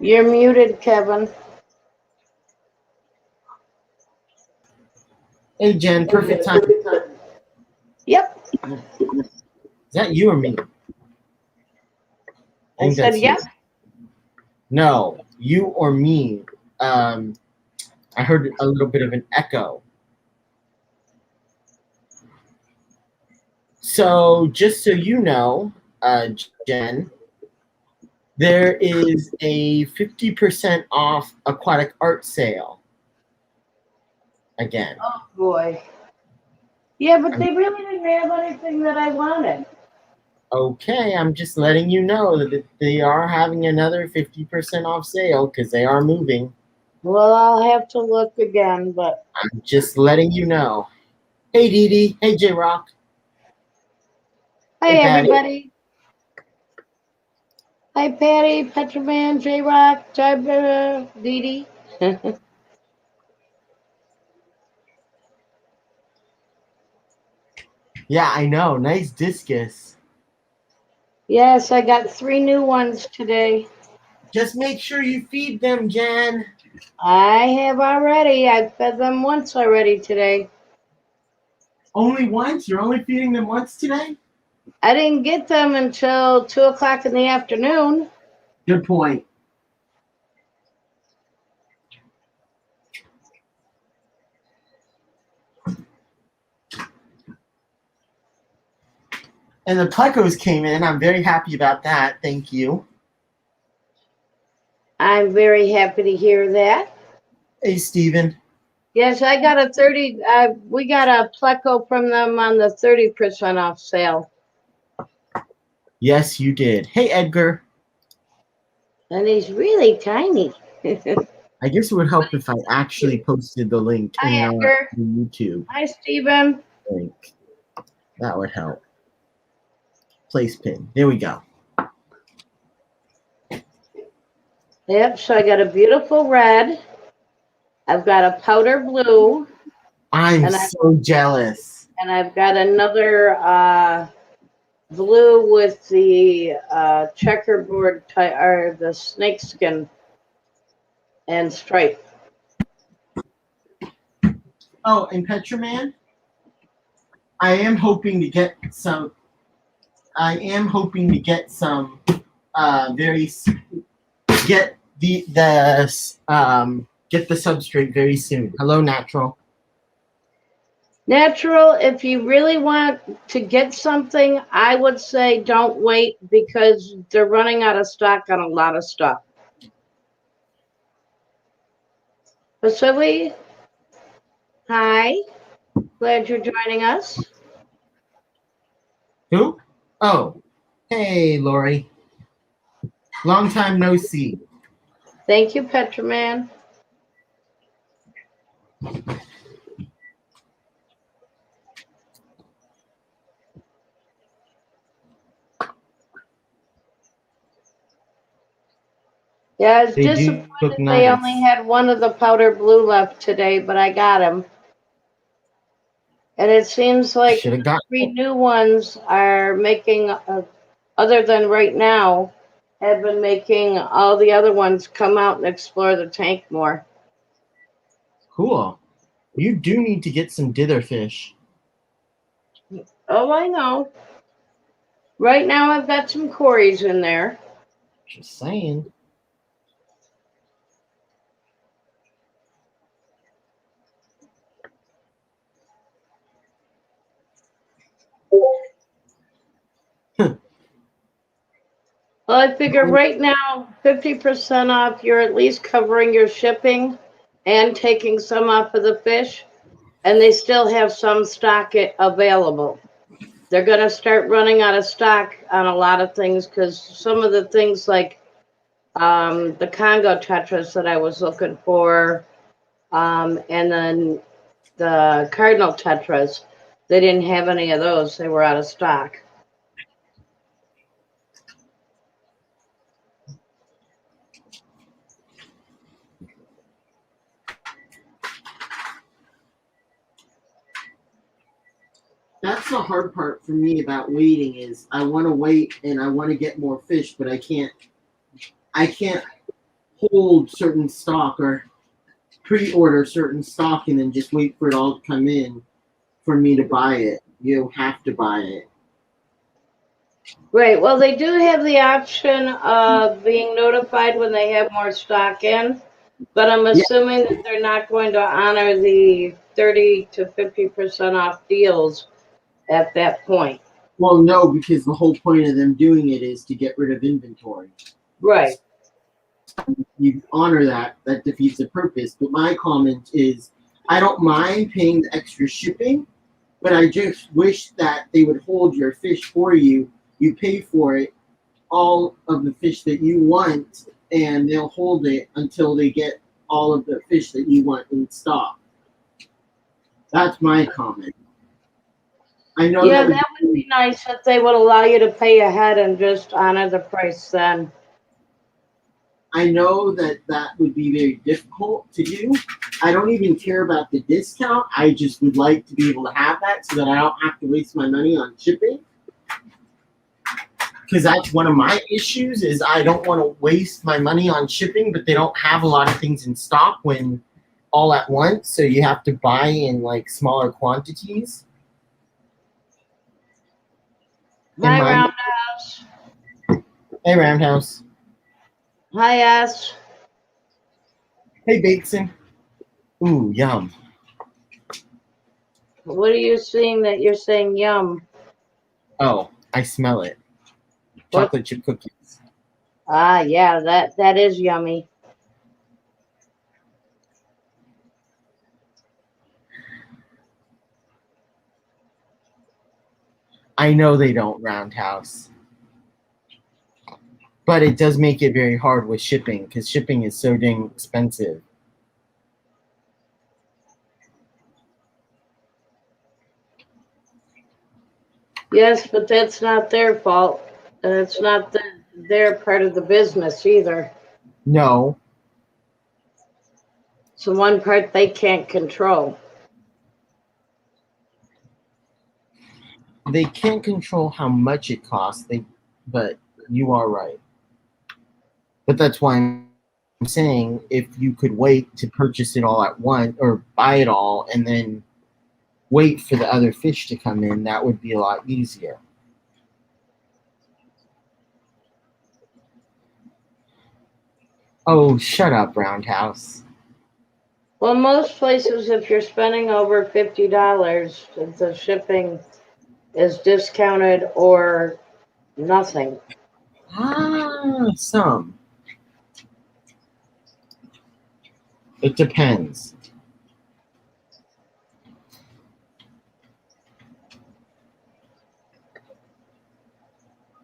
You're muted, Kevin. Hey, Jen, perfect time. Yep. Is that you or me? I said that's yep. you. No, you or me. I heard a little bit of an echo. So, just so you know, Jen, there is a 50% off aquatic art sale again. Oh, boy. Yeah, but they really didn't have anything that I wanted. Okay, I'm just letting you know that they are having another 50% off sale because they are moving. Well, I'll have to look again, but I'm just letting you know. Hey, Dee Dee. Hey, J Rock. hey, Patty. everybody. Hi, Patty, Petraman, J-Rock, Jibber, Dee Dee. Yeah, I know. Nice discus. Yes, I got 3 new ones today. Just make sure you feed them, Jen. I have already. I fed them once already today. Only once? You're only feeding them once today? I didn't get them until 2 o'clock in the afternoon. Good point. And the plecos came in. I'm very happy about that. Thank you. I'm very happy to hear that. Hey, Steven. Yes, I got a 30. We got a pleco from them on the 30% off sale. Yes, you did. Hey, Edgar. And he's really tiny. I guess it would help if I actually posted the link Hi, and not Edgar. the YouTube Hi, Steven. link. That would help. Place pin. There we go. Yep, so I got a beautiful red. I've got a powder blue. I'm so jealous. And I've got another blue with the checkerboard or the snakeskin and stripe. Oh, and Petraman, I am hoping to get some. Very get get the substrate very soon. Hello, Natural. Natural, if you really want to get something, I would say don't wait because they're running out of stock on a lot of stuff. Vasily, hi. Glad you're joining us. Who? Oh, hey, Lori. Long time no see. Thank you, Petraman. Yeah, I was disappointed nice. they only had one of the powder blue left today, but I got him. And it seems like 3 new ones are making, other than right now, have been making all the other ones come out and explore the tank more. Cool. You do need to get some ditherfish. Oh, I know. Right now I've got some Corys in there. Just saying. Well, I figure right now, 50% off, you're at least covering your shipping and taking some off of the fish, and they still have some stock available. They're going to start running out of stock on a lot of things because some of the things like the Congo tetras that I was looking for, and then the Cardinal tetras, they didn't have any of those. They were out of stock. That's the hard part for me about waiting is I want to wait and I want to get more fish, but I can't hold certain stock or pre-order certain stock and then just wait for it all to come in for me to buy it. You have to buy it. Right. Well, they do have the option of being notified when they have more stock in, but I'm Yeah. assuming that they're not going to honor the 30 to 50% off deals at that point. Well, no, because the whole point of them doing it is to get rid of inventory. Right. You honor that, that defeats the purpose. But my comment is, I don't mind paying the extra shipping, but I just wish that they would hold your fish for you. You pay for it, all of the fish that you want, and they'll hold it until they get all of the fish that you want in stock. That's my comment. I know Yeah, that that would be nice if they would allow you to pay ahead and just honor the price then. I know that that would be very difficult to do. I don't even care about the discount. I just would like to be able to have that so that I don't have to waste my money on shipping. Because that's one of my issues is I don't want to waste my money on shipping, but they don't have a lot of things in stock when all at once. So you have to buy in like smaller quantities. Hi, Roundhouse. Hey, Roundhouse. Hi, Ass. Hey, Bateson. Ooh, yum. What are you seeing that you're saying yum? Oh, I smell it. What? Chocolate chip cookies. Ah, yeah, that is yummy. I know they don't, Roundhouse. But it does make it very hard with shipping because shipping is so dang expensive. Yes, but that's not their fault. And it's not their part of the business either. No, It's the one part they can't control. they can't control how much it costs. But you are right. But that's why I'm saying if you could wait to purchase it all at once or buy it all and then wait for the other fish to come in, that would be a lot easier. Oh, shut up, Roundhouse. Well, most places, if you're spending over $50, the shipping is discounted or nothing. Ah, some. It depends.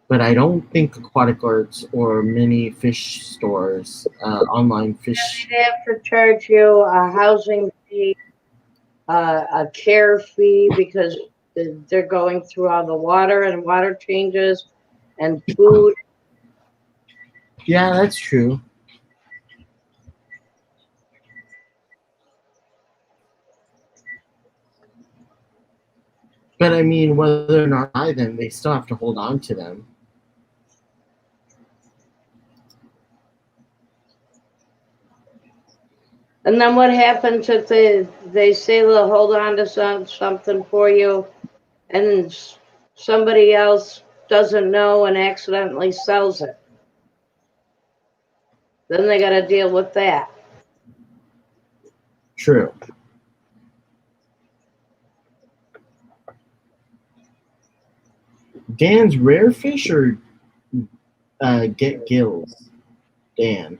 But I don't think aquatic arts or many fish stores, online fish. They have to charge you a housing fee, a care fee because they're going through all the water and water changes and food. Yeah, that's true. But I mean, whether or not buy them, they still have to hold on to them. And then what happens if they say they'll hold on to something for you and somebody else doesn't know and accidentally sells it? Then they got to deal with that. True. Dan's rare fish or get gills? Dan.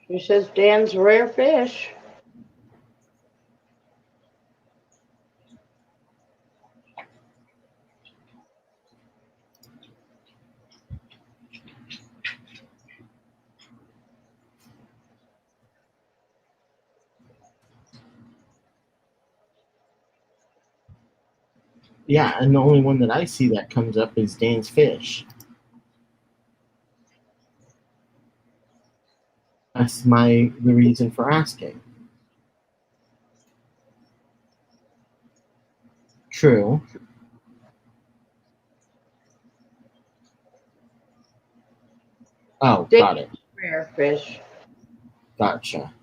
He says Dan's rare fish. Yeah, and the only one that I see that comes up is Dan's fish. That's the reason for asking. True. Oh, got it. Rare fish. Gotcha.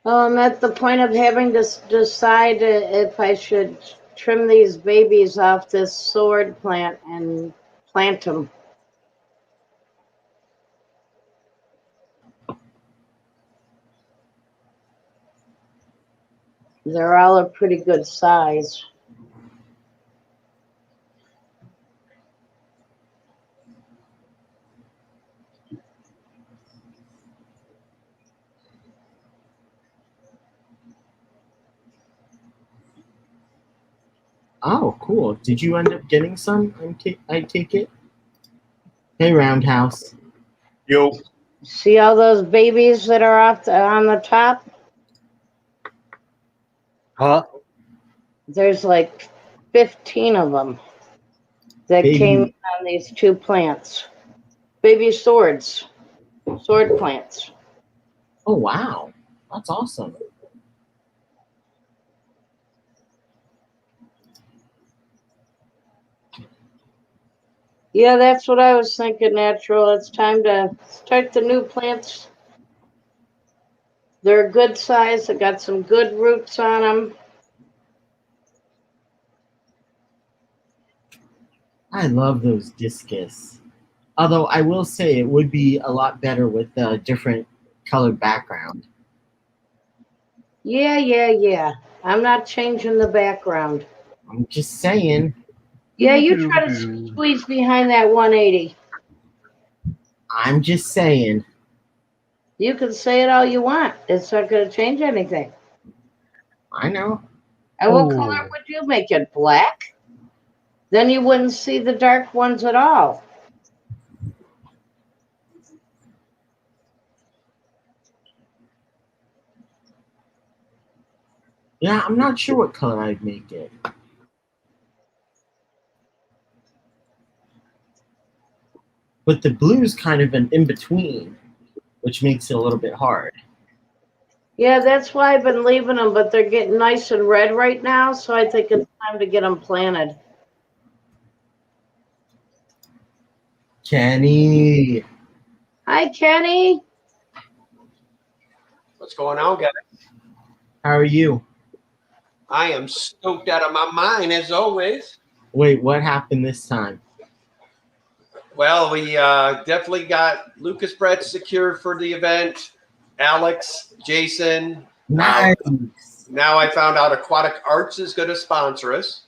Well, I'm at the point of having to decide if I should trim these babies off this sword plant and plant them. They're all a pretty good size. Oh, cool. Did you end up getting some? I take it. Hey, Roundhouse. Yo. See all those babies that are on the top? Huh? There's like 15 of them that came on these two plants. Baby sword plants. Oh, wow. That's awesome. Yeah, that's what I was thinking, Natural. It's time to start the new plants. They're a good size. They got some good roots on them. I love those discus. Although I will say it would be a lot better with a different colored background. Yeah. I'm not changing the background. I'm just saying. Yeah, you try to squeeze behind that 180. I'm just saying. You can say it all you want. It's not going to change anything. I know. And what color would you make it? Black? Then you wouldn't see the dark ones at all. Yeah, I'm not sure what color I'd make it. But the blue's kind of an in-between, which makes it a little bit hard. Yeah, that's why I've been leaving them, but they're getting nice and red right now, so I think it's time to get them planted. Kenny. Hi, Kenny. What's going on, guys? How are you? I am stoked out of my mind, as always. Wait, what happened this time? Well, we definitely got Lucas Brett secured for the event. Alex, Jason. Nice. Now I found out Aquatic Arts is going to sponsor us.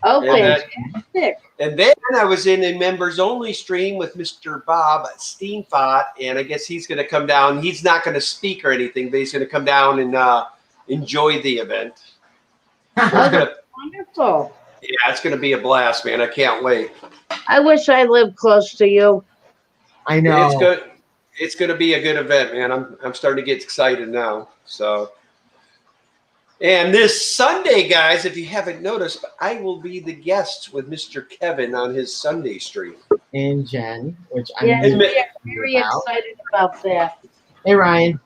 Oh, And fantastic. And then I was in a members only stream with Mr. Bob Steenfott, and I guess he's going to come down. He's not going to speak or anything, but he's going to come down and enjoy the event. Wonderful. Yeah, it's going to be a blast, man. I can't wait. I wish I lived close to you. I know. It's good. It's going to be a good event, man. I'm starting to get excited now. So, and this Sunday, guys, if you haven't noticed, I will be the guest with Mr. Kevin on his Sunday stream. And Jen, which I'm very excited about that. Hey, Ryan.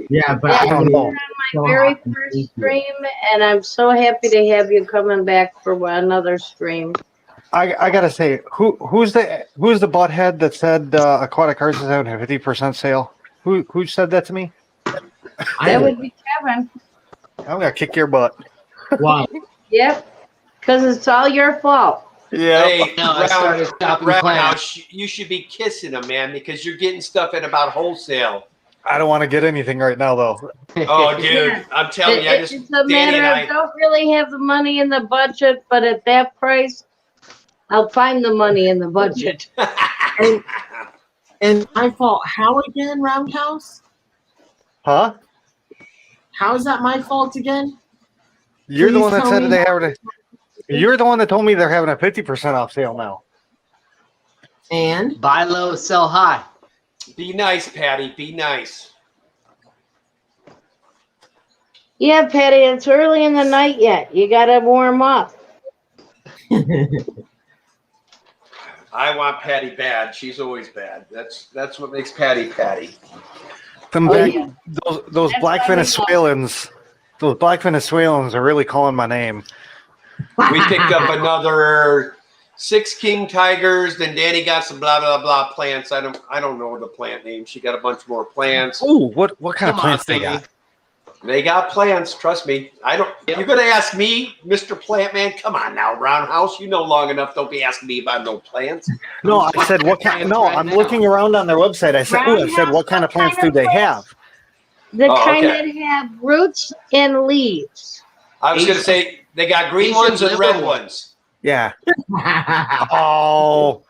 Yeah, but I don't know. My very first stream, and I'm so happy to have you coming back for another stream. I gotta say, who's the butthead that said Aquatic Arts is having a 50% sale? Who said that to me? That would be Kevin. I'm gonna kick your butt. Why? Yep, because it's all your fault. Yeah. Hey, No, I started shopping plants. you should be kissing them, man, because you're getting stuff at about wholesale. I don't want to get anything right now, though. Oh, dude, I'm telling you, It's a matter of I don't really have the money in the budget, but at that price, I'll find the money in the budget. And my fault. How again, Roundhouse? Huh? How is that my fault again? You're the Please one that tell said me they how- have You're the one that told me they're having a 50% off sale now. And Buy low, sell high. Be nice, Patty. Be nice. Yeah, Patty, it's early in the night yet. You gotta warm up. I want Patty bad. She's always bad. That's what makes Patty Patty. Them Oh, back, yeah. those That's black why we Venezuelans, those black Venezuelans are really calling my name. We picked up another 6 king tigers. Then Danny got some blah blah blah plants. I don't know the plant name. She got a bunch more plants. Oh, what kind of Come on, plants they Timmy. got? They got plants. Trust me. I don't. Yep. You're gonna ask me, Mr. Plant Man? Come on now, Roundhouse. You know long enough. Don't be asking me about no plants. No, I said what kind. No, Right I'm now. looking around on their website. I said, what kind of plants do they have? The Oh, kind okay. that have roots and leaves. I was gonna say they got green Asian ones and red liverwort. ones. Yeah. Oh,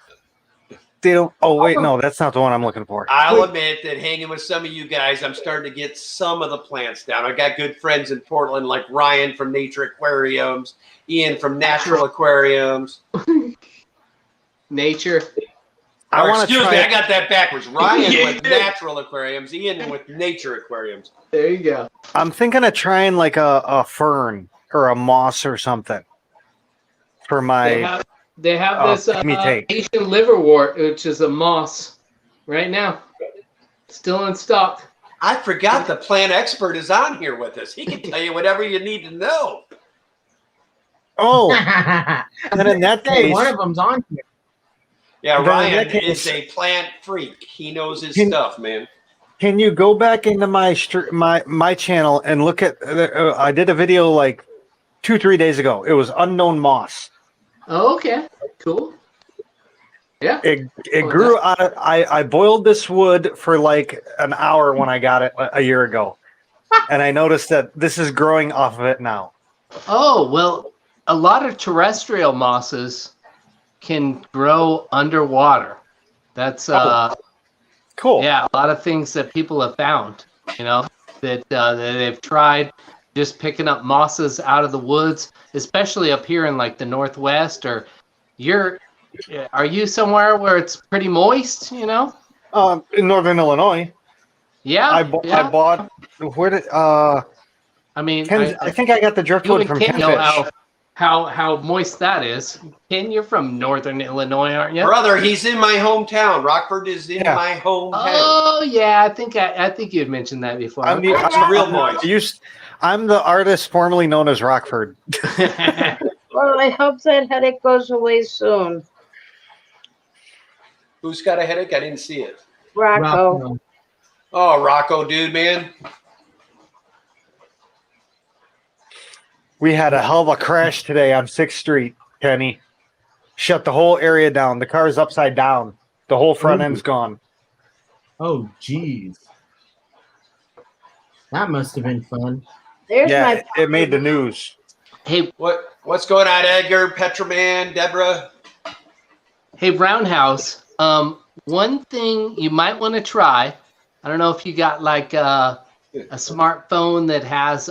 they don't. Oh wait, no, that's not the one I'm looking for. I'll admit that hanging with some of you guys, I'm starting to get some of the plants down. I got good friends in Portland like Ryan from Nature Aquariums, Ian from Natural Aquariums. Nature. I Or, wanna excuse try me, it. I got that backwards. Ryan Yeah, with you did. Natural Aquariums, Ian with Nature Aquariums. There you go. I'm thinking of trying like a fern or a moss or something for my. They have Oh, this give me tape. Asian liverwort, which is a moss, right now. Still in stock. I forgot the plant expert is on here with us. He can tell you whatever you need to know. Oh, and in that Hey, case, one of them's on here. Yeah, Then in Ryan that case- is a plant freak. He knows his Can- stuff, man. can you go back into my channel and look at? I did a video like 2-3 days ago. It was unknown moss. Oh, okay. Cool. Yeah. It Oh, grew out of. I boiled this wood for like an hour when I got it a year ago, and I noticed that this is growing off of it now. Oh, well, a lot of terrestrial mosses can grow underwater. That's Cool. yeah, a lot of things that people have found, that they've tried just picking up mosses out of the woods, especially up here in like the Northwest, or are you somewhere where it's pretty moist, In Northern Illinois, Yeah. I yeah. bought. Where did I mean, I think I got the you driftwood and from Ken know Kenfish. how moist that is. Ken, you're from Northern Illinois, aren't you? Brother, he's in my hometown. Rockford is in Yeah. my hometown. Oh yeah, I think you had mentioned that before. I'm real moist. I'm the artist formerly known as Rockford. Well, I hope that headache goes away soon. Who's got a headache? I didn't see it. Rocco. Oh, Rocco, dude, man. We had a hell of a crash today on 6th Street, Kenny. Shut the whole area down. The car's upside down. The whole front end's gone. Oh, jeez. That must have been fun. There's Yeah, my it made the news. Hey, What's going on, Edgar, Petroman, Deborah? hey, Roundhouse. One thing you might want to try. I don't know if you got like a smartphone that has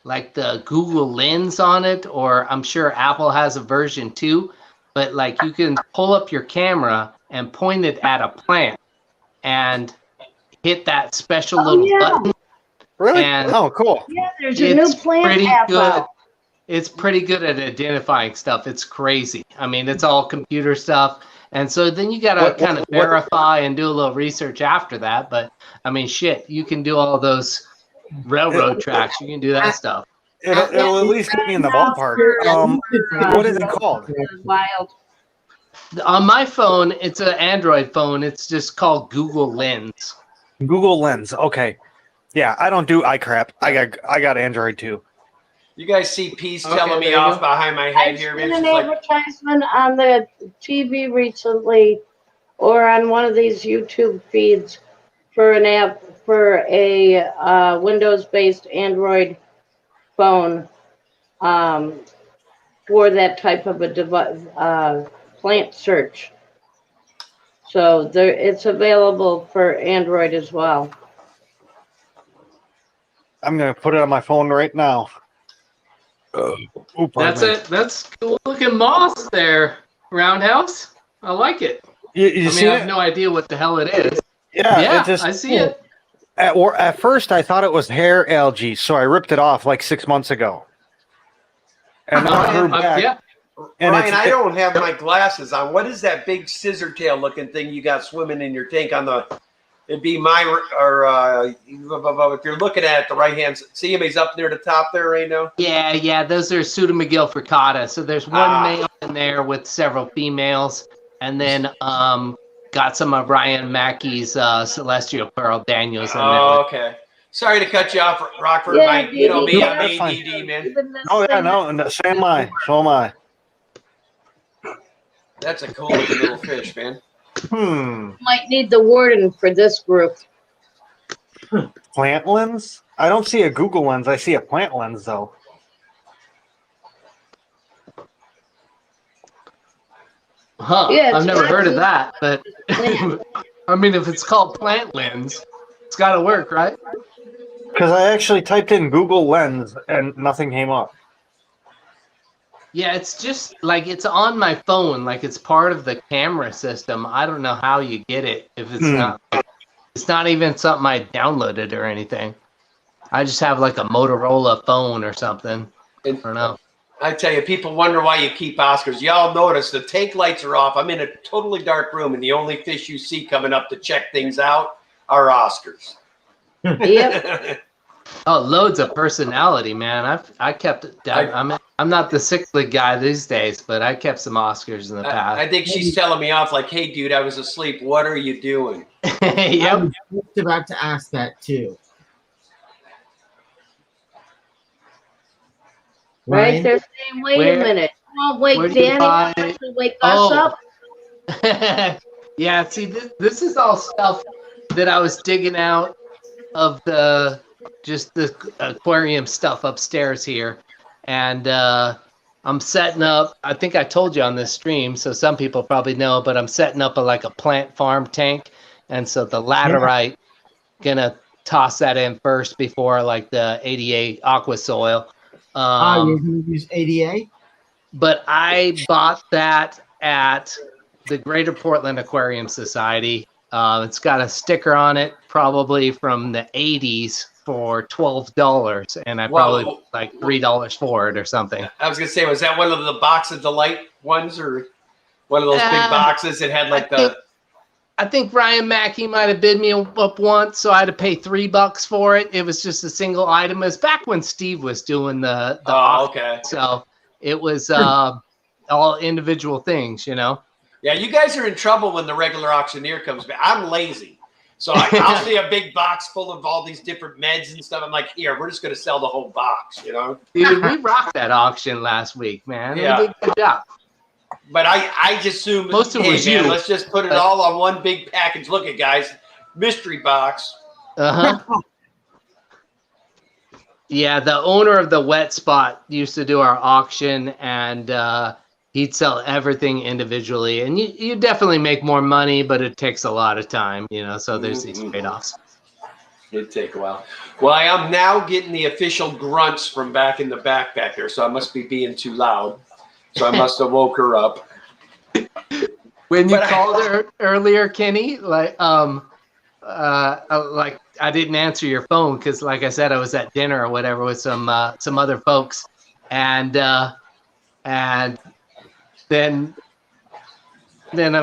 like the Google Lens on it, or I'm sure Apple has a version too. But like you can pull up your camera and point it at a plant and hit that special little yeah. button. Really? And- Oh, cool. Yeah, there's a new It's plant pretty app good. out. It's pretty good at identifying stuff. It's crazy. I mean, it's all computer stuff. And so then you got to What- kind of what- verify and do a little research after that. But I mean, shit, you can do all those railroad tracks. You can do that stuff. It'll at least get me in the ballpark. What is it called? Wild. On my phone, it's an Android phone. It's just called Google Lens. Google Lens. Okay. Yeah, I don't do iCrap. I got Android too. You guys see Peace Okay, telling me there you off go. behind my I've head here, seen man. an She's like, advertisement on the TV recently, or on one of these YouTube feeds for an app for a Windows-based Android phone for that type of a device, plant search. So it's available for Android as well. I'm gonna put it on my phone right now. Ooh, pardon That's me. it. That's cool looking moss there, Roundhouse. I like it. You I mean, see I it? have no idea what the hell it is. Yeah, Yeah, it just I see it. At first, I thought it was hair algae, so I ripped it off like 6 months ago. And now it grew back. Yeah. And Ryan, I don't have my glasses on. What is that big scissor tail looking thing you got swimming in your tank on the? It'd be if you're looking at it, the right hand. See him? He's up near the top there right now. Yeah. Those are pseudomagil fricata. So there's one male in there with several females, and then got some of Ryan Mackey's celestial pearl Daniels in there. Oh, okay. Sorry to cut you off, Rockford. Yeah, You know me, yeah, I'm that's ADD, man. Oh yeah, no, so am I. So am I. That's a cool looking little fish, man. Might need the warden for this group. Plant lens? I don't see a Google lens. I see a plant lens though. Huh. Yeah, I've it's never heard of actually- that, but I mean, if it's called plant lens, it's got to work, right? Because I actually typed in Google lens and nothing came up. Yeah, it's just like it's on my phone, like it's part of the camera system. I don't know how you get it if it's not. It's not even something I downloaded or anything. I just have like a Motorola phone or something. I don't know. I tell you, people wonder why you keep Oscars. Y'all notice the tank lights are off. I'm in a totally dark room, and the only fish you see coming up to check things out are Oscars. Yep. Oh, loads of personality, man. I kept it down. I'm not the cichlid guy these days, but I kept some Oscars in the past. I think she's telling me off like, hey, dude, I was asleep. What are you doing? I Yep. was just about to ask that too. Right Ryan? there saying, wait Where- a minute. Come on, where wait, do you Danny buy- wants to wake us Oh. up. Yeah, see, this is all stuff that I was digging out of the aquarium stuff upstairs here, and I'm setting up. I think I told you on this stream, so some people probably know, but I'm setting up a plant farm tank, and so the laterite gonna toss that in first before like the ADA aqua soil. You're going to use ADA? But I bought that at the Greater Portland Aquarium Society. It's got a sticker on it, probably from the 80s for $12, and I probably Whoa. like $3 for it or something. I was going to say, was that one of the Box of Delight ones or one of those big boxes that had like I think Ryan Mackey might have bid me up once, so I had to pay $3 for it. It was just a single item. It was back when Steve was doing the auction, okay. so it was all individual things, you know. Yeah, you guys are in trouble when the regular auctioneer comes back. I'm lazy. So I'll see a big box full of all these different meds and stuff. I'm like, here, we're just going to sell the whole box, you know? Dude, we rocked that auction last week, man. Yeah. We did a good job. But I just assume, Most of it hey, was man, you. let's just put it all on one big package. Look at guys, mystery box. Uh-huh. Yeah, the owner of the wet spot used to do our auction, and he'd sell everything individually. And you definitely make more money, but it takes a lot of time, you know, so there's these trade-offs. It'd take a while. Well, I am now getting the official grunts from back in the backpack there, so I must be being too loud. So I must have woke her up. When you But called her earlier, Kenny, like I didn't answer your phone because, like I said, I was at dinner or whatever with some other folks, and then I'm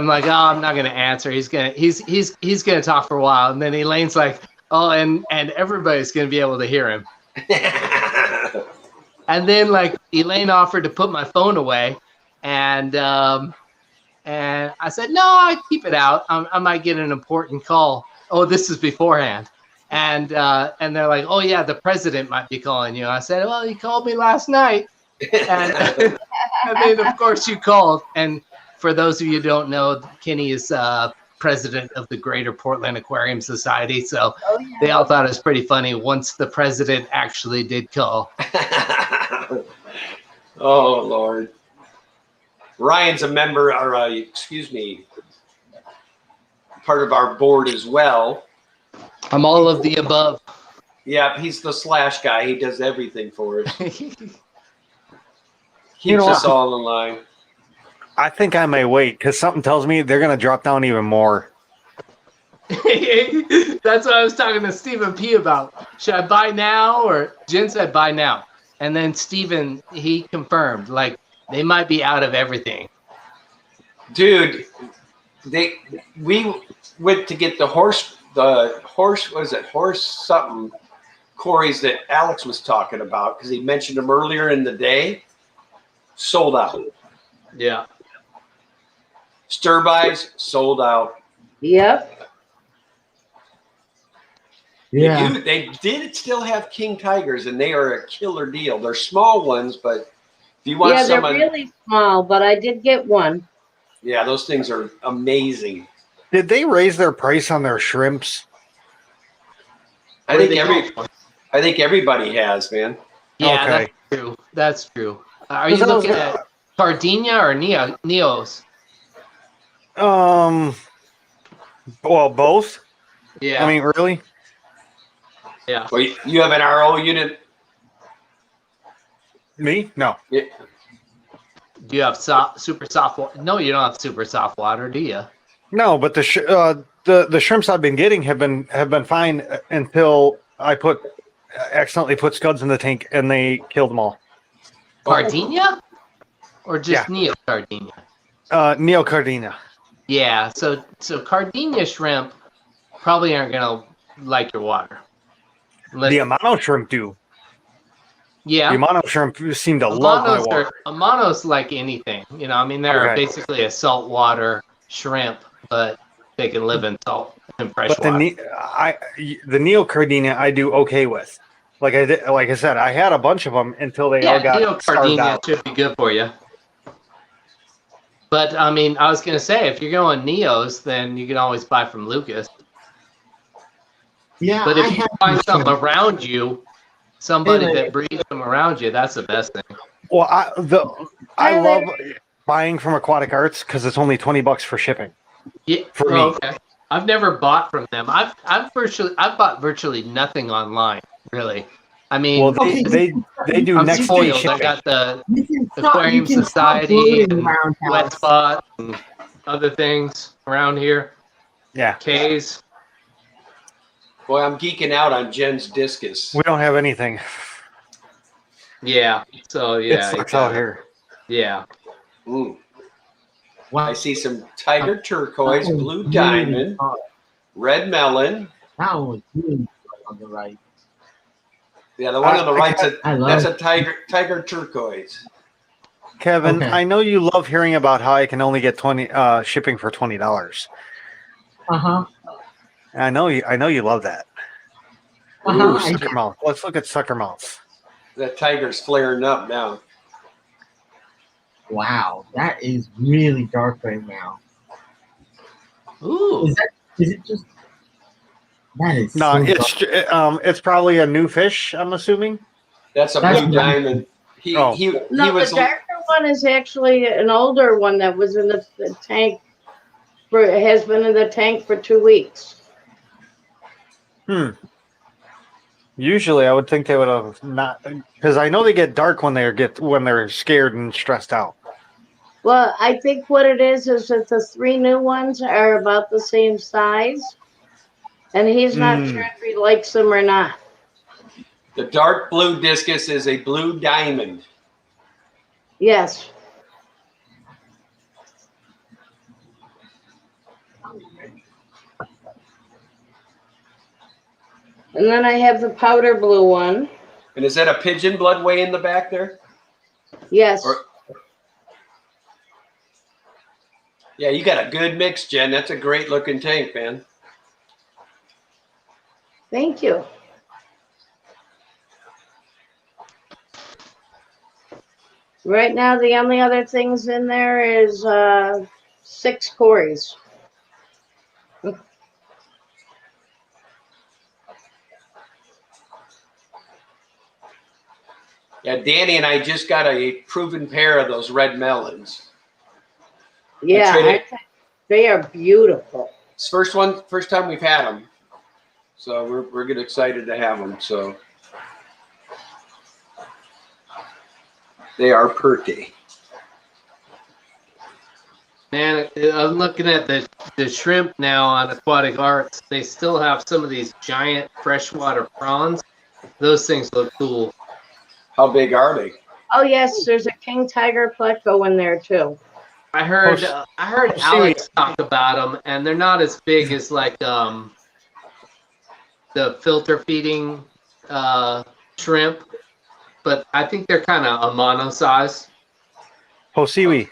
like, oh, I'm not gonna answer. He's gonna talk for a while, and then Elaine's like, oh, and everybody's gonna be able to hear him. And then like Elaine offered to put my phone away, and I said, no, I keep it out. I might get an important call. Oh, this is beforehand. And they're like, oh yeah, the president might be calling you. I said, well, he called me last night. And then of course you called. And for those of you who don't know, Kenny is president of the Greater Portland Aquarium Society. So they all thought it was pretty funny once the president actually did call. Oh, Lord. Ryan's a member, or part of our board as well. I'm all of the above. Yeah, he's the slash guy. He does everything for us. Keeps know us what? all in line. I think I may wait because something tells me they're going to drop down even more. That's what I was talking to Stephen P about. Should I buy now? Or Jen said buy now. And then Stephen, he confirmed, like, they might be out of everything. Dude, we went to get the horse, what is it, horse something, Corey's that Alex was talking about, because he mentioned them earlier in the day. Sold out. Yeah. Stir-bys, sold out. Yep. Yeah. They did still have king tigers, and they are a killer deal. They're small ones, but if you want Yeah, they're someone, really small, but I did get one. yeah, those things are amazing. Did they raise their price on their shrimps? I think everybody has, man. Yeah, Okay. that's true. That's true. Are you Because I was looking at Gardenia or Neos? Well, both. Yeah. I mean, really? Yeah. Well, you have an RO unit. Me? No. Yeah. Do you have super soft water? No, you don't have super soft water, do you? No, but the shrimps I've been getting have been fine until I accidentally put scuds in the tank and they killed them all. Gardenia? Or just Yeah. Neo Gardenia? Neocardina. Yeah, so Gardenia shrimp probably aren't gonna like your water. The Amano shrimp do. Yeah. The Amano shrimp seem to love my water. Amanos like anything. You know, I mean, they're Okay. basically a saltwater shrimp, but they can live in salt and fresh But water. the Neocardina I do okay with. Like I said, I had a bunch of them until they all got Neo starved Gardenia out. should be good for you. But I mean, I was gonna say, if you're going Neos, then you can always buy from Lucas. Yeah. But I if you have find these something shrimp. around you, somebody Anyway. that breeds them around you, that's the best thing. Well, I Tyler. love buying from Aquatic Arts because it's only $20 for shipping. Yeah, For me. okay. I've never bought from them. I've bought virtually nothing online, really. I mean, Well, they do I'm next day spoiled. I shipping. got the You can Aquarium stop Society floating and around Wet house. Spot and other things around here. Yeah, K's. Boy, I'm geeking out on Jen's discus. we don't have anything. Yeah. So yeah. It sucks out here. Yeah. Mm. Wow. I see some tiger turquoise, That was blue really diamond, hard. red melon. That one was really hard on the right. Yeah, the one on the right's I a tiger turquoise. Kevin, Okay. I know you love hearing about how I can only get shipping for $20. Uh-huh. I know you love that. Uh-huh. Ooh, I sucker do. mouth. Let's look at sucker mouths. That tiger's flaring up now. Wow. That is really dark right now. Ooh. Is it just that is No, so dark. it's probably a new fish. I'm assuming. That's a That's blue nice. diamond. He Oh. No, was the darker one is actually an older one that was in the tank has been in the tank for 2 weeks. Usually, I would think they would have not, because I know they get dark when they're scared and stressed out. Well, I think what it is that the 3 new ones are about the same size, and he's not sure if he likes them or not. the dark blue discus is a blue diamond. Yes. And then I have the powder blue one. And is that a pigeon blood way in the back there? Yes. Yeah, you got a good mix, Jen. That's a great looking tank, man. Thank you. Right now, the only other things in there is 6 Corys. Yeah, Danny and I just got a proven pair of those red melons. Yeah, they are beautiful. It's first time we've had them, so we're getting excited to have them. So they are pretty. Man, I'm looking at the shrimp now on Aquatic Arts. They still have some of these giant freshwater prawns. Those things look cool. How big are they? Oh yes, there's a king tiger pleco in there too. I heard seaweed. Alex talk about them, and they're not as big as like the filter feeding shrimp, but I think they're kind of a mono size. Hosiwi.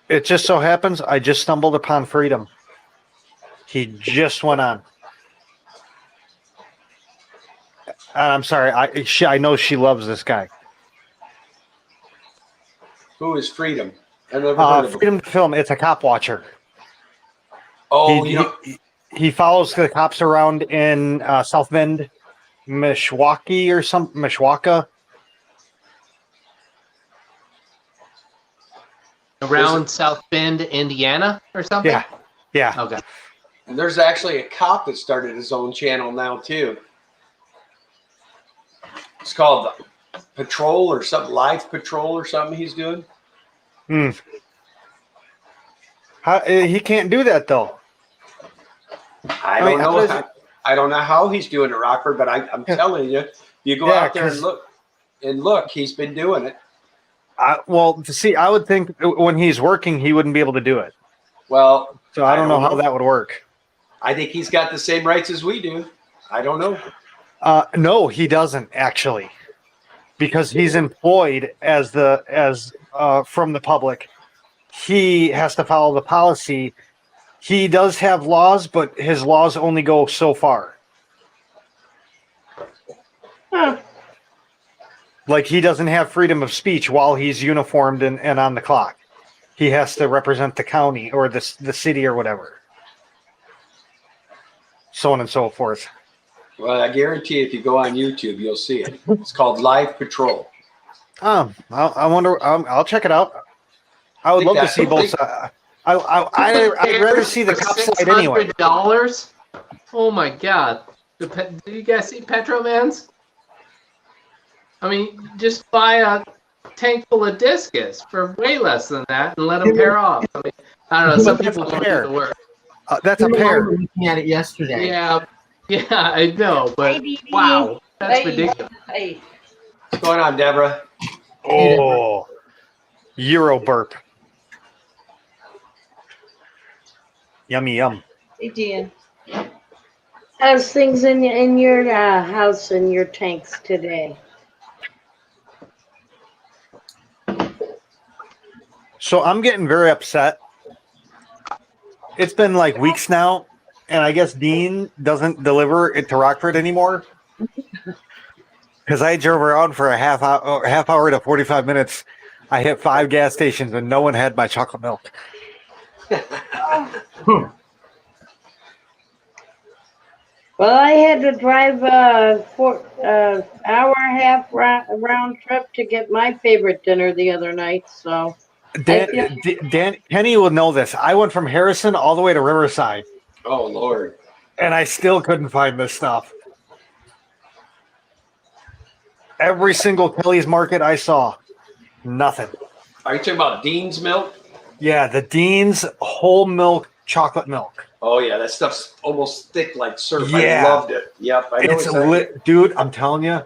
It just so happens I just stumbled upon Freedom. He just went on. I'm sorry. I know she loves this guy. Who is Freedom? I've never heard of him. Freedom to Film. It's a cop watcher. Oh, He follows the cops around in South Bend, Mishawaka or something. Mishawaka. Around South Bend, Indiana, or something. Yeah. Okay. and there's actually a cop that started his own channel now too. It's called Patrol or something, Live Patrol or something he's doing. He can't do that though. I don't know how he's doing it, Rockford, but I'm telling you, you go out there and look, he's been doing it. Well, see, I would think when he's working, he wouldn't be able to do it. Well, So I don't know how that would work. I think he's got the same rights as we do. I don't know. No, he doesn't actually, because he's employed as from the public. He has to follow the policy. He does have laws, but his laws only go so far. Huh. Like he doesn't have freedom of speech while he's uniformed and on the clock. He has to represent the county or the city or whatever. So on and so forth. Well, I guarantee if you go on YouTube, you'll see it. It's called Live Patrol. I wonder. I'll check it out. I would love to see both. I'd rather see the cop side anyway. $600? Oh my God! Did you guys see Petromans? I mean, just buy a tank full of discus for way less than that and let them pair off. I mean, I don't know. Some people don't do the work. That's a We pair. were looking at it yesterday. Yeah, I know, but wow, that's ridiculous. Hey. What's going on, Deborah? Oh, Euro burp. Yummy yum. Hey, Dan. How's things in your house and your tanks today? So I'm getting very upset. It's been like weeks now, and I guess Dean doesn't deliver it to Rockford anymore. Because I drove around for a half hour to 45 minutes. I hit 5 gas stations and no one had my chocolate milk. Well, I had to drive hour and a half round trip to get my favorite dinner the other night. So Kenny will know this. I went from Harrison all the way to Riverside, Oh, Lord. and I still couldn't find this stuff. Every single Kelly's Market I saw, nothing. Are you talking about Dean's milk? Yeah, the Dean's whole milk chocolate milk. Oh, yeah. That stuff's almost thick like syrup. Yeah. I loved it. Yep. I know It's exactly. dude. I'm telling you,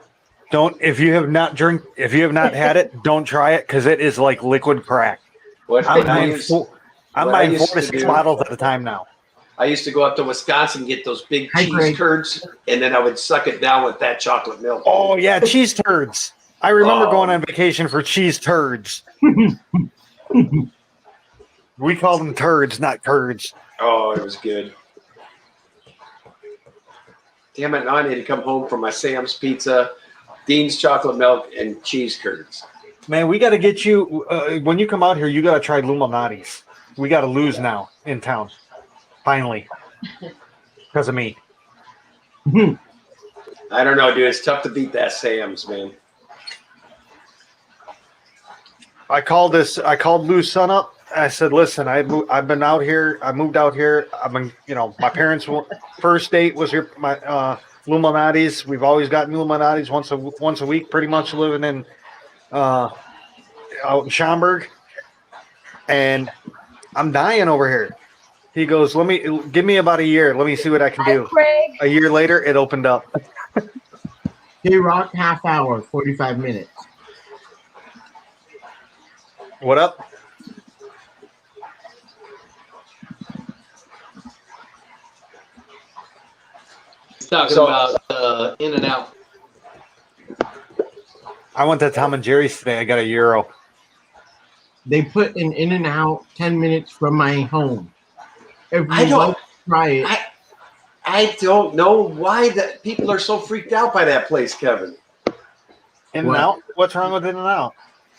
if you have not had it, don't try it because it is like liquid crack. What I'm I buying used- 4 what I to used to 6 do- bottles at a time now. I used to go up to Wisconsin and get those big Hi, cheese Greg. curds, and then I would suck it down with that chocolate milk. Oh yeah, cheese turds. I remember Oh. going on vacation for cheese turds. We called them turds, not curds. Oh, it was good. Damn it, now I need to come home for my Sam's pizza, Dean's chocolate milk, and cheese curds. Man, we got to get you when you come out here. You got to try Luminati's. We got to lose now in town, finally, because of me. I don't know, dude. It's tough to beat that Sam's, man. I called Lou's son up. I said, "Listen, I've been out here. I moved out here. I've been, my parents' first date was here. My Luminati's. We've always gotten Luminati's once a week, pretty much living in out in Schaumburg. and I'm dying over here. He goes, give me about a year. Let me see what I can do. Craig. A year later, it opened up. K-Rock, half hour, 45 minutes. What up? He's talking about In and Out. I went to Tom and Jerry's today. I got a euro. They put an In-N-Out 10 minutes from my home. If I you don't- like to try it, I don't know why that people are so freaked out by that place, Kevin. In and Out? What's wrong with In and Out?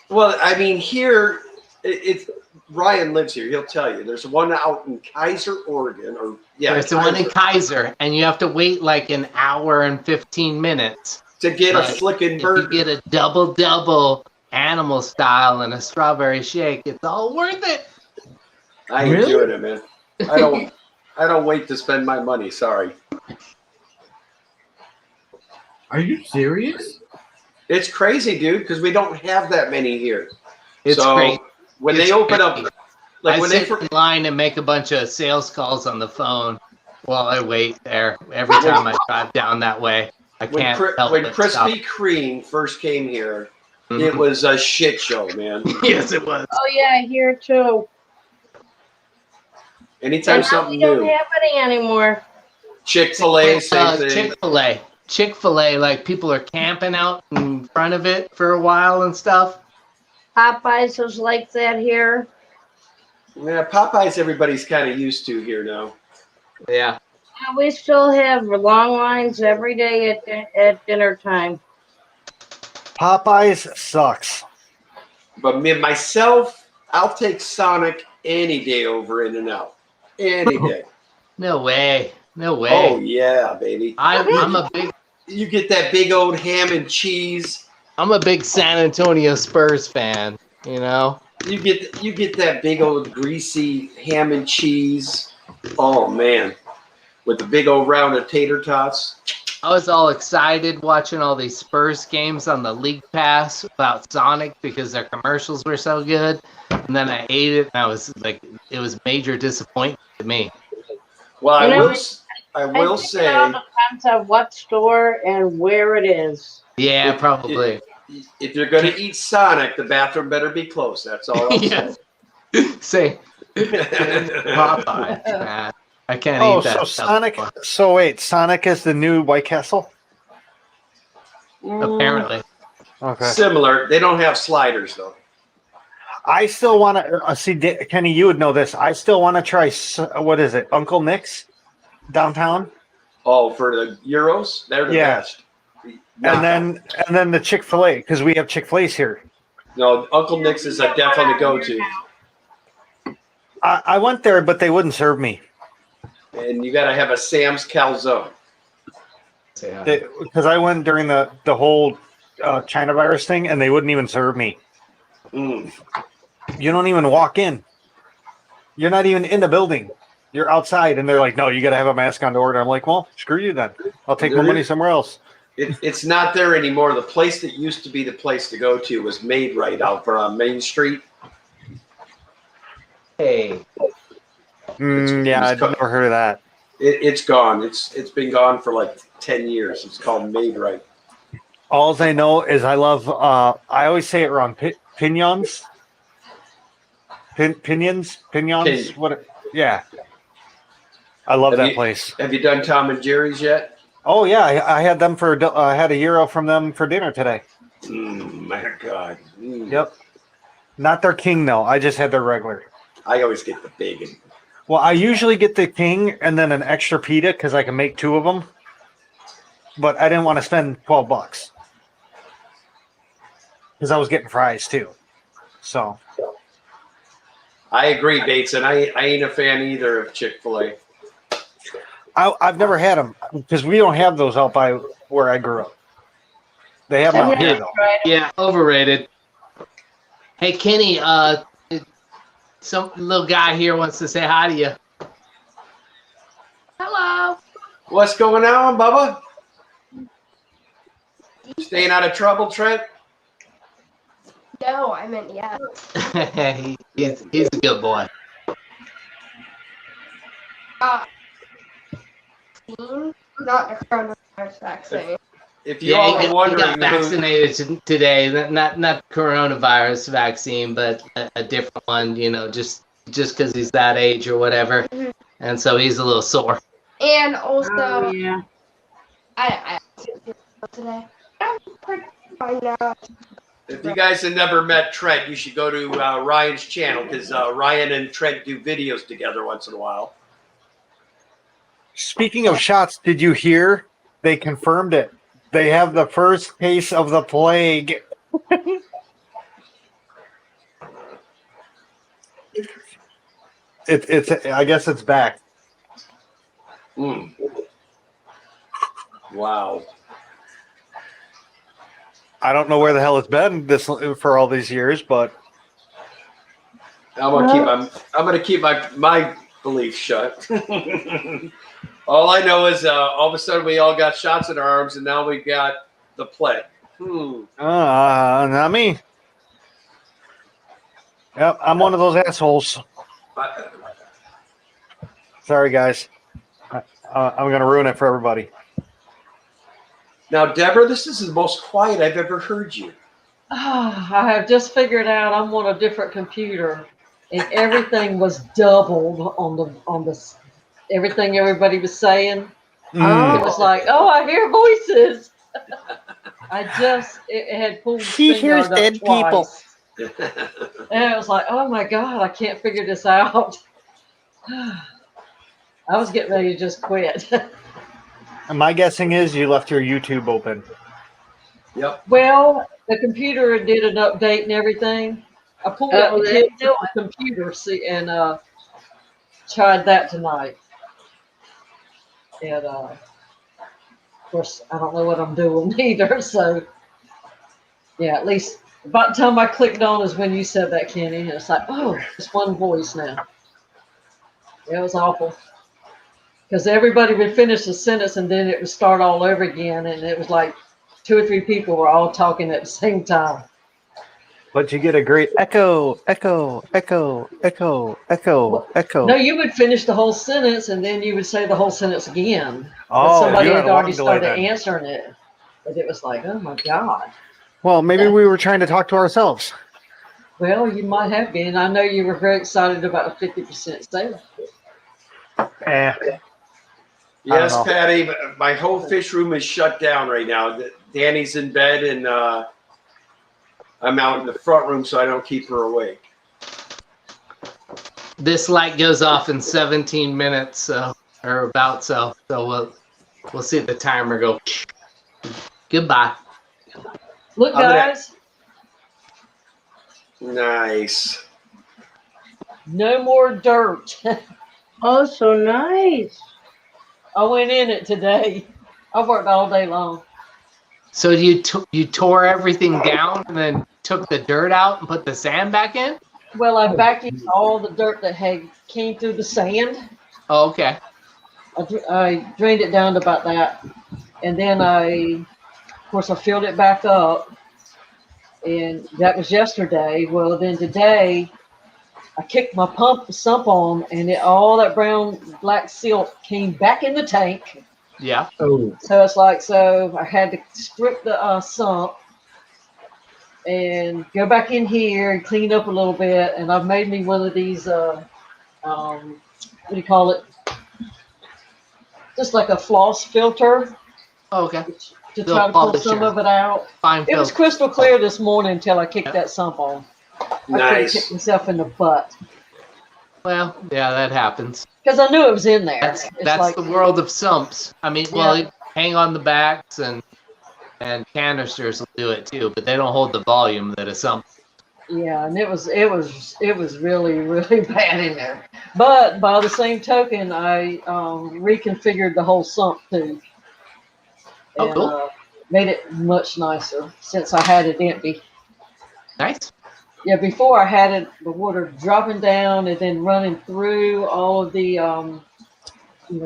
Well, I mean, here it's Ryan lives here. He'll tell you. There's one out in Kaiser, Oregon, or There's the one in Kaiser, and you have to wait like an hour and 15 minutes to get a But flicking if burger. you get a double animal style and a strawberry shake. It's all worth it. I Really? enjoyed it, man. I don't wait to spend my money. Sorry. are you serious? It's crazy, dude, because we don't have that many here. It's so great. when It's they open up, crazy. like I when sit they in line and make a bunch of sales calls on the phone while I wait there. Every time I drive down that way, I can't help when but stop. Krispy Kreme first came here, it Mhm. was a shit show, man. Yes, it was. Oh yeah, here too. Anytime And now something we don't new, have any anymore. Chick-fil-A, same thing. Chick-fil-A. Chick-fil-A, like people are camping out in front of it for a while and stuff. Popeyes is like that here. Yeah, Popeyes, everybody's kind of used to here now. Yeah. Yeah, we still have long lines every day at dinner time. Popeyes sucks. But myself, I'll take Sonic any day over In-N-Out. Any day. No way. No way. Oh yeah, baby. I'm You get that big old ham and cheese. a big San Antonio Spurs fan, you know? You get that big old greasy ham and cheese. Oh man, with the big old round of tater tots. I was all excited watching all these Spurs games on the League Pass about Sonic because their commercials were so good. And then I ate it and I was like, it was major disappointment to me. Well, I You know, will I think say, it all depends on what store and where it is. Yeah, probably. if you're gonna eat Sonic, the bathroom better be close. That's all I'll Yeah. Say, Popeye. Nah, I can't Oh, eat that so stuff. Sonic. So wait, Sonic is the new White Castle? Apparently. Okay. Similar. They don't have sliders though. I still want to see Kenny. You would know this. I still want to try. What is it? Uncle Nick's downtown, Oh, for the Euros, they're the Yeah. best. and then the Chick-fil-A because we have Chick-fil-A's here. No, Uncle Nick's is a definite go-to, I went there, but they wouldn't serve me and you got to have a Sam's calzone. because I went during the whole China virus thing, and they wouldn't even serve me. Mm. You don't even walk in. You're not even in the building. You're outside, and they're like, "No, you got to have a mask on to order." I'm like, "Well, screw you then. I'll take my money somewhere else." It's not there anymore. The place that used to be the place to go to was Made Right out for on Main Street. Hey. Yeah, I've never heard of that. It's gone. It's been gone for like 10 years. It's called Made Right. All I know is I love. I always say it wrong. Pinions. Pinions. Pinion. What? Yeah. I love Have that you- place. Have you done Tom and Jerry's yet? Oh yeah, I had them for. I had a euro from them for dinner today. My God. Yep. Not their king though. I just had their regular. I always get the bacon. Well, I usually get the king and then an extra pita because I can make two of them. But I didn't want to spend $12 because I was getting fries too. So I agree, Bates, and I ain't a fan either of Chick-fil-A. I've never had them because we don't have those out by where I grew up. They have them out here though. Yeah, overrated. Hey, Kenny, some little guy here wants to say hi to you. Hello. What's going on, Bubba? Staying out of trouble, Trent? No, I meant yes. He's a good boy. Not the coronavirus vaccine. If you all he are got wondering, vaccinated today. Not the coronavirus vaccine, but a different one. You know, just because he's that age or whatever, and so he's a little sore. And also, Oh, yeah. I today. I'm pretty fine now. if you guys have never met Trent, you should go to Ryan's channel because Ryan and Trent do videos together once in a while. Speaking of shots, did you hear? They confirmed it. They have the first case of the plague. It's. I guess it's back. Mm. Wow. I don't know where the hell it's been for all these years, but I'm gonna keep my belief shut. All I know is all of a sudden we all got shots in our arms, and now we got the plague. not me. Yep, I'm one of those assholes. Sorry, guys. I'm gonna ruin it for everybody. Now, Deborah, this is the most quiet I've ever heard you. I have just figured out I'm on a different computer, and everything was doubled on the everything everybody was saying. It was like, oh, I hear voices. It had pulled. She hears dead people. And it was like, oh my God, I can't figure this out. I was getting ready to just quit. And my guessing is you left your YouTube open. Yep. Well, the computer did an update and everything. I pulled out the kids' computer and tried that tonight. And of course, I don't know what I'm doing either. So, yeah, at least about the time I clicked on is when you said that, Kenny. And it's like, oh, it's one voice now. It was awful. Because everybody would finish the sentence and then it would start all over again. And it was like 2 or 3 people were all talking at the same time. But you get a great echo, echo, echo, echo, echo, echo. No, you would finish the whole sentence and then you would say the whole sentence again. Oh, But somebody you had had a long already delay started then. answering it. But it was like, oh my God. Well, maybe we were trying to talk to ourselves. Well, you might have been. I know you were very excited about a 50% sale. Yes, know. Patty, my whole fish room is shut down right now. Danny's in bed, and I'm out in the front room so I don't keep her awake. This light goes off in 17 minutes, so we'll see the timer go. Goodbye. Look, I'm gonna- guys, Nice. no more dirt. Oh, so nice. I went in it today. I worked all day long. So you tore everything down and then took the dirt out and put the sand back in? Well, I vacuumed all the dirt that had came through the sand. Oh, okay. I drained it down to about that. And then I filled it back up. And that was yesterday. Well, then today, I kicked my sump on, and all that brown black silt came back in the tank. Yeah. Oh, So it's like, I had to strip the sump and go back in here and clean up a little bit. And I've made me one of these, what do you call it? Just like a floss filter Oh, okay. to try to pull some of it out. Fine. It was crystal clear this morning until I kicked that sump on. I couldn't Nice. kick myself in the butt Well, yeah, that happens. because I knew it was in there. That's It's like, the world of sumps. I mean, well, Yeah. hang on the backs and canisters will do it too, but they don't hold the volume that a sump. yeah, and it was really, really bad in there. But by the same token, I reconfigured the whole sump too. Oh, And cool. made it much nicer since I had it empty. Nice. Yeah, before I had it, the water dropping down and then running through all of the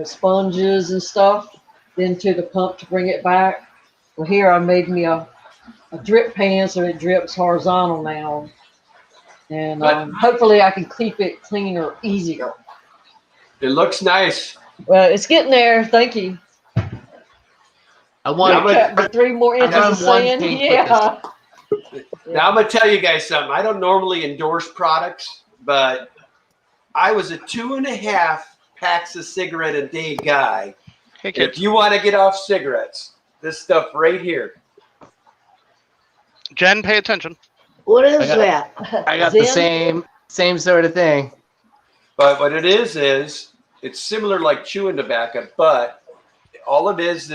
sponges and stuff, then to the pump to bring it back. Well, here I made me a drip pan so it drips horizontal now. And But- hopefully I can keep it cleaner, easier. It looks nice. Well, it's getting there. Thank you. I want Yeah, but- The 3 more inches run of one sand. tank Yeah. Now I'm gonna tell you guys something. I don't normally endorse products, but I was a 2.5 packs of cigarette a day guy. Hey, If kids. you want to get off cigarettes, this stuff right here. Jen, pay attention. What is I got- that? I got the Zen? same sort of thing. But what it is it's similar like chewing tobacco, but all it is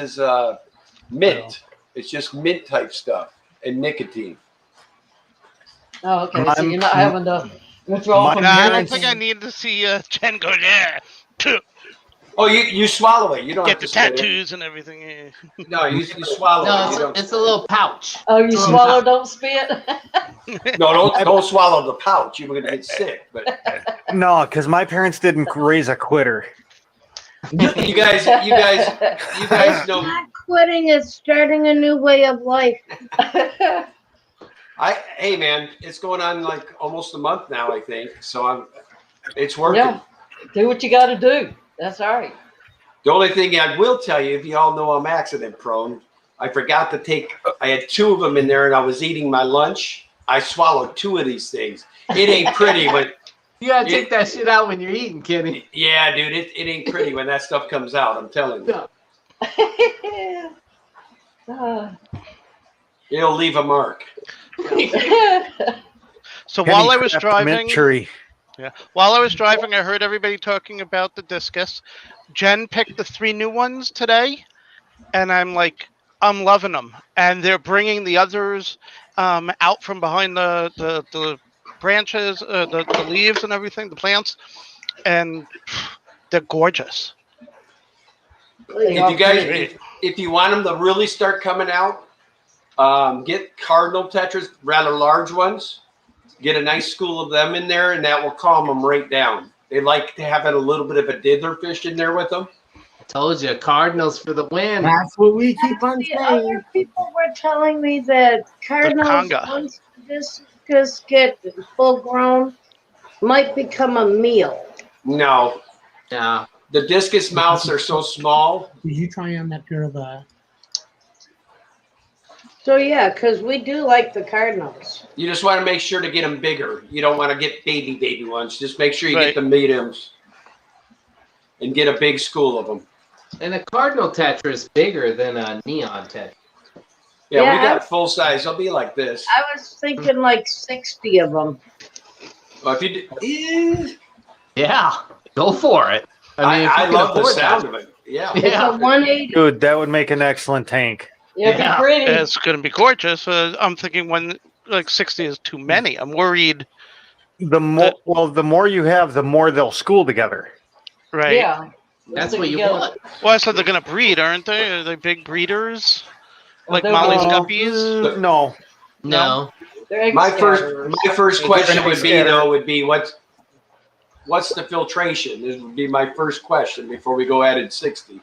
mint. It's just mint type stuff and nicotine. Oh, okay. So I'm- you're not having to withdraw My from Nah, I don't parents- think I need to see Jen go there. Oh, you swallow it. You don't Get have the to spit tattoos and everything. it. No, you swallow No, it. You don't, it's a little pouch. Oh, you Oh, swallow, no. don't spit? don't swallow the pouch. You're gonna get sick. But No, because my parents didn't raise a quitter. you guys know. Not quitting, it's starting a new way of life. Hey man, it's going on like almost a month now, I think. So it's working. Yeah. Do what you got to do. That's all right. The only thing I will tell you, if you all know I'm accident prone, I forgot to take. I had 2 of them in there, and I was eating my lunch. I swallowed 2 of these things. It ain't pretty when. You gotta take that shit out when you're eating, Kenny. Yeah, dude, it ain't pretty when that stuff comes out. I'm telling you, it'll leave a mark. So Penny while I was Craft driving, mint tree. I heard everybody talking about the discus. Jen picked the 3 new ones today, and I'm loving them. And they're bringing the others out from behind the branches, the leaves and everything, the plants, and they're gorgeous. If you want them to really start coming out, get cardinal tetras, rather large ones. Get a nice school of them in there, and that will calm them right down. They like to have a little bit of a diddlerfish in there with them. Told you, Cardinals for the win. That's what we keep on The saying. other people were telling me that cardinals, conga. once the discus get full grown, might become a meal. No, Yeah. the discus mouths are so small. Did you try on that pair of So yeah, because we do like the cardinals. You just want to make sure to get them bigger. You don't want to get baby ones. Just make sure you Right. get the mediums and get a big school of them. And a Cardinal Tetra is bigger than a Neon Tetra. Yeah, Yeah. we got full size. They'll be like this. I was thinking like 60 of them. Well, if you do, Yeah, go for it. I mean, if you I can love the afford sound that. of it. Yeah. It's Yeah. a 180. Dude, that would make an excellent tank. Yeah, Yeah. be pretty. It's going to be gorgeous. I'm thinking when 60 is too many. I'm worried. The more you have, the more they'll school together. Right. Yeah. That's Stick what you together. want. Well, I said they're going to breed, aren't they? Are they big breeders? Like They're Molly's all- guppies? No. No. They're egg My scatterers. first They're question gonna be would be scattered. though would be what's the filtration? This would be my first question before we go added 60.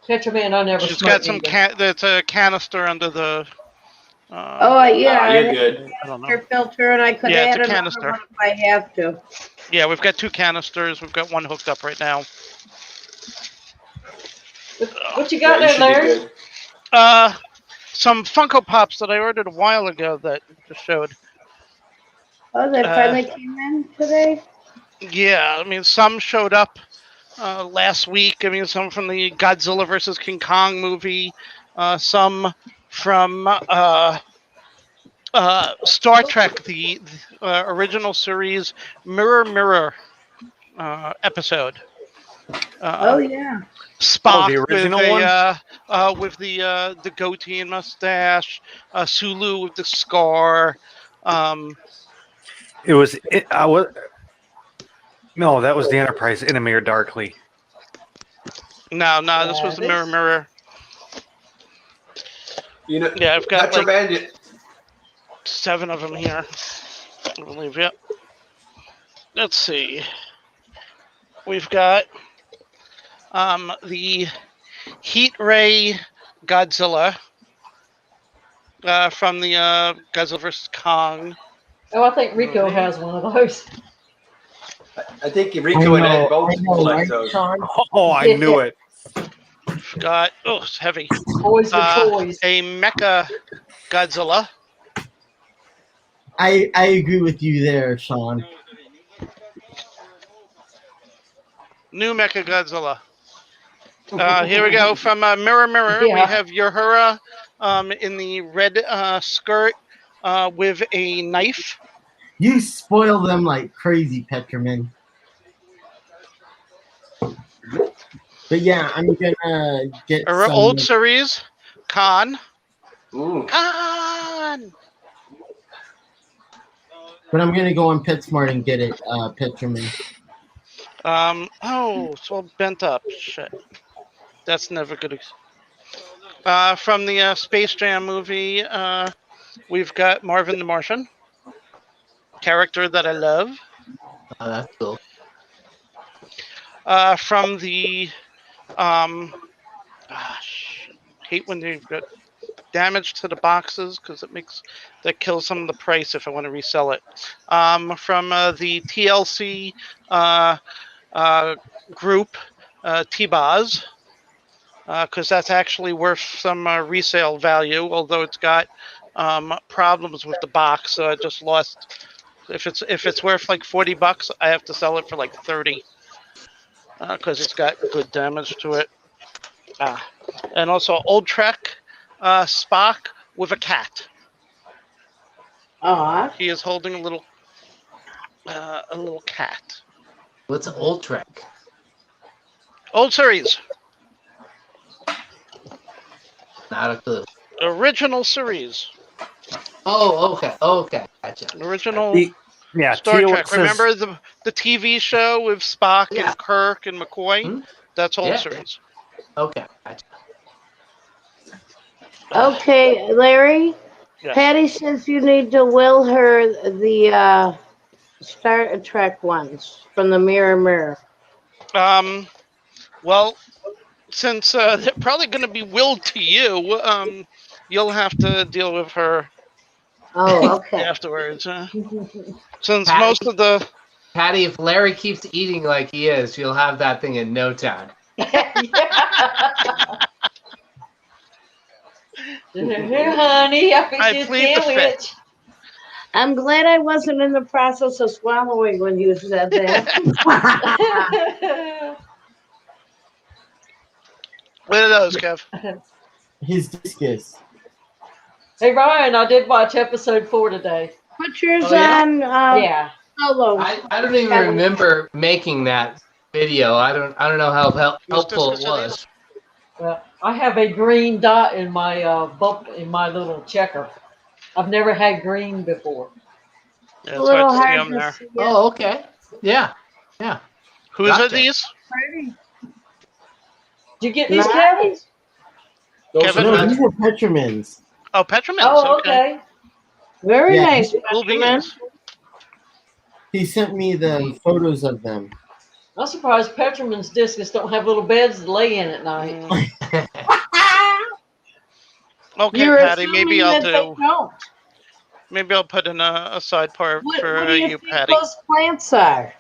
Tetra Man, I never She's smoked got some either. that's a canister under the. Oh, yeah. You're I good. I don't know. have a filter, and I could Yeah, it's add a another canister. one if I have to. Yeah, we've got 2 canisters. We've got one hooked up right now. What you Yeah, got you should there, be Larry? good. Some Funko Pops that I ordered a while ago that just showed. Oh, they finally came in today? Yeah, I mean, some showed up last week. I mean, some from the Godzilla versus King Kong movie, some from Star Trek, the original series Mirror episode. Oh, yeah. Spock the original with the goatee and mustache, Sulu with the scar. It was. No, that was the Enterprise Enemy Darkly. No, this was the this- Mirror. You know, Yeah, I've got Tetra like Bandit. 7 of them here, I believe. Yep. Let's see. We've got the Heat Ray Godzilla. from the Godzilla vs. Kong. Oh, I think Rico has one of those. I think Rico and Ed both collect right, those. Sean? Oh, I knew it. Got it's heavy. Toys with toys. A Mecha Godzilla. I agree with you there, Sean. New Mecha Godzilla. Here we go from Mirror Mirror. Yeah. We have Uhura in the red skirt with a knife. You spoil them like crazy, Petroman. But yeah, I'm gonna get Her some. old series, Khan. Mm. Khan. But I'm gonna go on PetSmart and get it, Petroman. Oh, it's all bent up. Shit. That's never good. From the Space Jam movie, we've got Marvin the Martian. Character that I love. Oh, that's cool. From the hate when they've got damage to the boxes because that kills some of the price if I want to resell it. From the TLC group, T-Boz, because that's actually worth some resale value, although it's got problems with the box. So I just lost. If it's worth like $40, I have to sell it for like 30. Because it's got good damage to it. And also Old Trek Spock with a cat. Aw. He is holding a little cat. What's Old Trek? Old series. Not a clue. Original series. Oh, okay. Okay. Gotcha. Original Yeah, Star Teal Trek. says- Remember the TV show with Spock Yeah. and Kirk and McCoy? Hmm? That's old Yeah. series. Okay. Gotcha. Okay, Larry. Yeah. Patty says you need to will her the Star Trek ones from the Mirror. Well, since they're probably going to be willed to you, you'll have to deal with her Oh, okay. afterwards. Since Patty? most of the Patty, if Larry keeps eating like he is, you'll have that thing in no time. Here, honey, I I finished plead the sandwich. I'm glad I wasn't in the process of swallowing when you said that. what are those, Kev? His discus. Hey Ryan, I did watch episode 4 today. Put yours Oh, yeah? on Yeah. solo. I don't even remember making that video. I don't know how helpful it was. Well, I have a green dot in my in my little checker. I've never had green before. Yeah, a it's little hard to see hard them to there. see. Oh, okay. Yeah. Whose are Gotcha. these? Did you get these, Kevin? Nice. Kevin? No, these are Petromans. Oh, Petramans. Oh, okay. okay. Very Yeah. nice, Cool Benjamin. beans. He sent me the photos of them. I'm surprised Petroman's discus don't have little beds to lay in at night. Okay, You're Patty. Maybe assuming I'll that they do. don't. Maybe I'll put in a side part What for do you you, think Patty. those plants are?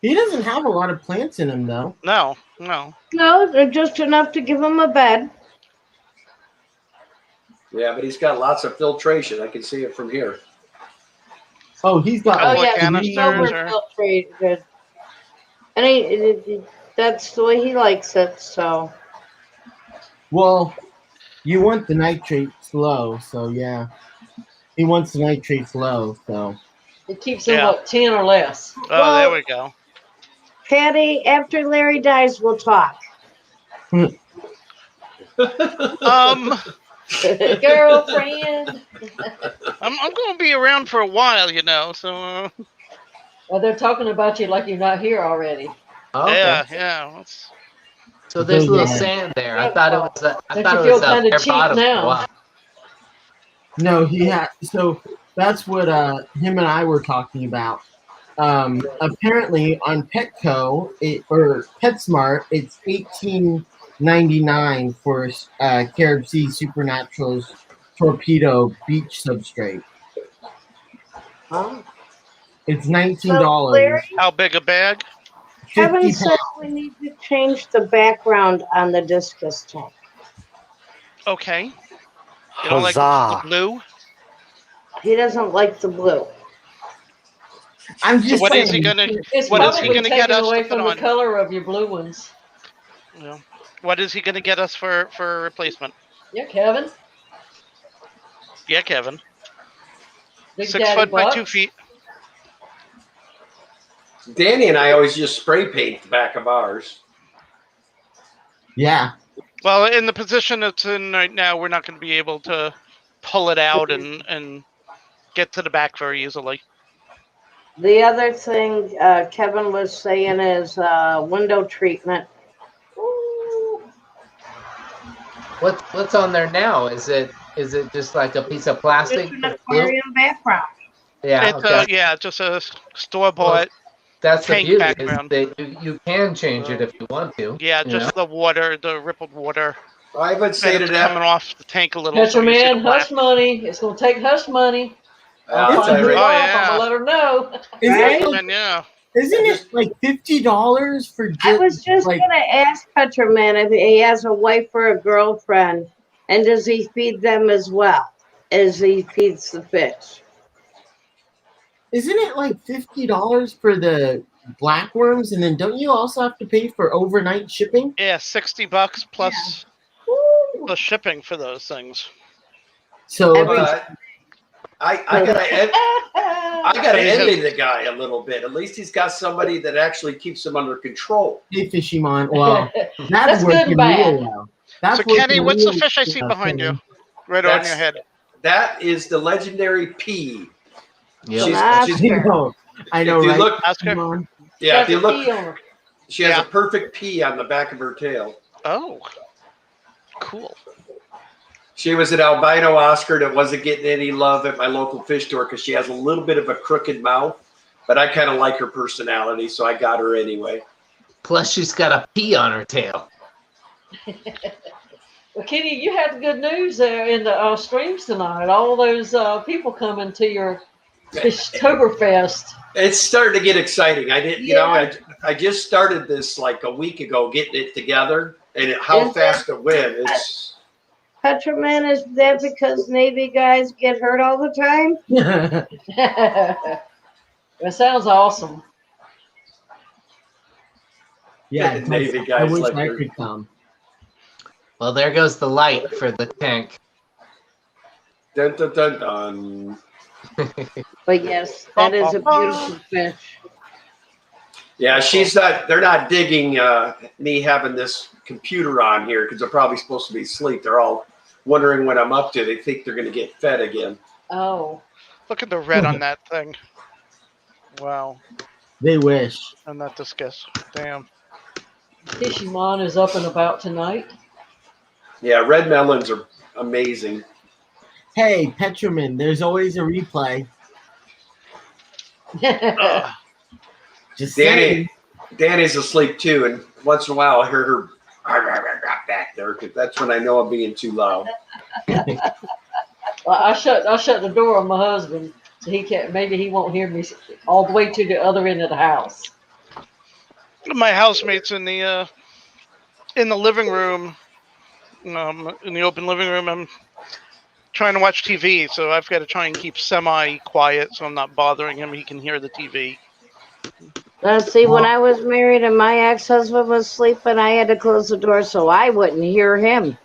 He doesn't have a lot of plants in him, though. No. No, they're just enough to give him a bed. Yeah, but he's got lots of filtration. I can see it from here. Oh, he's got. Couple Oh of yeah, canisters silver or- filtrated. And that's the way he likes it. So Well, you want the nitrates low, so yeah. He wants the nitrates low, so. It keeps them, Yeah. 10 or less. Oh, Well- there we go. Patty, after Larry dies, we'll talk. Girlfriend. I'm going to be around for a while, so Well, they're talking about you like you're not here already. Okay. yeah. Let's- So there's a little Yeah. sand there. I thought it was. I Don't thought you it was feel kinda bare cheap bottom for a now? while. No, he had. So that's what him and I were talking about. Apparently on Petco or PetSmart, it's $99 for Carib Sea Supernatural's Torpedo Beach Substrate. Huh? It's So, $19. Larry, How big a bag? Kevin 50 says we need to change the background on the discus tank. Okay. You don't like the Huzzah. blue? He doesn't like the blue. I'm So just what is saying. he gonna? It's What is he probably gonna get taken us away to put from the on? color of your blue ones. Yeah. What is he gonna get us for a replacement? Yeah, Kevin. Yeah, Kevin. Big 6 Daddy foot by 2 Bucks. feet. Danny and I always just spray paint the back of ours. Yeah. Well, in the position it's in right now, we're not going to be able to pull it out and get to the back very easily. The other thing Kevin was saying is window treatment. Ooh. What's on there now? Is it just like a piece of plastic? Just an that's blue? aquarium background. Yeah. It's Okay. just a store bought. That's the tank beauty background. is that you can change it if you want to. Yeah, you just know? the water, the rippled water. I would say And to it's that. coming off the tank a little. So Petro you see the Man, black. hush money. It's gonna take hush money. I'll I'll find tell you your right- Oh, wife. I'm yeah. gonna let her know. Isn't, Right? it, And yeah. isn't it like $50 for just I was just like gonna ask Petroman if he has a wife or a girlfriend, and does he feed them as well as he feeds the fish? isn't it like $50 for the blackworms, and then don't you also have to pay for overnight shipping? Yeah, $60 plus the shipping for those things. So Every- But I gotta envy the guy a little bit. At least he's got somebody that actually keeps him under control. hey, Fishymon. Well, That's that's good working and bad. real well. That's So Kenny, working what's the real fish I see well, behind you? Kenny. Right on your head. That is the legendary P. Yep. She's- I know, if you right? look, Oscar. Fishymon? yeah, if Got you the look, key on her. she has Yeah. a perfect P on the back of her tail. Oh, cool. She was an albino Oscar that wasn't getting any love at my local fish store because she has a little bit of a crooked mouth, but I kind of like her personality, so I got her anyway. Plus, she's got a P on her tail. Well, Kenny, you had good news there in the streams tonight. All those people coming to your Fishtoberfest. It's starting to get exciting. I didn't, I just started this like a week ago, getting it together, and how Is fast it went. It's Petroman, is that because Navy guys get hurt all the time? That sounds awesome. Yeah, Navy I guys wish like I her. could come. Well, there goes the light for the tank. Dun dun dun dun. But yes, that is a beautiful fish. Yeah, they're not digging me having this computer on here because they're probably supposed to be asleep. They're all wondering what I'm up to. They think they're going to get fed again. Oh. Look at the red on that thing. Wow. They wish. And that discus. Damn. Fishymon is up and about tonight. Yeah, red melons are amazing. Hey, Petroman, there's always a replay. Just saying. Danny's asleep too, and once in a while I hear her back there because that's when I know I'm being too loud. Well, I shut the door on my husband so he can't. Maybe he won't hear me all the way to the other end of the house. My housemates in the living room, in the open living room. I'm trying to watch TV, so I've got to try and keep semi-quiet so I'm not bothering him. He can hear the TV. See, when I was married and my ex-husband was sleeping, I had to close the door so I wouldn't hear him.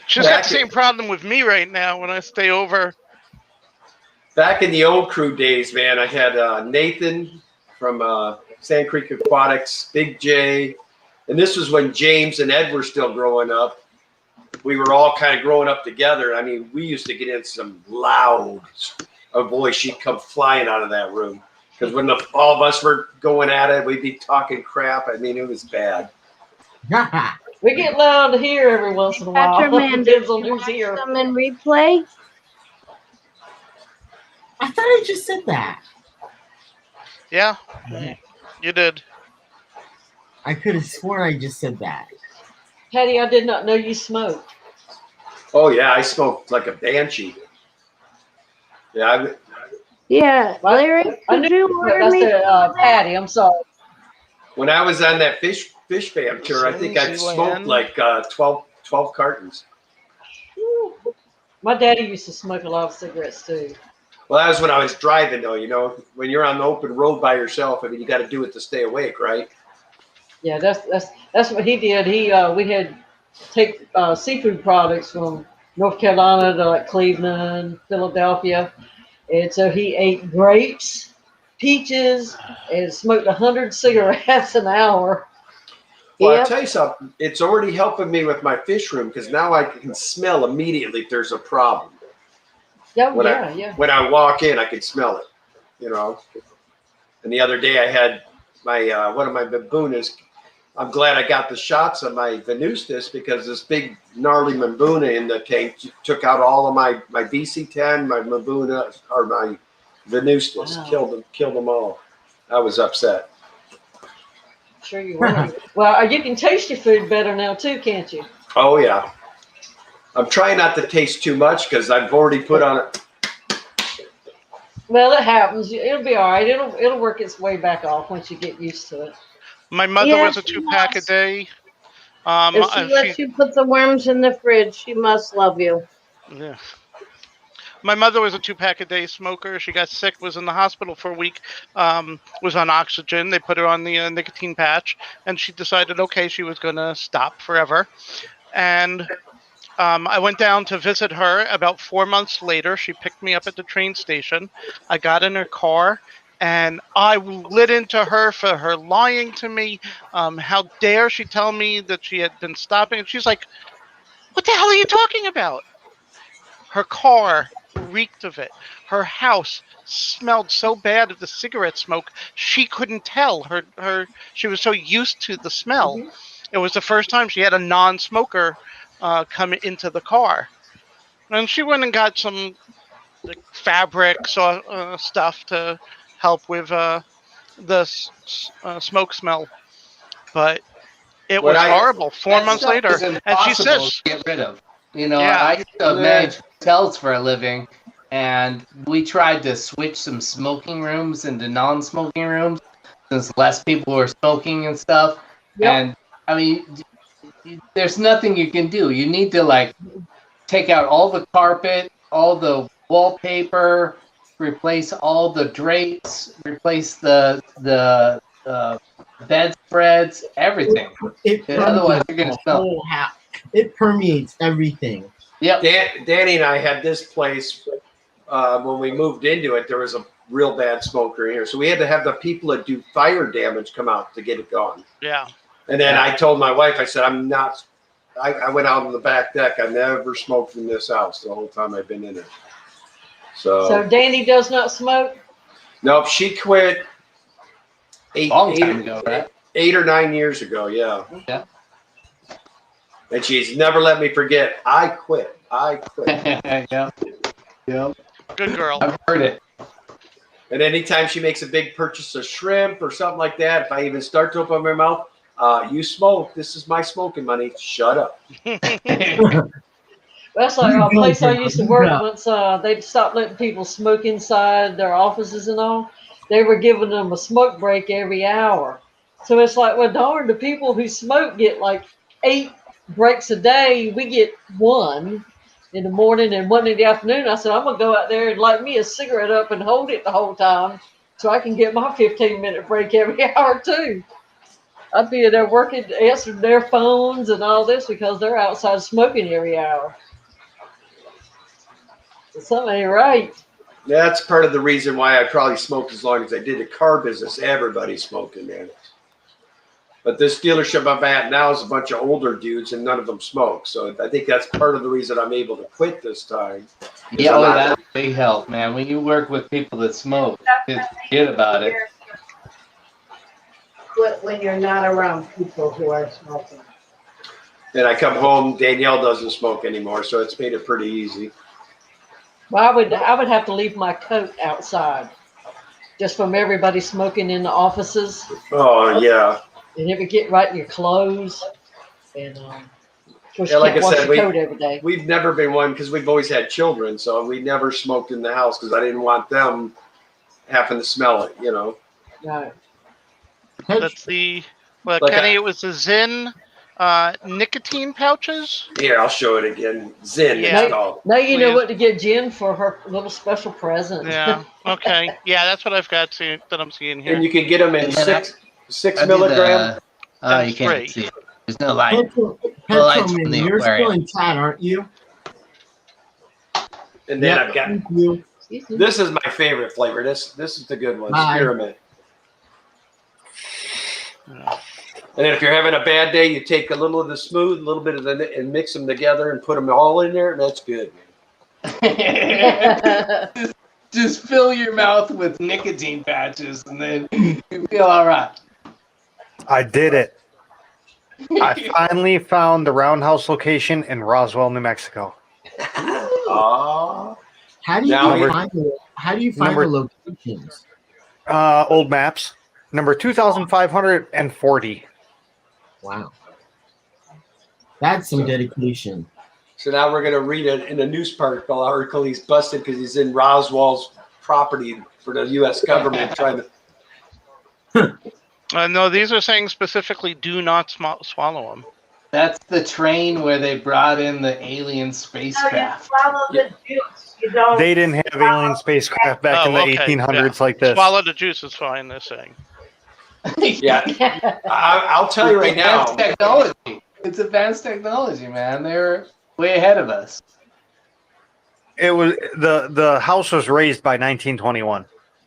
She's got the same problem with me right now when I stay over. Back in the old crew days, man, I had Nathan from Sand Creek Aquatics, Big J, and this was when James and Ed were still growing up. We were all kind of growing up together. I mean, we used to get in some loud voice. She'd come flying out of that room because when all of us were going at it, we'd be talking crap. I mean, it was bad. We get loud here every once in a while. Petroman, did Depends you on who's watch here. them in replay? I thought I just said that. Yeah, you did. I could have sworn I just said that. Patty, I did not know you smoked. Oh yeah, I smoked like a banshee. Yeah, Yeah, Larry, I could knew you you smoked. order I me? said, Patty, I'm sorry. when I was on that fish fam tour, I think I Lindsay smoked Land. like 12 cartons. My daddy used to smoke a lot of cigarettes too. Well, that was when I was driving, though. You know, when you're on the open road by yourself, I mean, you got to do it to stay awake, right? Yeah, that's what he did. We had take seafood products from North Carolina to like Cleveland, Philadelphia, and so he ate grapes, peaches, and smoked 100 cigarettes an hour. Well, I'll Yep. tell you something. It's already helping me with my fish room because now I can smell immediately if there's a problem. Oh, When yeah. When I walk in, I can smell it, you know. And the other day I had my one of my baboonas. I'm glad I got the shots of my venustus because this big gnarly mbuna in the tank took out all of my BC10, my mbuna, or my venustus, Wow. killed them all. I was upset. Sure you were. Well, you can taste your food better now too, can't you? Oh yeah. I'm trying not to taste too much because I've already put on it. Well, it happens. It'll be all right. It'll work its way back off once you get used to it. My mother Yeah, was a she 2-pack a must. day. If she lets you put the worms in the fridge, she must love you. Yeah. My mother was a 2-pack a day smoker. She got sick, was in the hospital for a week, was on oxygen. They put her on the nicotine patch, and she decided, okay, she was going to stop forever. And I went down to visit her about 4 months later. She picked me up at the train station. I got in her car, and I lit into her for her lying to me. How dare she tell me that she had been stopping? And she's like, what the hell are you talking about? Her car reeked of it. Her house smelled so bad of the cigarette smoke, she couldn't tell. She was so used to the smell. Mm-hmm. It was the first time she had a non-smoker come into the car. And she went and got some fabrics or stuff to help with the smoke smell. But it What was I horrible. Four That months stuff later, is and she impossible says, to get rid of. You know, Yeah. I used to manage hotels for a living, and we tried to switch some smoking rooms into non-smoking rooms since less people were smoking and stuff. Yep. And I mean, there's nothing you can do. You need to like take out all the carpet, all the wallpaper, replace all the drapes, replace the bedspreads, everything. It Otherwise, permeates you're gonna the smell. whole house. It permeates everything. Yep. Danny and I had this place when we moved into it. There was a real bad smoker in here, so we had to have the people that do fire damage come out to get it gone. yeah. And then I told my wife, I said, I'm not. I went out on the back deck. I never smoked in this house the whole time I've been in it. So Danny does not smoke? Nope, she quit Long time ago, right? 8 or 9 years ago, yeah. Yeah. And she's never let me forget. I quit. Yep. Yep. Good girl. I've heard it. And anytime she makes a big purchase of shrimp or something like that, if I even start to open my mouth, you smoke. This is my smoking money. Shut up. That's like a place I used to work. Once they'd stopped letting people smoke inside their offices and all, they were giving them a smoke break every hour. So it's like, well, darn, the people who smoke get like 8 breaks a day. We get 1 in the morning and 1 in the afternoon. I said, I'm going to go out there and light me a cigarette up and hold it the whole time so I can get my 15-minute break every hour too. I'd be there working, answering their phones and all this because they're outside smoking every hour. Something ain't right. That's part of the reason why I probably smoked as long as I did. The car business, everybody's smoking, man. But this dealership I'm at now is a bunch of older dudes, and none of them smoke. So I think that's part of the reason I'm able to quit this time. Yeah, that's a big help, man. When you work with people that smoke, forget about it. Quit when you're not around people who are smoking. And I come home, Danielle doesn't smoke anymore, so it's made it pretty easy. Well, I would have to leave my coat outside, just from everybody smoking in the offices. Oh, yeah. and it would get right in your clothes. And of course, Yeah, you like can't I wash said, your coat every day. we've never been one because we've always had children, so we never smoked in the house because I didn't want them having to smell it, you know. Right. That's the well, Like Kenny. It was the Zyn nicotine pouches. Here, I'll show it again. Zin, Yeah. it's called. Now you know Please. what to get Jen for her little special present. Yeah. Okay. Yeah, that's what I've got that I'm seeing here. And you can get them in And then six I did milligram. Oh, you That's can't great. see it. There's no light. Petrol lights Man, from the you're still aquarium. in chat, aren't you? And then Yep, I've got thank you. Excuse me. this is my favorite flavor. This is the good one. Bye. Spearmint. And then if you're having a bad day, you take a little of the smooth, a little bit of the, and mix them together and put them all in there, and that's good. Just fill your mouth with nicotine patches, and then you feel all right. I did it. I finally found the Roundhouse location in Roswell, New Mexico. Oh, How do you Now- find the locations? Old maps. Number 2,540. Wow. That's some dedication. so now we're gonna read it in a article. He's busted because he's in Roswell's property for the U.S. government trying to. No, these are saying specifically do not swallow them. That's the train where they brought in the alien spacecraft. Swallow the juice. You don't. They didn't have alien spacecraft back in the okay, 1800s yeah. like this. Swallow the juice is fine. They're saying. Yeah, I'll tell you right now. Advanced technology. It's advanced technology, man. They're way ahead of us. It was the house was raised by 1921.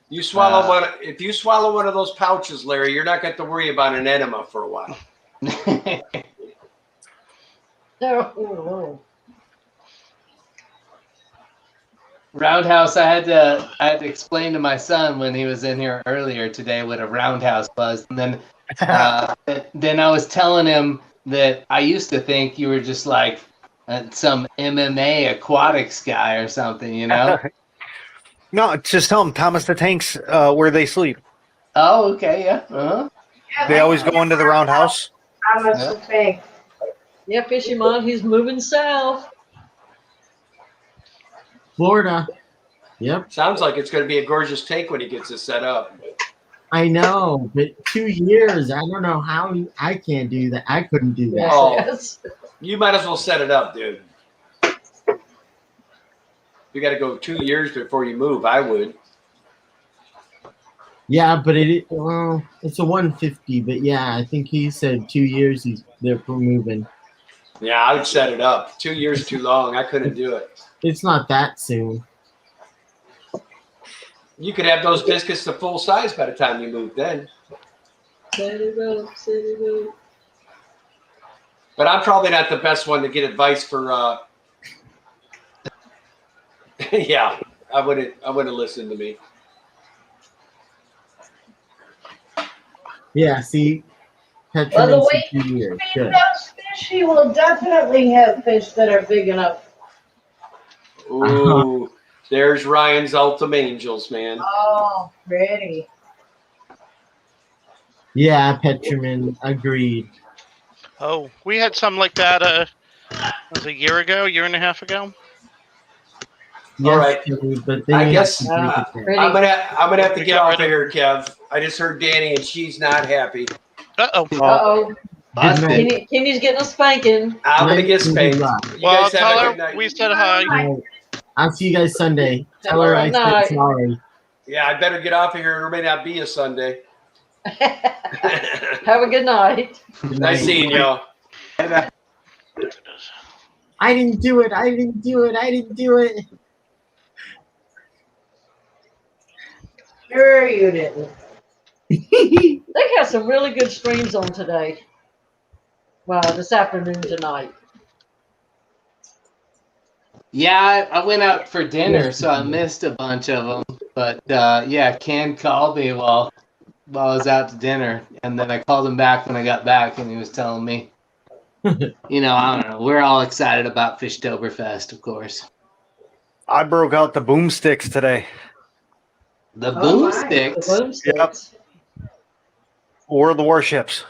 You swallow one. If you swallow one of those pouches, Larry, you're not going to worry about an enema for a while. Oh, Roundhouse. I had to explain to my son when he was in here earlier today what a roundhouse was, and then then I was telling him that I used to think you were just like some MMA aquatics guy or something, you know? No, just tell them Thomas the Tank's where they sleep. Oh, okay, yeah. Uh-huh. They always go into the Roundhouse. Thomas the Tank. yeah, Fisherman, he's moving south. Florida. Yep. Sounds like it's going to be a gorgeous tank when he gets it set up. I know, but 2 years. I don't know how I can't do that. I couldn't do that. Oh. Yes. You might as well set it up, dude. You got to go 2 years before you move. I would. Yeah, but it's a 150. But yeah, I think he said 2 years. They're moving. Yeah, I would set it up. 2 years is too long. I couldn't do it. It's not that soon. You could have those biscuits to full size by the time you move then. Set it up, set it up. But I'm probably not the best one to get advice for. Yeah, I wouldn't listen to me. Yeah, see, By the Petronas way, in 2 years. Feed Good. those fish, you will definitely have fish that are big enough. Ooh, there's Ryan's Ultimate Angels, man. Oh, pretty. Yeah, Petroman, agreed. Oh, we had some like that. Was a year and a half ago. Yes, All right. but then I you guess have to break it pretty. down. I'm gonna have to We get got off of rid here, Kev. I just heard Danny and she's not happy. Uh-oh. Uh-oh. Good Kenny's getting a spanking. I'm gonna night. get spanked. Good You Well, guys have tell a good her night. we said hi. night. I'll see you guys Sunday. Tell her I Night. said sorry. Yeah, I better get off of here. There may not be a Sunday. Have a good night. Good Nice night. seeing y'all. I didn't do it. I didn't do it. I didn't do it. Sure you didn't. They got some really good streams on today. Well, this afternoon tonight. Yeah, I went out for dinner, so I missed a bunch of them. But yeah, Ken called me while I was out to dinner, and then I called him back when I got back, and he was telling me, you know, I don't know. We're all excited about Fishtoberfest, of course. I broke out the boomsticks today. The Oh, my. boomsticks. The boomsticks. War of the Warships.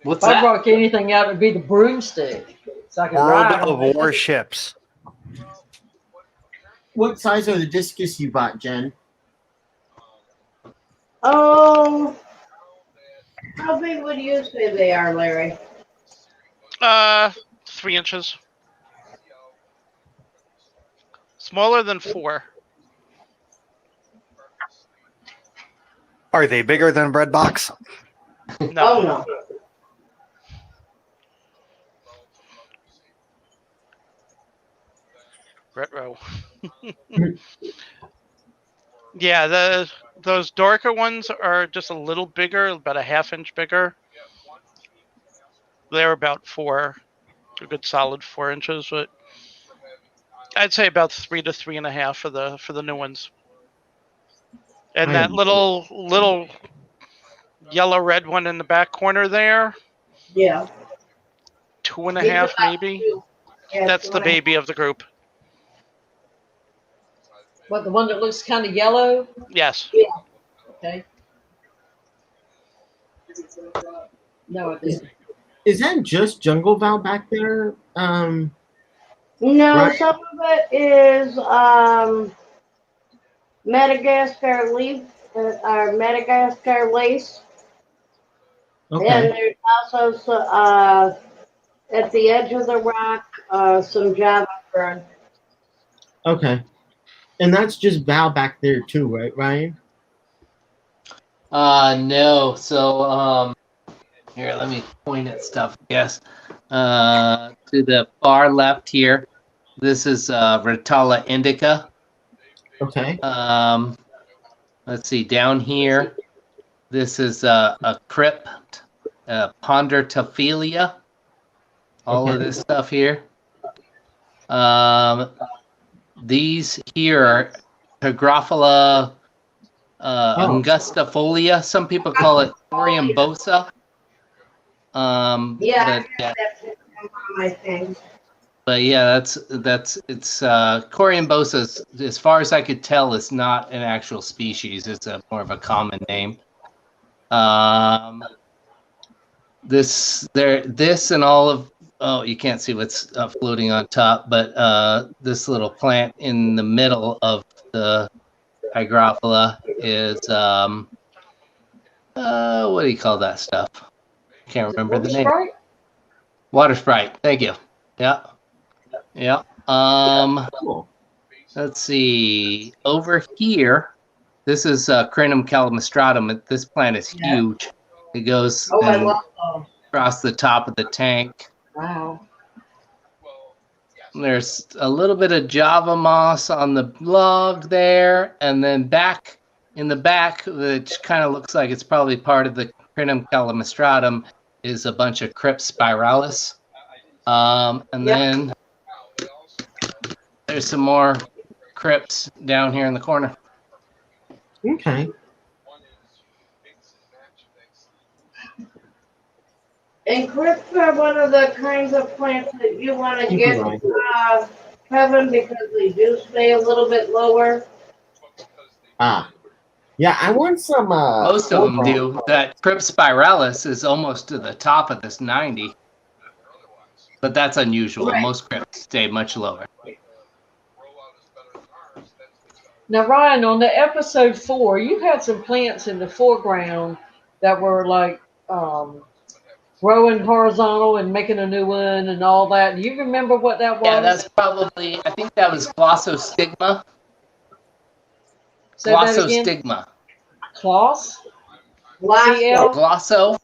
What's If I that? brought anything out, it'd be the broomstick. So I can World ride of on it. Warships. What size are the discus you bought, Jen? Oh, how big would you say they are, Larry? 3 inches. Smaller than 4. Are they bigger than a bread box? No. Oh, no. Retro. Yeah, those darker ones are just a little bigger, about a ½ inch bigger. They're about 4, a good solid 4 inches, but I'd say about 3 to 3.5 for the new ones. And that little yellow red one in the back corner there, Yeah. 2.5 maybe. Yeah, That's the 2.5. baby of the group. What, the one that looks kind of yellow? Yes. Okay. No, it isn't. Is that just jungle Val back there? No, Right. some of it is Madagascar leaf or Madagascar lace, and Okay. there's also at the edge of the rock some Java fern. Okay. And that's just Val back there too, right, Ryan? No. So, here, let me point at stuff. Yes. To the far left here, this is Rotala indica. Okay. Let's see, down here, this is a crypt, Pondertophilia. All of Okay. this stuff here. These here are Hygrophila angustifolia. Some people call it coriambosa. Yeah, But yeah, that's one of my things. but yeah, it's coriambosa. As far as I could tell, is not an actual species. It's more of a common name. This and all of, oh, you can't see what's floating on top, but this little plant in the middle of the hygrophila is what do you call that stuff? Can't remember the name. Sprite? Water sprite. Thank you. Yeah. Yeah. Cool. Let's see. Over here, this is Crinum calamastratum. This plant is huge. It goes Oh, I love those. across the top of the tank. Wow. There's a little bit of Java moss on the log there, and then back in the back, which kind of looks like it's probably part of the Crinum calamastratum, is a bunch of Crypt spiralis. And then there's some more crypts down here in the corner. Okay. And crypts are one of the kinds of plants that you want to Thank you, get, Ryan. Kevin, because they do stay a little bit lower. Ah. Yeah, I want some Most of them do. That Crypt spiralis is almost to the top of this 90. But that's unusual. Right. Most crypts stay much lower. Now, Ryan, on the episode 4, you had some plants in the foreground that were like growing horizontal and making a new one and all that. Do you remember what that was? Yeah, that's probably, I think that was glossostigma. Say that again. Glossostigma. Kloss? Glosso. Glosso.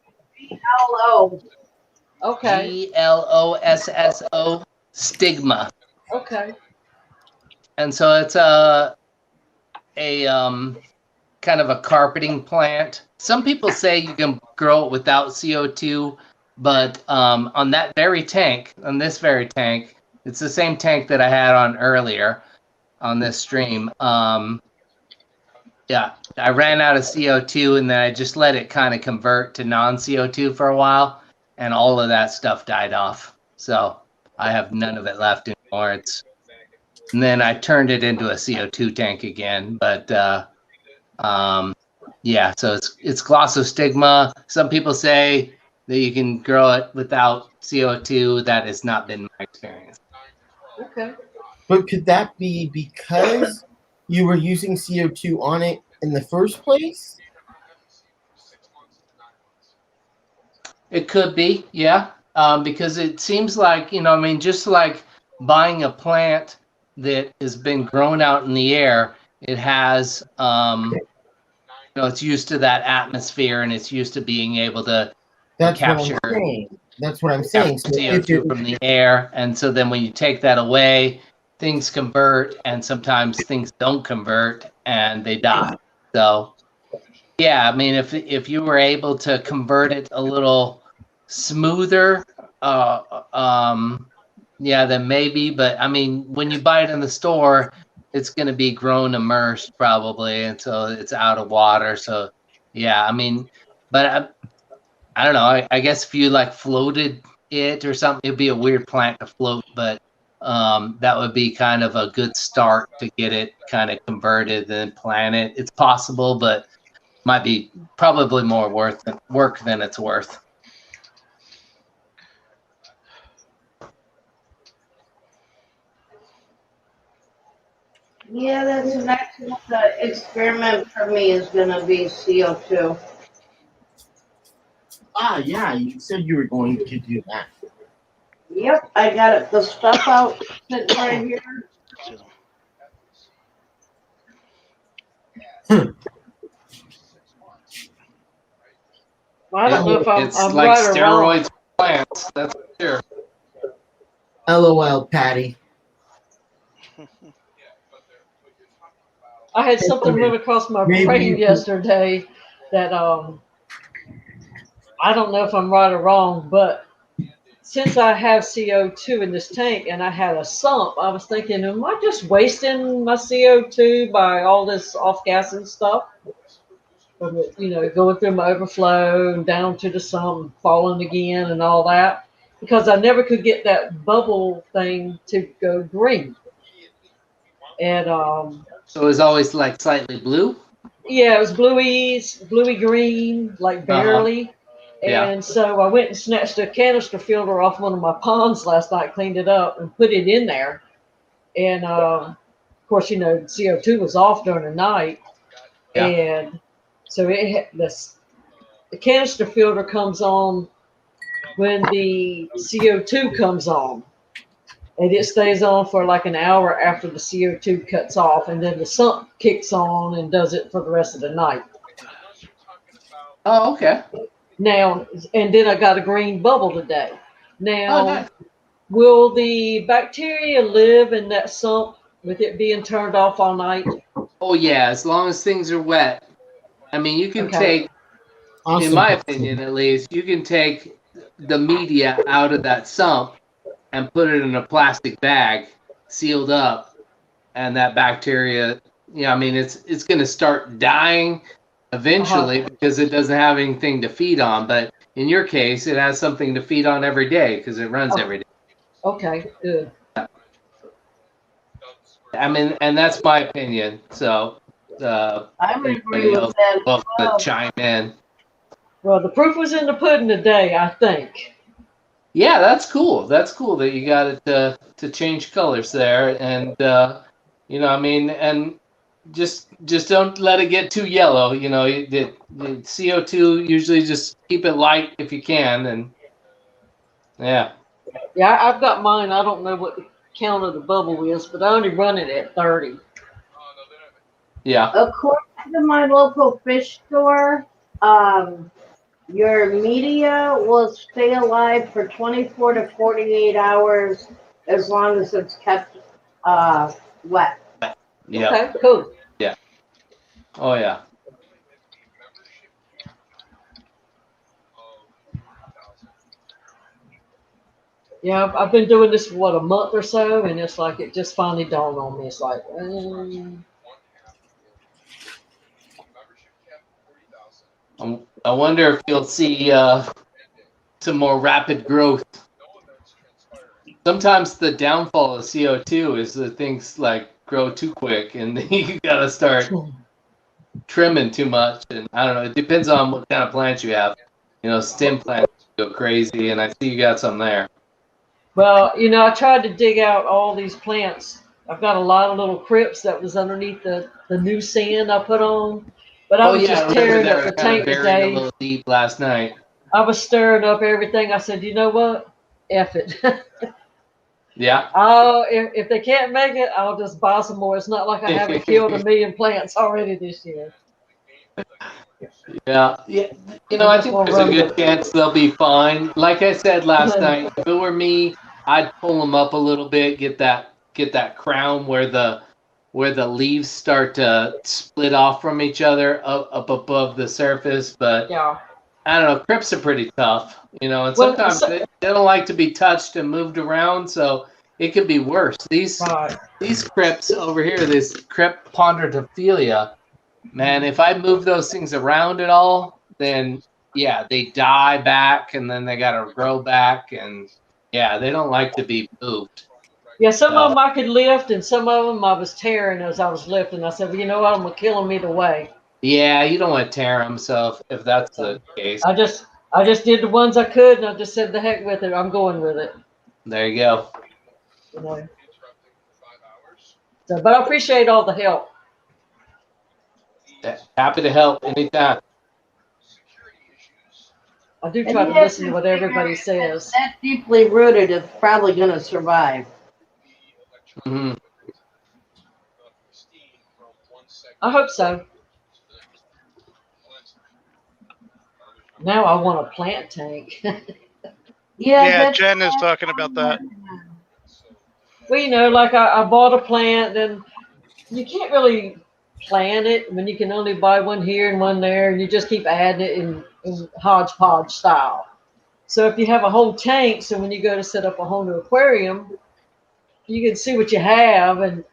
L-O. Okay. Glosso stigma. Okay. And so it's a kind of a carpeting plant. Some people say you can grow it without CO2, but on that very tank, on this very tank, it's the same tank that I had on earlier on this stream. Yeah, I ran out of CO2 and then I just let it kind of convert to non-CO2 for a while, and all of that stuff died off. So I have none of it left anymore. And then I turned it into a CO2 tank again. But yeah, so it's glossostigma. Some people say that you can grow it without CO2. That has not been my experience. Okay. But could that be because you were using CO2 on it in the first place? It could be, yeah, because it seems like, I mean, just like buying a plant that has been grown out in the air, it has, it's used to that atmosphere and it's used to being able to That's capture what I'm saying. That's what I'm saying. So if CO2 from the air. And so then when you take that away, things convert, and sometimes things don't convert and they die. So, yeah, I mean, if you were able to convert it a little smoother, yeah, then maybe. But I mean, when you buy it in the store, it's going to be grown immersed probably, and so it's out of water. So, yeah, I mean, but I don't know. I guess if you like floated it or something, it'd be a weird plant to float, but that would be kind of a good start to get it kind of converted and plant it. It's possible, but might be probably more work than it's worth. Yeah, that's the next experiment for me is going to be CO2. yeah, you said you were going to do that. Yep, I got it. The stuff out sitting right here. Well, I don't know if It's I'm like right or wrong. steroids for plants, that's for sure. LOL, Patty. I had something run across my brain yesterday that I don't know if I'm right or wrong, but since I have CO2 in this tank and I had a sump, I was thinking, am I just wasting my CO2 by all this off-gassing stuff? From it, going through my overflow and down to the sump and falling again and all that. Because I never could get that bubble thing to go green. And So it was always like slightly blue? yeah, it was bluey green, like barely. Yeah. And so I went and snatched a canister filter off one of my ponds last night, cleaned it up, and put it in there. And of course, CO2 was off during the night, Yeah. and so the canister filter comes on when the CO2 comes on, and it stays on for like an hour after the CO2 cuts off, and then the sump kicks on and does it for the rest of the night. Oh, okay. Now, and then I got a green bubble today. Now, nice. Will the bacteria live in that sump with it being turned off all night? Oh, yeah, as long as things are wet. I mean, you can take, in my opinion at least, you can take the media out of that sump and put it in a plastic bag, sealed up, and that bacteria, I mean, it's going to start dying eventually because it doesn't have anything to feed on. But in your case, it has something to feed on every day because it runs every day. Okay, good. I mean, and that's my opinion. So, I would agree with that. welcome to chime in. Well, the proof was in the pudding today, I think. Yeah, that's cool. That's cool that you got it to change colors there, and I mean, and just don't let it get too yellow. The CO2 usually just keep it light if you can, and yeah. Yeah, I've got mine. I don't know what the count of the bubble is, but I only run it at 30. Yeah. According to my local fish store, your media will stay alive for 24 to 48 hours as long as it's kept wet. Yeah. Okay, cool. Yeah. Oh yeah. Yeah, I've been doing this for a month or so, and it's like it just finally dawned on me. It's like, I wonder if you'll see some more rapid growth. Sometimes the downfall of CO2 is that things like grow too quick, and you gotta start trimming too much. And I don't know. It depends on what kind of plants you have. Stem plants go crazy, and I see you got some there. Well, I tried to dig out all these plants. I've got a lot of little crypts that was underneath the new sand I put on. But I was I just remember tearing they up were the kind of tank buried a today. little deep last night. I was stirring up everything. I said, you know what? F it. Yeah. If they can't make it, I'll just buy some more. It's not like I haven't killed 1,000,000 plants already this year. Yeah. I think there's a good chance they'll be fine. Like I said last night, if it were me, I'd pull them up a little bit, get that crown where the leaves start to split off from each other up above the surface. But Yeah. I don't know, crypts are pretty tough, and sometimes they don't like to be touched and moved around, so it could be worse. These crypts over here, this crypt ponderophilia, man, if I move those things around at all, then yeah, they die back and then they gotta grow back, and yeah, they don't like to be moved. Yeah, some of them I could lift, and some of them I was tearing as I was lifting. I said, well, you know what? I'm gonna kill them either way. Yeah, you don't want to tear them, so if that's the case, I just did the ones I could, and I just said the heck with it. I'm going with it. there you go. So, but I appreciate all the help. Happy to help anytime. I do try to listen to what everybody says. That deeply rooted is probably going to survive. Mm-hmm. I hope so. Now I want a plant tank. Yeah, Jen is talking about that. Well, like I bought a plant, and you can't really plan it. I mean, you can only buy one here and one there, and you just keep adding it in hodgepodge style. So if you have a whole tank, so when you go to set up a whole new aquarium, you can see what you have and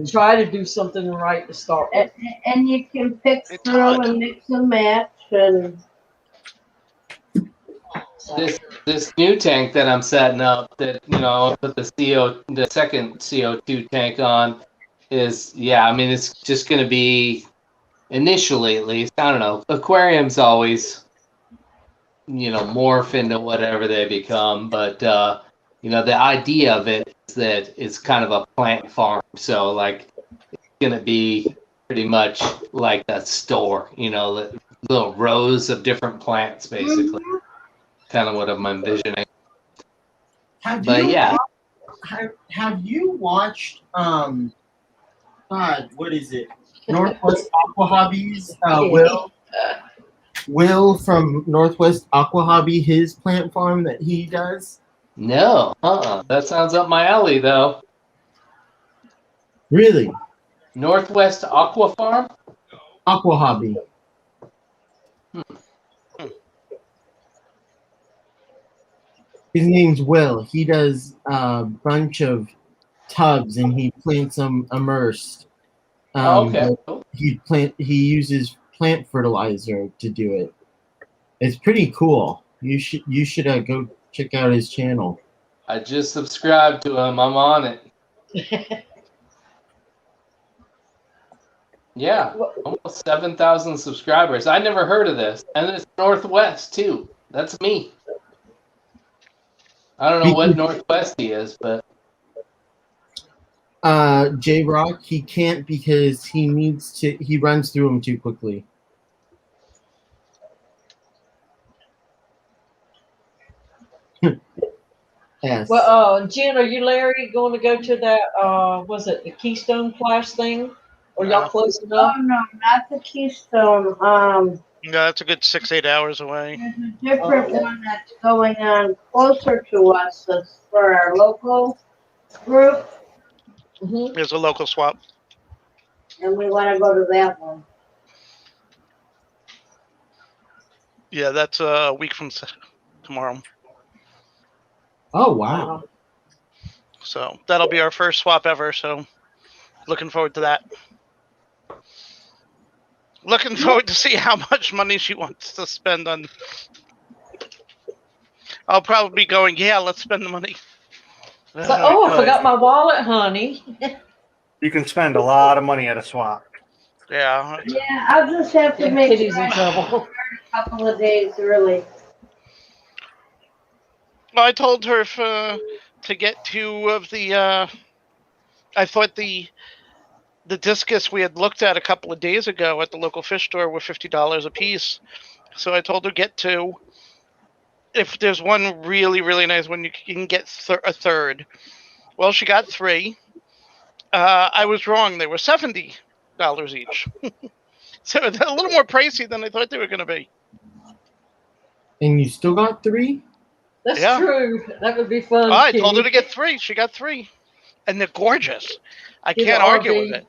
try to do something right to start with. And you can pick through and mix and match and. This new tank that I'm setting up, that I'll put the second CO2 tank on, is it's just going to be, initially at least, I don't know, aquariums always morph into whatever they become, but the idea of it is that it's kind of a plant farm, so like it's going to be pretty much like a store, little rows of different plants basically. Kind of what I'm envisioning. Have you watched what is it? Northwest Aqua Hobbies, Will from Northwest Aqua Hobby, his plant farm that he does? No, that sounds up my alley though. Really? Northwest Aqua Farm? Aqua Hobby. His name's Will. He does a bunch of tubs and he plants them immersed. Okay. He uses plant fertilizer to do it. It's pretty cool. You should go check out his channel. I just subscribed to him. I'm on it. Yeah, almost 7,000 subscribers. I never heard of this, and it's Northwest too. That's me. I don't know what Northwest he is, but J Rock, he can't because he runs through them too quickly. Yes. Well, Jen, are you, Larry, going to go to that? Was it the Keystone Flash thing? Or y'all close enough? Oh no, not the Keystone. No, that's a good 6-8 hours away. There's a different one that's going on closer to us. That's for our local group, There's a local swap. and we want to go to that one. Yeah, that's a week from tomorrow. Oh wow! So that'll be our first swap ever. So looking forward to that. Looking forward to see how much money she wants to spend on. I'll probably be going, yeah, let's spend the money. I forgot my wallet, honey. You can spend a lot of money at a swap. Yeah. Yeah, I'll just have to make Kitty's sure in I trouble. start a couple of days early. Well, I told her to get 2 of the. I thought the discus we had looked at a couple of days ago at the local fish store were $50 a piece. So I told her get 2. If there's one really, really nice one, you can get a third. Well, she got 3. I was wrong. They were $70 each. So they're a little more pricey than I thought they were going to be. And you still got 3? That's Yeah. true. That would be fun. I told her Kenny. to get 3. She got 3. And they're gorgeous. I Get can't an argue RV. with it.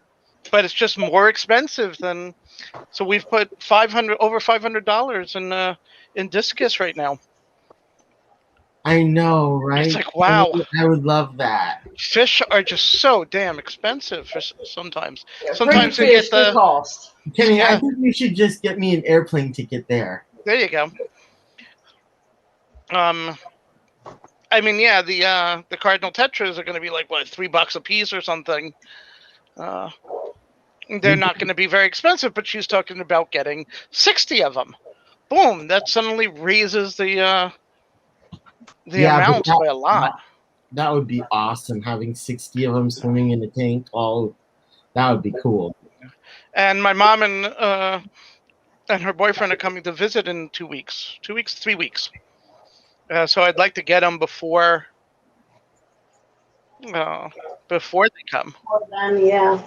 But it's just more expensive than. So we've put over $500 in discus right now. I know, right? It's like, wow. I would love that. Fish are just so damn expensive sometimes. Yeah, Sometimes free they get fish, good the. cost. Kenny, Yeah. I think you should just get me an airplane ticket there. There you go. I mean, yeah, the cardinal tetras are going to be like what, $3 a piece or something. They're not going to be very expensive, but she's talking about getting 60 of them. Boom! That suddenly raises the amount by a lot. That would be awesome. Having 60 of them swimming in the tank. Oh, that would be cool. And my mom and her boyfriend are coming to visit in 2 weeks. 2 weeks, 3 weeks. So I'd like to get them before they come. Well, then, yeah.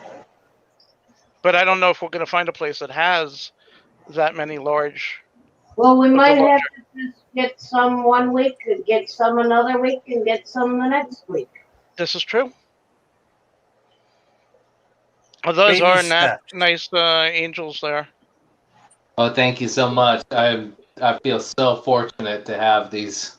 But I don't know if we're going to find a place that has that many large. Well, we But the might larger- have to just get some one week, and get some another week, and get some the next week. This is true. Well, those Baby are steps. nice angels there. Oh, thank you so much. I feel so fortunate to have these.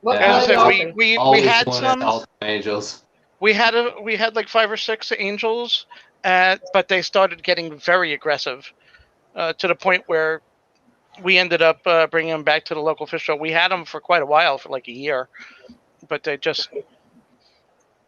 What Yeah. As I kind said, of we offering? Always had wanted some. Ultimate Angels. We had like 5 or 6 angels, but they started getting very aggressive to the point where we ended up bringing them back to the local fish show. We had them for quite a while, for like a year, but they just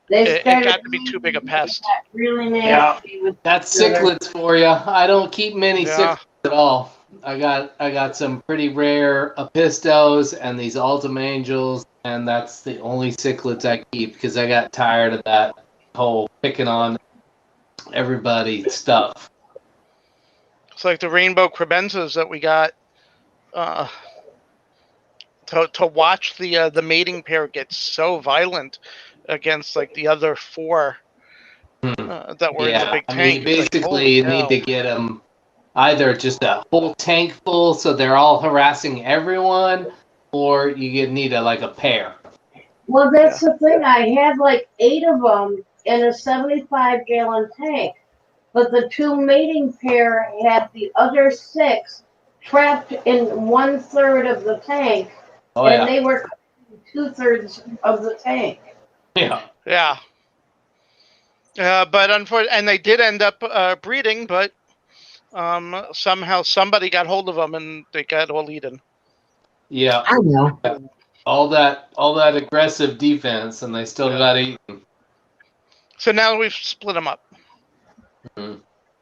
it got to be too big a pest. Really nasty with That's each other. cichlids for you. I don't keep many Yeah. cichlids at all. I got some pretty rare apistos and these Ultima Angels, and that's the only cichlids I keep because I got tired of that whole picking on everybody stuff. It's like the rainbow cribenzas that we got to watch the mating pair get so violent against like the other 4 that were in the big I tank. mean, It's like, basically, holy you cow. need to get them either just a whole tank full, so they're all harassing everyone, or you need a pair. Well, that's the thing. I had like 8 of them in a 75-gallon tank, but the 2 mating pair had the other 6 trapped in 1/3 of the tank, Oh and yeah, they were 2/3 of the tank. yeah. Yeah. But unfortunately, and they did end up breeding, but somehow somebody got hold of them and they got all eaten. Yeah, I know. all that aggressive defense, and they still got eaten. So now we've split them up.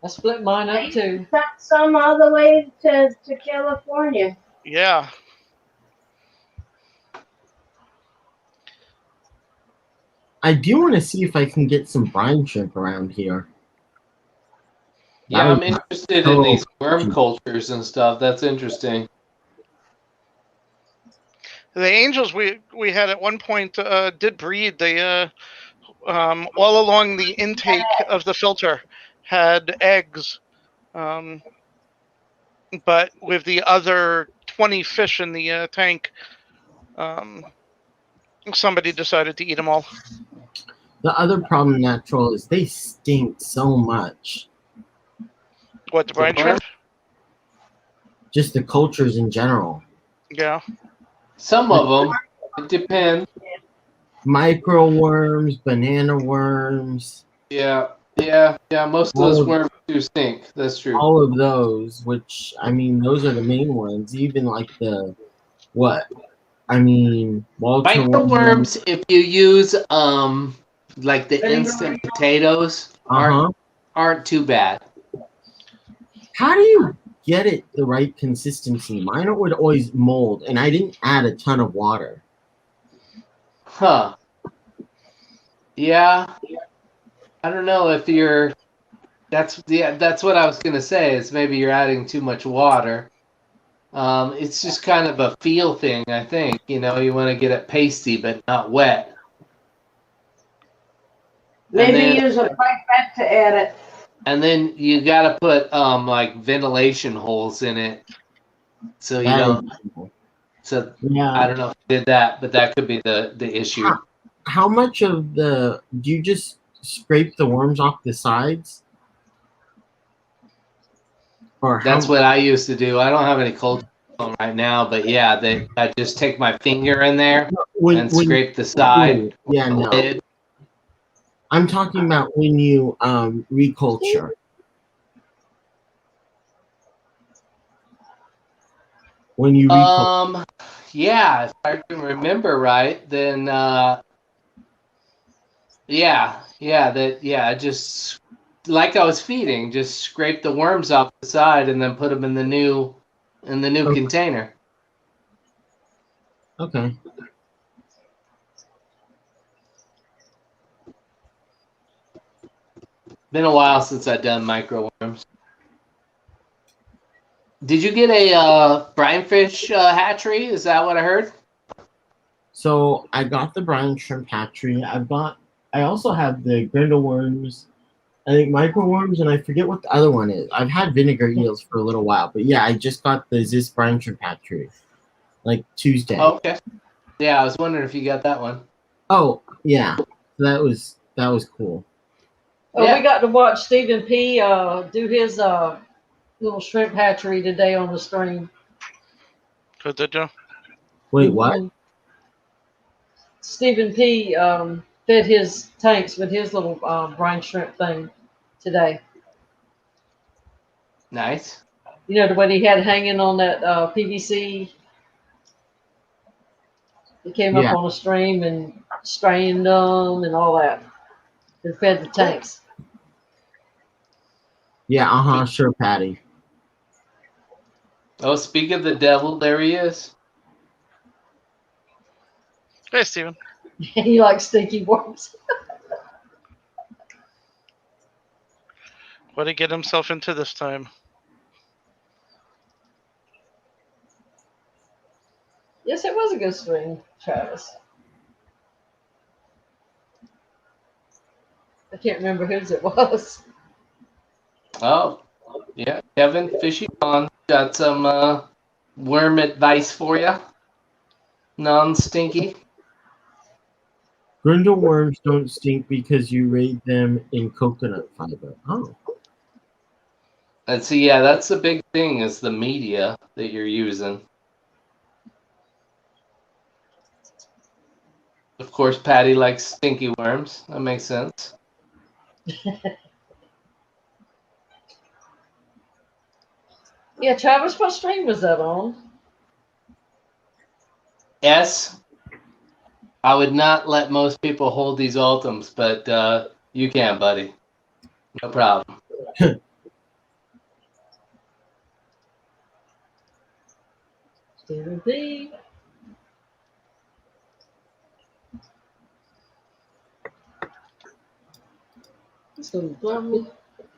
I split mine up too. Got some all the way to California. Yeah. I do want to see if I can get some brine shrimp around here. Yeah, That I'm would- interested in these worm cultures and stuff. That's interesting. The angels we had at one point did breed. They all along the intake of the filter had eggs, but with the other 20 fish in the tank, somebody decided to eat them all. The other problem, Natural, is they stink so much. What, the brine shrimp? Just the cultures in general. Yeah. Some of them, it depends. Micro worms, banana worms, Yeah. Most of those worms do stink. That's true. all of those, which, I mean, those are the main ones. Even like the, what? I mean, Walter Microworms, if you use like the instant potatoes, aren't too bad. How do you get it the right consistency? Mine would always mold, and I didn't add a ton of water. Huh. Yeah. I don't know if you're. That's what I was gonna say. Is maybe you're adding too much water. It's just kind of a feel thing, I think. You know, you want to get it pasty but not wet. And Maybe then, use a pipette to add it. and then you gotta put like ventilation holes in it, so you That is don't. cool. So Yeah. I don't know if you did that, but that could be the issue. How much of the do you just scrape the worms off the sides? Or how That's what I used to do. I don't have any cold on right now, but yeah, I just take my finger in there and scrape the side, yeah, the no. lid. I'm talking about when you reculture. When you reculture. Yeah, if I can remember right, then just like I was feeding, just scrape the worms off the side and then put them in the new Okay. container. Okay. Been a while since I've done micro worms. Did you get a brine fish hatchery? Is that what I heard? So I got the brine shrimp hatchery. I also have the grindle worms, I think micro worms, and I forget what the other one is. I've had vinegar eels for a little while, but yeah, I just got the Hsif brine shrimp hatchery like Tuesday. Oh, okay. Yeah, I was wondering if you got that one. Oh yeah, that was cool. Oh, Yeah. we got to watch Stephen P. Do his little shrimp hatchery today on the stream. Good, did you? Wait, what? Mhm. Stephen P. Fed his tanks with his little brine shrimp thing today. Nice. You know, the one he had hanging on that PVC. He came up Yeah. on a stream and strained them and all that. And fed the tanks. Yeah, sure, Patty. Oh, speak of the devil, there he is. Hey, Steven. He likes stinky worms. What did he get himself into this time? Yes, it was a good stream, Travis. I can't remember whose it was. Oh, yeah. Kevin, Fishy Pond, got some worm advice for you. Non-stinky. Grindle worms don't stink because you raid them in coconut fiber. Oh. And see, yeah, that's the big thing is the media that you're using. Of course, Patty likes stinky worms. That makes sense. Yeah, Travis, what stream was that on? S. I would not let most people hold these ultims, but you can, buddy. No problem. Stephen P. It's gonna drive me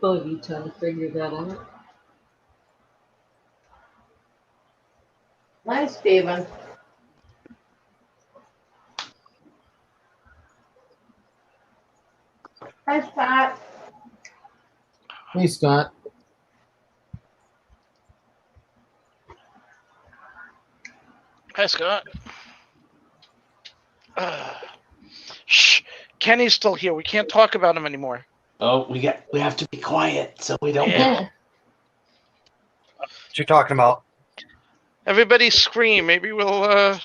buggy trying to figure that out. Nice, Stephen. Hi, Scott. Hey, Scott. Hi, Scott. Shh. Kenny's still here. We can't talk about him anymore. Oh, we have to be quiet so we don't. Yeah. What you talking about? Everybody scream. Maybe we'll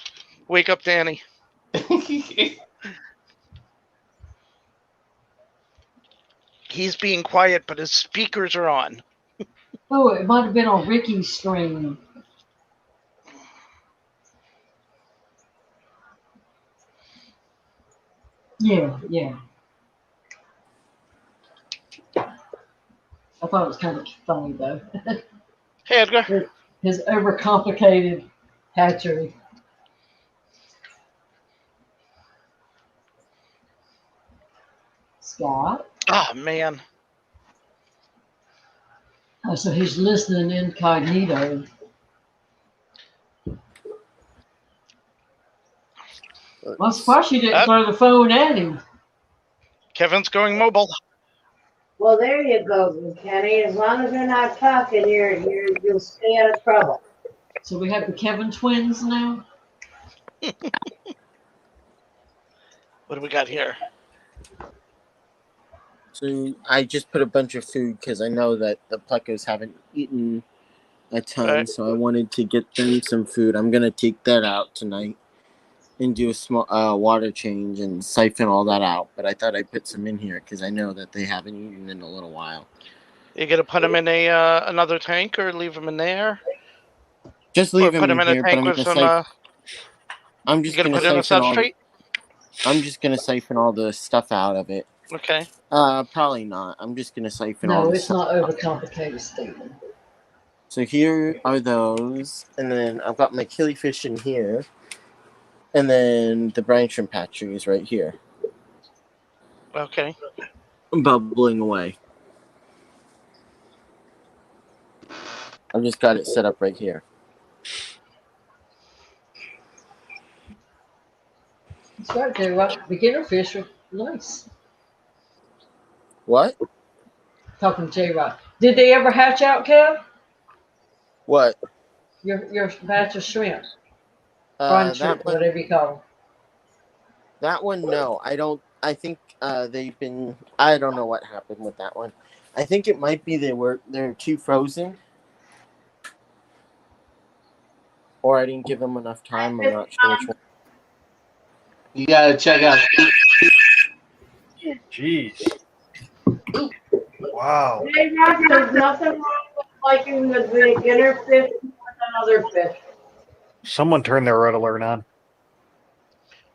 wake up Danny. He's being quiet, but his speakers are on. Oh, it might have been on Ricky's stream. Yeah. I thought it was kind of funny though. Hey, Edgar. His overcomplicated hatchery. Scott. Oh man. Oh, so he's listening incognito. Well, I'm surprised you didn't throw the phone at him. Kevin's going mobile. Well, there you go, Kenny. As long as you're not talking, you'll stay out of trouble. So we have the Kevin twins now. What do we got here? So I just put a bunch of food because I know that the Plecos haven't eaten a ton, Right. so I wanted to get them some food. I'm gonna take that out tonight and do a small water change and siphon all that out. But I thought I'd put some in here because I know that they haven't eaten in a little while. You gonna put them in a another tank or leave them in there? Just Or leave put them them in in a here, but tank I'm with gonna some. siphon. I'm You just gonna gonna put it in a siphon all. substrate? I'm just gonna siphon all the stuff out of it. Okay. Probably not. I'm just gonna siphon all No, the it's stuff. not overcomplicated, Stephen. So here are those, and then I've got my killifish in here, and then the brine shrimp hatchery is right here, Okay. bubbling away. I've just got it set up right here. That's right, J Rock. Beginner fish are nice. What? Talking to J Rock. Did they ever hatch out, Kev? What? Your batch of shrimp, brine shrimp, whatever you call them. That one, no. I don't. I think they've been. I don't know what happened with that one. I think it might be they're too frozen, or I didn't give them enough time. I'm not sure which one. You gotta check out. Jeez. Wow. Hey, Rock, there's nothing wrong with liking the beginner fish more than other fish. Someone turned their red alert on.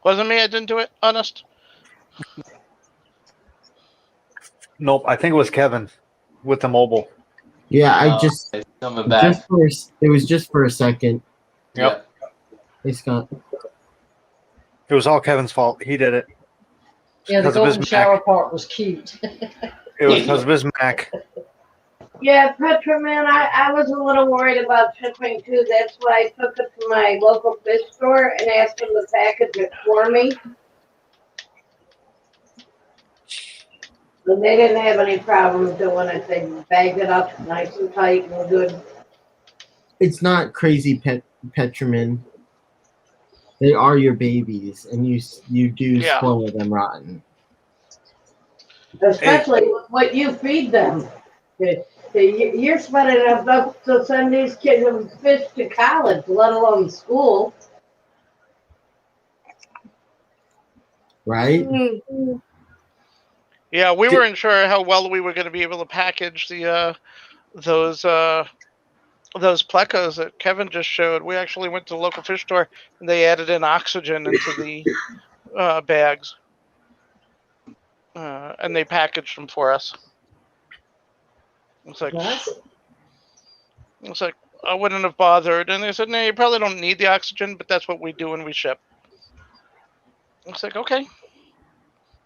Wasn't me. I didn't do it. Honest. Nope, I think it was Kevin with the mobile. Yeah, I just It's coming back. it was just for a second. Yep. Hey, Scott. It was all Kevin's fault. He did it. Yeah, the Because of his golden shower Mac. part was cute. It was because of his Mac. Yeah, Petroman, I was a little worried about shipping too. That's why I took it to my local fish store and asked them to package it for me. But they didn't have any problems doing it. They bagged it up nice and tight and good. It's not crazy, Petroman. They are your babies, and you do Yeah. spoil them rotten. Especially with what you feed them. You're spending enough to send these kids fish to college, let alone school. Right? Yeah, we weren't sure how well we were going to be able to package the those plecos that Kevin just showed. We actually went to the local fish store and they added in oxygen into the bags, and they packaged them for us. It's like Nice. I wouldn't have bothered, and they said, "No, you probably don't need the oxygen, but that's what we do when we ship." It's like, okay,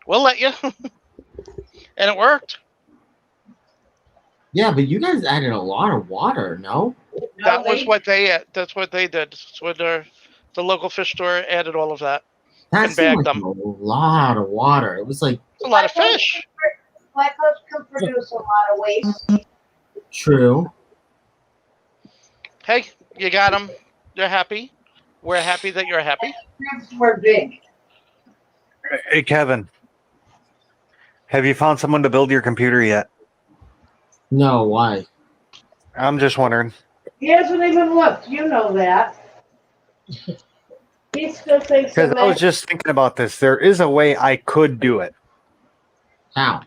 we'll let you, and it worked. Yeah, but you guys added a lot of water, no? That was what they. That's what they did. So the local fish store added all of that. That And seemed bagged like them. a lot of water. It was like It's a lot of fish. Plecos can produce a lot of waste. true. Hey, you got them. You're happy. We're happy that you're happy. Shrimps were big. Hey, Kevin. Have you found someone to build your computer yet? No, why? I'm just wondering. He hasn't even looked. You know that. He still thinks Because that I was just thinking about this. There is a way I could do it. How?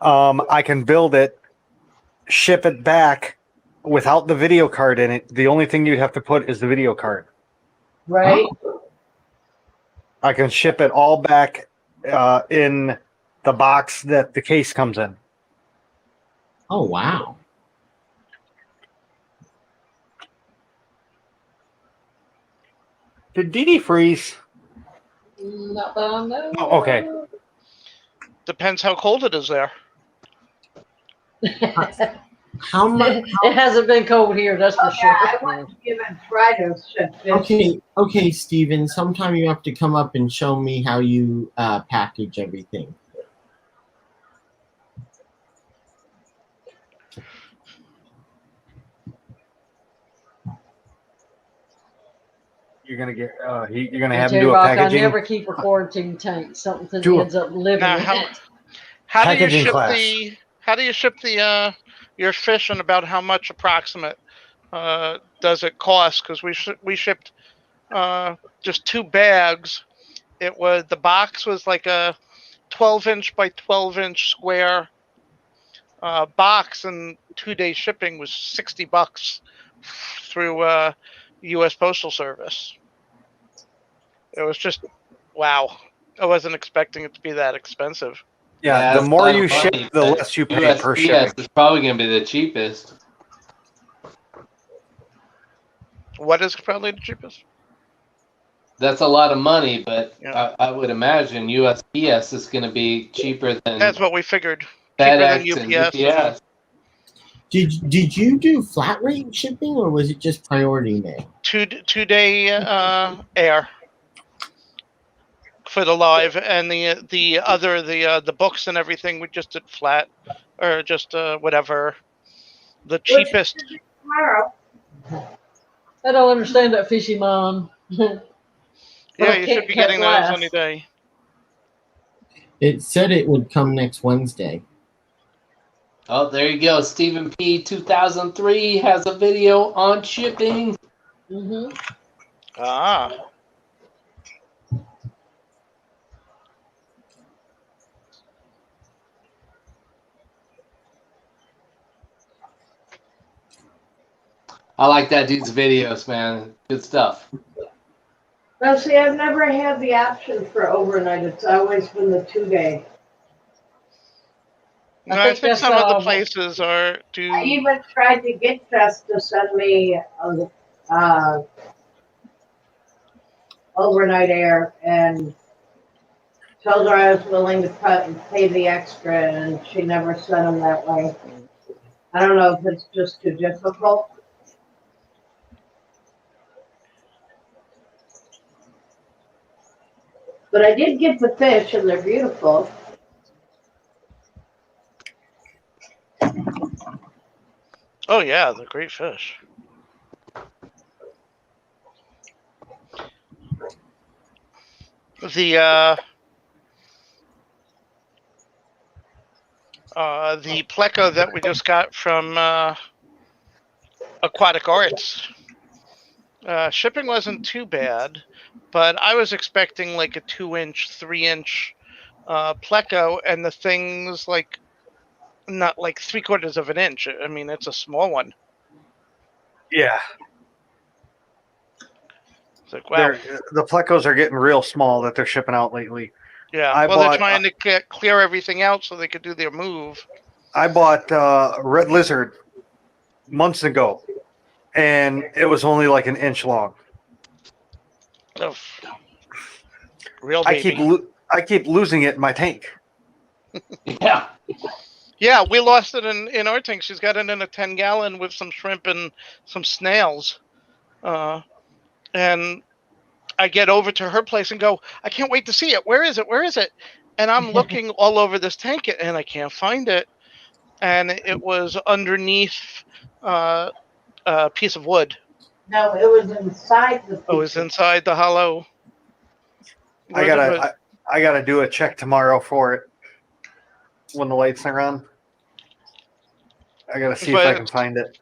I can build it, ship it back without the video card in it. The only thing you'd have to put is the video card. right? I can ship it all back in the box that the case comes in. Oh, wow. Did Dee Dee freeze? Not that I know. Oh, okay. Depends how cold it is there. How much? It hasn't been cold here, that's for sure. I want to even try to ship fish. Okay, Steven. Sometime you have to come up and show me how you package everything. You're gonna get. You're gonna have him do a J-Rock, I packaging. never keep a quarantine tank. Something Do a- ends up living Now, in how it. how do you Packaging ship class. the how do you ship the your fish, and about how much approximate does it cost? Because we shipped just 2 bags. It was the box was like a 12-inch by 12-inch square box, and 2-day shipping was $60 through U.S. Postal Service. It was just wow. I wasn't expecting it to be that expensive. Yeah, the that's more a lot you of ship, money, the but less you pay per USPS shipping. is probably going to be the cheapest. What is probably the cheapest? That's a lot of money, but Yeah. I would imagine USPS is going to be cheaper than That's what we figured. Cheaper than FedEx and UPS. UPS. Did you do flat rate shipping or was it just priority mail? 2-day air for the live, and the books and everything we just did flat, or just whatever. The cheapest. Tomorrow. I don't understand that fishy mom. Yeah, you should be getting those any day. It said it would come next Wednesday. Oh, there you go. Stephen P. 2003 has a video on shipping. Mm-hmm. Ah. I like that dude's videos, man. Good stuff. Now, see, I've never had the option for overnight. It's always been the 2-day. No, I I think think that's some of the places are do. I even tried to get Jess to send me overnight air and told her I was willing to cut and pay the extra, and she never sent them that way. I don't know if it's just too difficult. But I did get the fish, and they're beautiful. Oh yeah, they're great fish. The pleco that we just got from Aquatic Arts. Shipping wasn't too bad, but I was expecting like a 2-inch, 3-inch pleco, and the thing's like not like 3/4 of an inch. I mean, it's a small one. Yeah, It's like wow. the plecos are getting real small that they're shipping out lately. Yeah. They're trying to clear everything out so they could do their move. I bought red lizard months ago, and it was only like an inch long. Oh, real baby. I keep losing it in my tank. Yeah. Yeah, we lost it in our tank. She's got it in a 10-gallon with some shrimp and some snails. And I get over to her place and go, I can't wait to see it. Where is it? Where is it? And I'm looking all over this tank and I can't find it. And it was underneath a piece of wood. No, it was inside the. Oh, it was inside the hollow. I gotta do a check tomorrow for it when the lights are on. I gotta see if I can find it.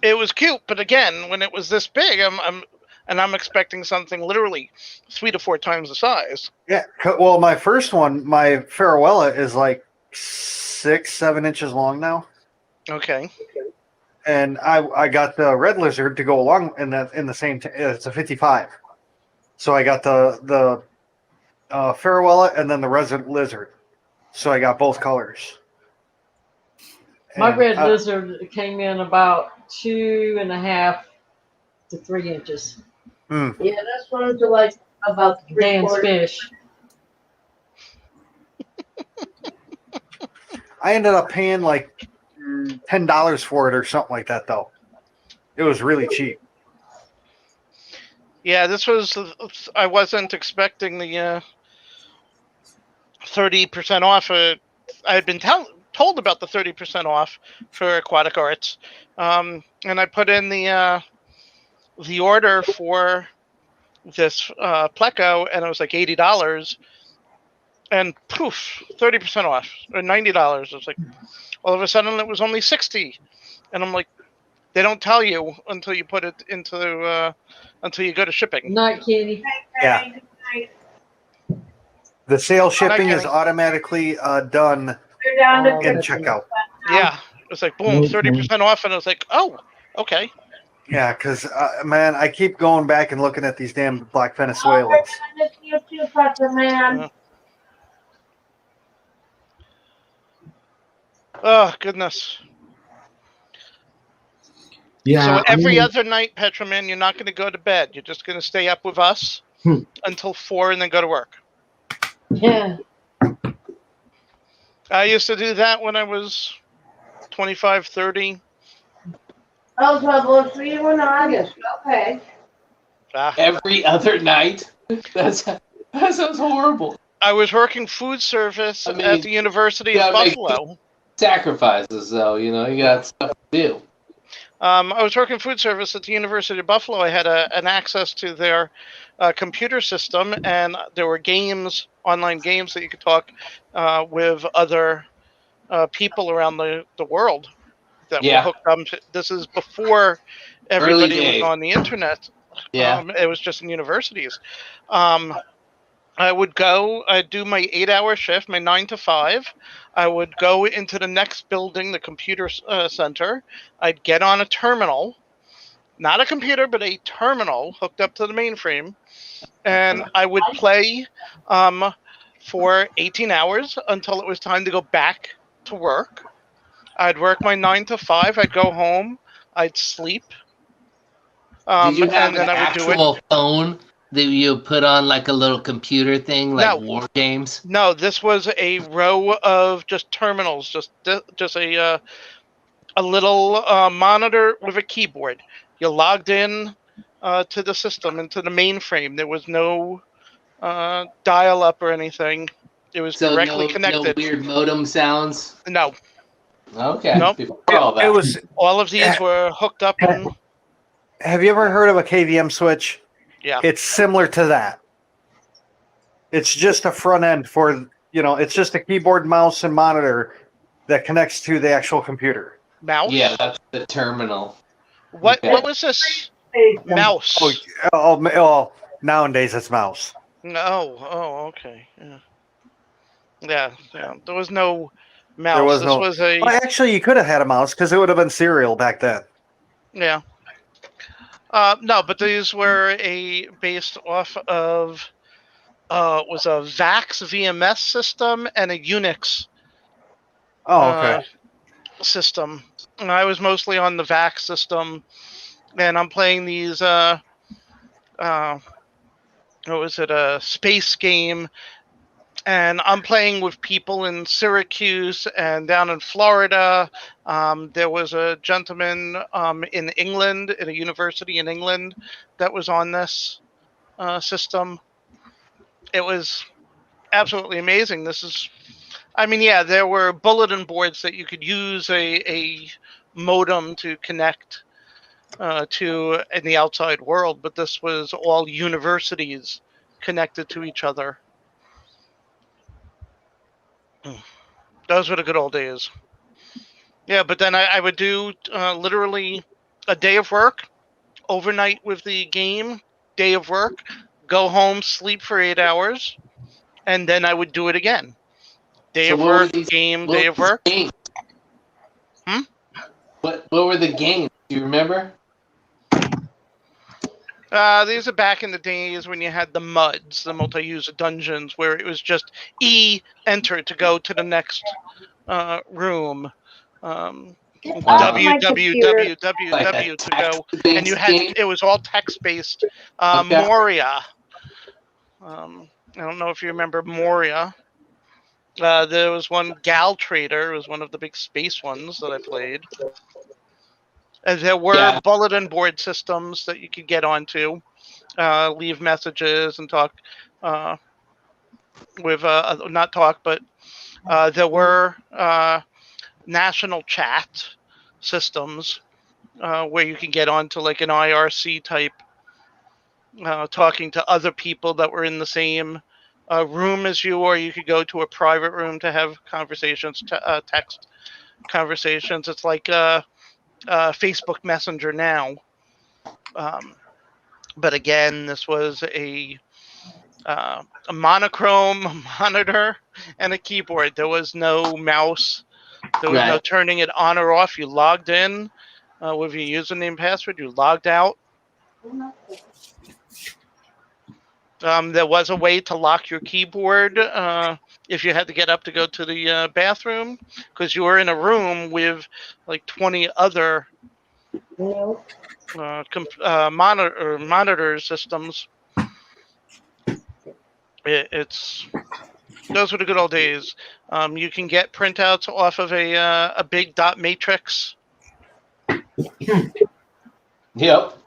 It was cute, but again, when it was this big, I'm expecting something literally 3 to 4 times the size. Yeah, well, my first one, my Farewella, is like 6-7 inches long now. Okay. And I got the red lizard to go along in the same. It's a 55. So I got the Farewella and then the red lizard. So I got both colors. My And, red lizard came in about 2.5 to 3 inches. Yeah, this one's like about 3/4. Dan's fish. I ended up paying like $10 for it or something like that, though. It was really cheap. Yeah, this was. I wasn't expecting the 30% off. I had been told about the 30% off for Aquatic Arts, and I put in the order for this Pleco, and it was like $80, and poof, 30% off, or $90. It was like all of a sudden it was only $60, and I'm like, they don't tell you until you put it into until you go to shipping. Night, Kenny. Yeah. The sale shipping is Kenny. automatically done You're down to Oh, in that's checkout. Yeah, it was like boom, 30% off, and I was like, oh, okay. Yeah, because, man, I keep going back and looking at these damn black Venezuelans. You too, Papa Man. Oh goodness. Yeah. So every other night, Petraman, you're not going to go to bed. You're just going to stay up with us until 4 and then go to work. Yeah. I used to do that when I was 25, 30. Oh, trouble for you in August. Okay. Every other night. That sounds horrible. I was working food service I mean, at the University you of gotta make Buffalo. Sacrifices, though. You know, you got stuff to do. I was working food service at the University of Buffalo. I had an access to their computer system, and there were games, online games that you could talk with other people around the world that were hooked up. This is before everybody was on the internet. Yeah. It was just in universities. I would go, I'd do my 8-hour shift, my 9 to 5. I would go into the next building, the computer center. I'd get on a terminal, not a computer, but a terminal hooked up to the mainframe. And I would play for 18 hours until it was time to go back to work. I'd work my 9 to 5. I'd go home. I'd sleep. Did you have and then an I would do actual phone that you put on like a little computer thing, like war games? No, this was a row of just terminals, just a little monitor with a keyboard. You logged in to the system, into the mainframe. There was no dial-up or anything. It was directly connected. No weird modem sounds? No. Okay. Nope. It was. All of these were hooked up. Have you ever heard of a KVM switch? Yeah. It's similar to that. It's just a front end for, it's just a keyboard, mouse, and monitor that connects to the actual computer. Mouse? Yeah, that's the terminal. What was this? Mouse. Oh, nowadays it's mouse. No. Oh, okay. Yeah. There was no mouse. There was This was actually, you could have had a mouse because it would have been serial back then. Yeah. No, but these were based off of was a VAX VMS system and a Unix system. And I was mostly on the VAX system, and I'm playing these what was it, a space game, and I'm playing with people in Syracuse and down in Florida. There was a gentleman in England, at a university in England, that was on this system. It was absolutely amazing. There were bulletin boards that you could use a modem to connect to in the outside world, but this was all universities connected to each other. Those were the good old days. Yeah, but then I would do literally a day of work, overnight with the game, day of work, go home, sleep for 8 hours, and then I would do it again. Day of work, game, day of work. What were the games? Do you remember? These are back in the days when you had the MUDs, the multi-user dungeons, where it was just enter to go to the next room. www to go, and it was all text-based. Moria. I don't know if you remember Moria. There was one Gal Trader. It was one of the big space ones that I played. And there were bulletin board systems that you could get onto, leave messages and talk with, not talk, but there were national chat systems where you can get onto like an IRC type, talking to other people that were in the same room as you, or you could go to a private room to have conversations, text conversations. It's like Facebook Messenger now. But again, this was a monochrome monitor and a keyboard. There was no mouse. There was no turning it on or off. You logged in with your username and password. You logged out. There was a way to lock your keyboard if you had to get up to go to the bathroom, because you were in a room with like 20 other monitor systems. It's those were the good old days. You can get printouts off of a big dot matrix. Yep.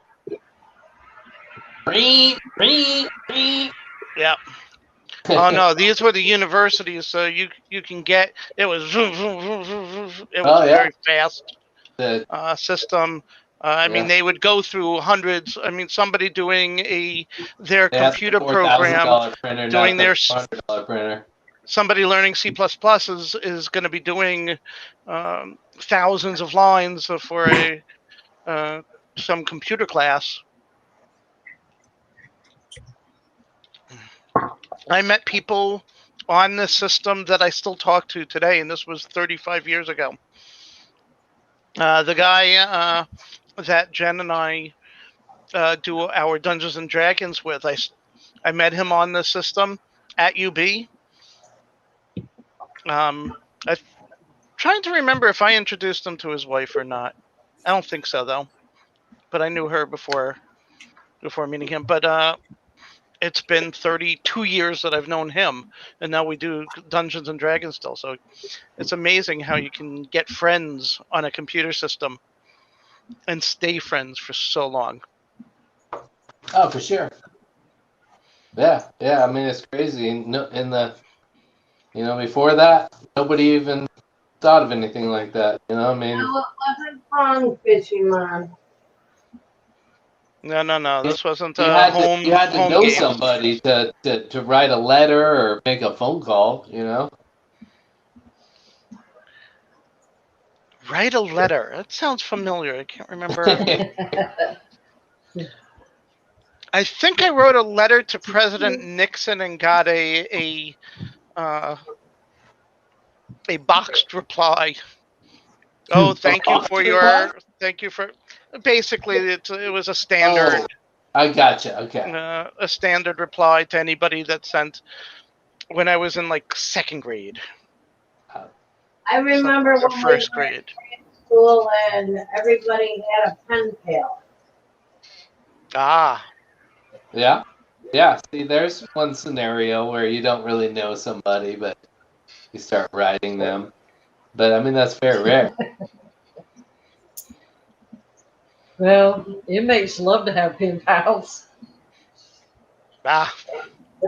Yeah. Oh no, these were the universities, so you can get it was zoom, zoom, zoom, zoom, zoom. It was very fast system. I mean, they would go through hundreds. I mean, somebody doing their computer program, doing their $4,000 printer. Somebody learning C++ is going to be doing thousands of lines for some computer class. I met people on this system that I still talk to today, and this was 35 years ago. The guy that Jen and I do our Dungeons and Dragons with, I met him on this system at UB. I'm trying to remember if I introduced him to his wife or not. I don't think so, though. But I knew her before meeting him. But it's been 32 years that I've known him, and now we do Dungeons and Dragons still. So it's amazing how you can get friends on a computer system and stay friends for so long. Oh, for sure. Yeah. I mean, it's crazy. Before that, nobody even thought of anything like that. I mean, No, it wasn't wrong, Fishy Man. No. This wasn't you a had home. You had to home know game. somebody to write a letter or make a phone call. Write a letter. That sounds familiar. I can't remember. I think I wrote a letter to President Nixon and got a boxed reply. Oh, thank you for. Basically, it was a standard. Oh, I gotcha. Okay. A standard reply to anybody that sent when I was in like second grade. I remember when we first were grade. in school and everybody had a pen pal. Ah. Yeah. See, there's one scenario where you don't really know somebody, but you start writing them. But I mean, that's very rare. Well, inmates love to have pen pals. Ah.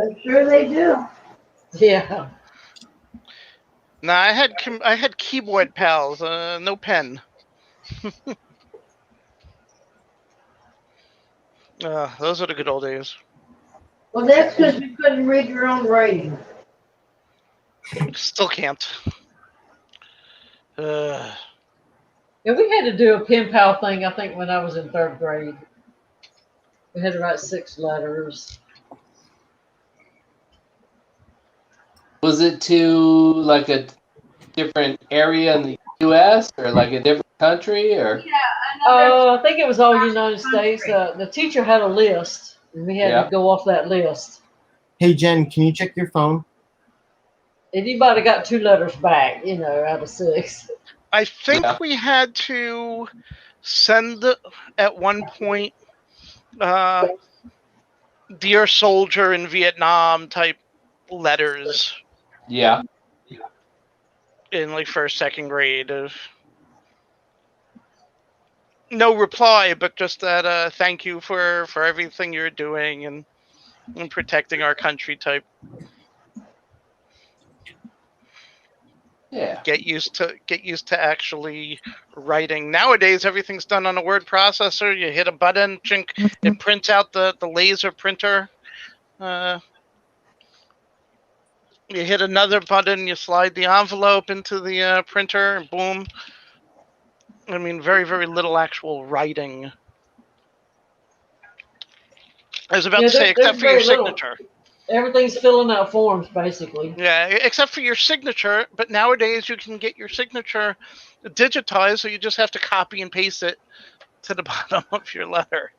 I'm sure they do. Yeah. No, I had keyboard pals. No pen. Those are the good old days. Well, that's because you couldn't read your own writing. Still can't. Yeah, we had to do a pen pal thing, I think, when I was in third grade. We had to write 6 letters. Was it to like a different area in the U.S. or like a different country or? I think it was all United States. The teacher had a list, and we had to go off that list. Hey, Jen, can you check your phone? Anybody got 2 letters back, out of 6. I think we had to send at one point, "Dear Soldier in Vietnam" type letters. Yeah. in like first, second grade of no reply, but just that thank you for everything you're doing and protecting our country type. Yeah. Get used to actually writing. Nowadays, everything's done on a word processor. You hit a button, chink, it prints out the laser printer. You hit another button, you slide the envelope into the printer, and boom. I mean, very, very little actual writing. I was about Yeah, to say, there's except for your very little. signature. Everything's filling out forms, basically. Yeah, except for your signature. But nowadays, you can get your signature digitized, so you just have to copy and paste it to the bottom of your letter.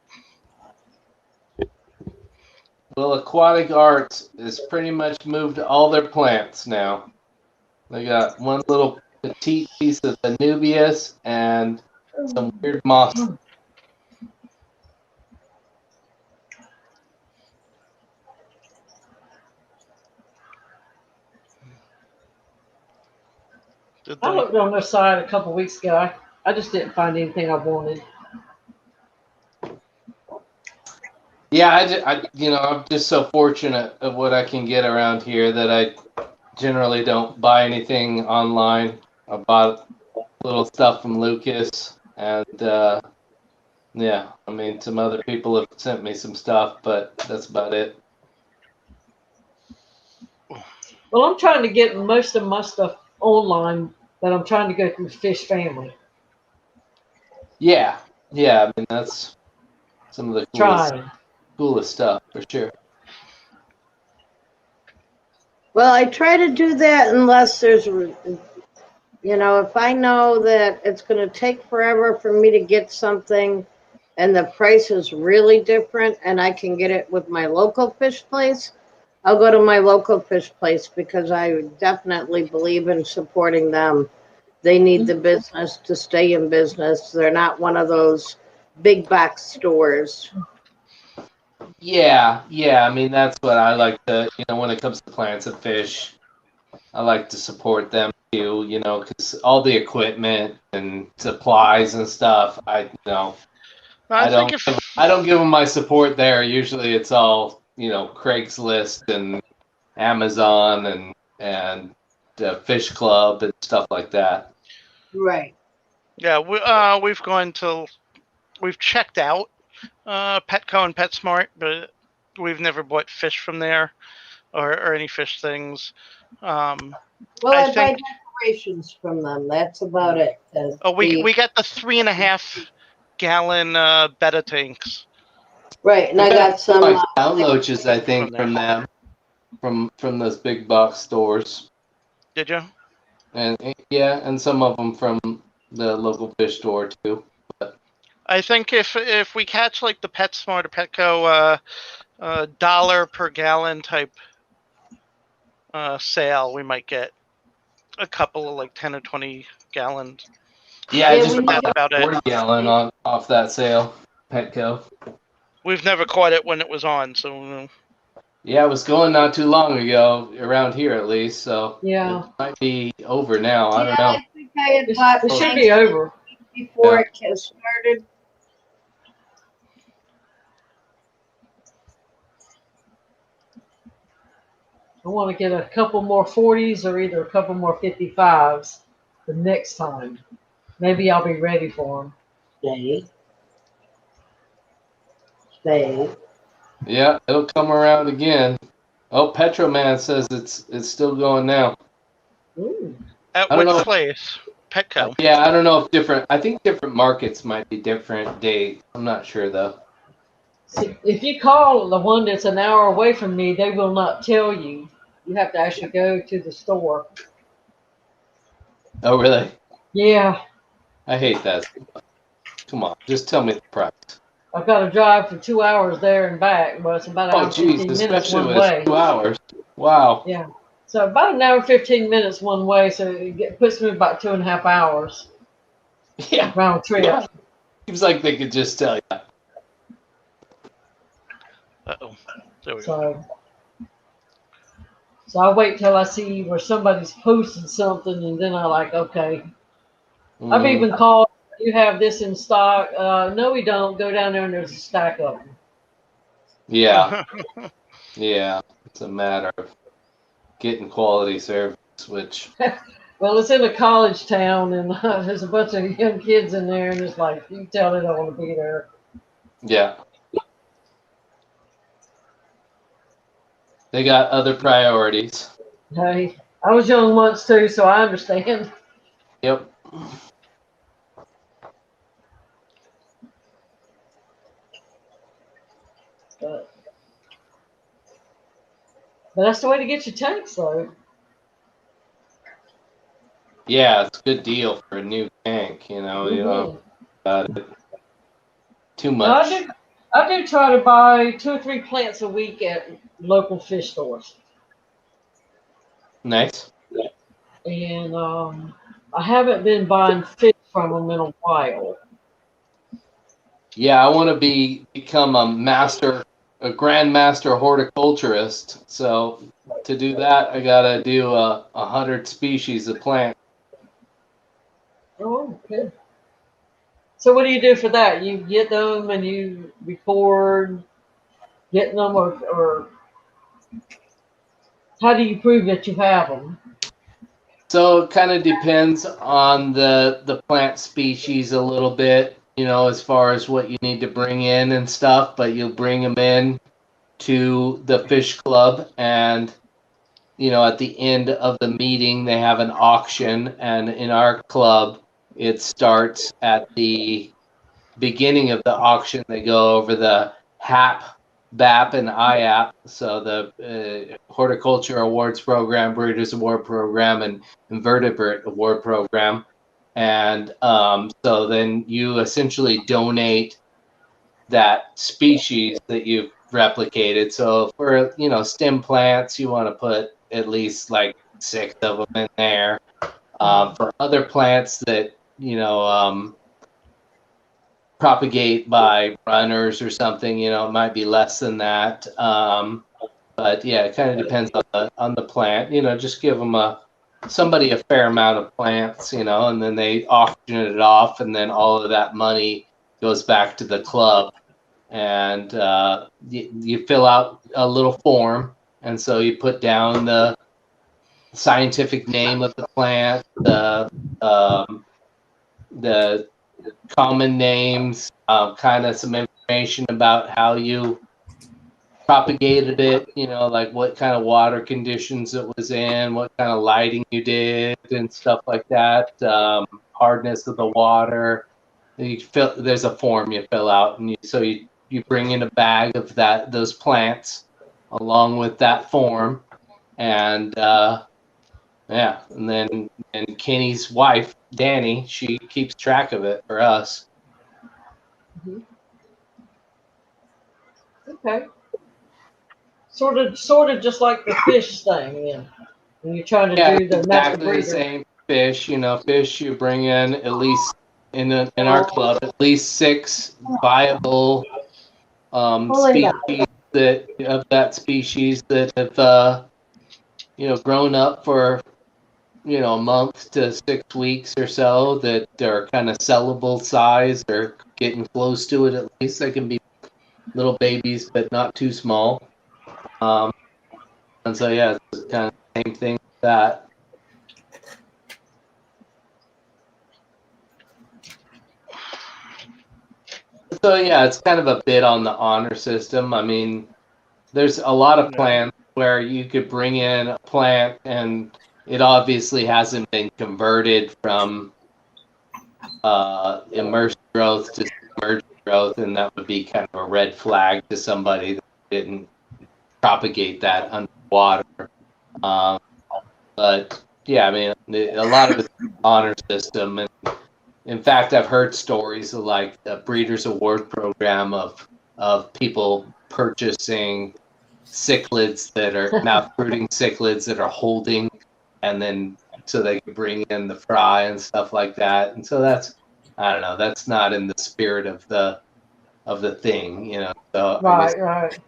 Well, Aquatic Arts has pretty much moved all their plants now. They got one little petite piece of Anubias and some weird moss. I looked on their site a couple weeks ago. I just didn't find anything I wanted. Yeah, I'm just so fortunate of what I can get around here that I generally don't buy anything online. I bought little stuff from Lucas, and yeah, I mean, some other people have sent me some stuff, but that's about it. Well, I'm trying to get most of my stuff online, but I'm trying to go through Fish Family. Yeah, I mean, that's some of the coolest stuff for sure. Well, I try to do that unless there's, if I know that it's going to take forever for me to get something and the price is really different and I can get it with my local fish place, I'll go to my local fish place because I definitely believe in supporting them. They need the business to stay in business. They're not one of those big box stores. Yeah. I mean, that's what I like to, when it comes to plants and fish, I like to support them too, because all the equipment and supplies and stuff, I don't give them my support there. Usually it's all, Craigslist and Amazon and Fish Club and stuff like that. Right. Yeah, we've checked out Petco and PetSmart, but we've never bought fish from there or any fish things. Well, I buy decorations from them. That's about it. We got the 3.5 gallon betta tanks. Right, and I got some downloads, I think, from them, from those big box stores. Did you? And yeah, and some of them from the local fish store too. But I think if we catch like the PetSmart or Petco $1 per gallon type sale, we might get a couple of like 10 or 20 gallons. Yeah, I just got about 40 gallon off that sale, Petco. We've never caught it when it was on, so. Yeah, it was going not too long ago, around here at least, so yeah, it might be over now. I don't know. I think I had bought it should be over before it started. I want to get a couple more 40s or either a couple more 55s the next time. Maybe I'll be ready for them. Stay. Yeah, it'll come around again. Oh, Petroman says it's still going now. Ooh. At which place? Petco. Yeah, I don't know if I think different markets might be different dates. I'm not sure though. See, if you call the one that's an hour away from me, they will not tell you. You have to actually go to the store. Oh, really? Yeah. I hate that. Come on, just tell me the price. I've got to drive for 2 hours there and back. Well, it's about an hour and 15 minutes one way. 2 hours. Wow. Yeah. So about an hour and 15 minutes one way, so it puts me about 2.5 hours. Yeah. Round trip. Yeah. Seems like they could just tell you. Uh-oh. There we go. So I wait till I see where somebody's posted something, and then I like, okay. I've Mm, even called. You have this in stock? No, we don't. Go down there and there's a stack of them. yeah, yeah. It's a matter of getting quality service, which Well, it's in a college town, and there's a bunch of young kids in there, and it's like you tell they don't want to be there. yeah, they got other priorities. Hey, I was young once too, so I understand. Yep. But that's the way to get your tanks, though. Yeah, it's a good deal for a new tank. You know, you know about it too Now, much. I do try to buy 2 or 3 plants a week at local fish stores, Nice. and I haven't been buying fish from them in a while. Yeah, I want to become a grandmaster horticulturist. So to do that, I gotta do 100 species of plant. Oh, okay. So what do you do for that? You get them and you record getting them, or how do you prove that you have them? So it kind of depends on the plant species a little bit, you know, as far as what you need to bring in and stuff. But you'll bring them in to the fish club, and you know, at the end of the meeting, they have an auction, and in our club, it starts at the beginning of the auction. They go over the HAP, BAP, and IAP, so the Horticulture Awards Program, Breeders' Award Program, and Invertebrate Award Program. And so then you essentially donate that species that you've replicated. So for, you know, stem plants, you want to put at least like 6 of them in there. For other plants that, you know, propagate by runners or something, you know, it might be less than that. But yeah, it kind of depends on the plant. You know, just give them somebody a fair amount of plants, you know, and then they auction it off, and then all of that money goes back to the club. And you fill out a little form, and so you put down the scientific name of the plant, the common names, kind of some information about how you propagated it, you know, like what kind of water conditions it was in, what kind of lighting you did, and stuff like that, hardness of the water. There's a form you fill out, and you bring in a bag of those plants along with that form, and yeah, and then Kenny's wife, Danny, she keeps track of it for us. Okay. Sort of just like the fish thing, then. When you're trying to Yeah, do the it's master exactly the breeder. same fish. You know, fish you bring in at least in our club at least 6 viable species that species that have you know, grown up for, you know, a month to 6 weeks or so, that are kind of sellable size or getting close to it. At least they can be little babies, but not too small. And so yeah, it's kind of the same thing with that. So yeah, it's kind of a bit on the honor system. I mean, there's a lot of plants where you could bring in a plant and it obviously hasn't been converted from immersed growth to submerged growth, and that would be kind of a red flag to somebody that didn't propagate that underwater. But yeah, I mean, a lot of it's honor system, and in fact, I've heard stories of like a Breeders' Award program of people purchasing cichlids that are mouth brooding cichlids that are holding, and then so they can bring in the fry and stuff like that. And so that's, I don't know, that's not in the spirit of the thing, you know. So I guess Right.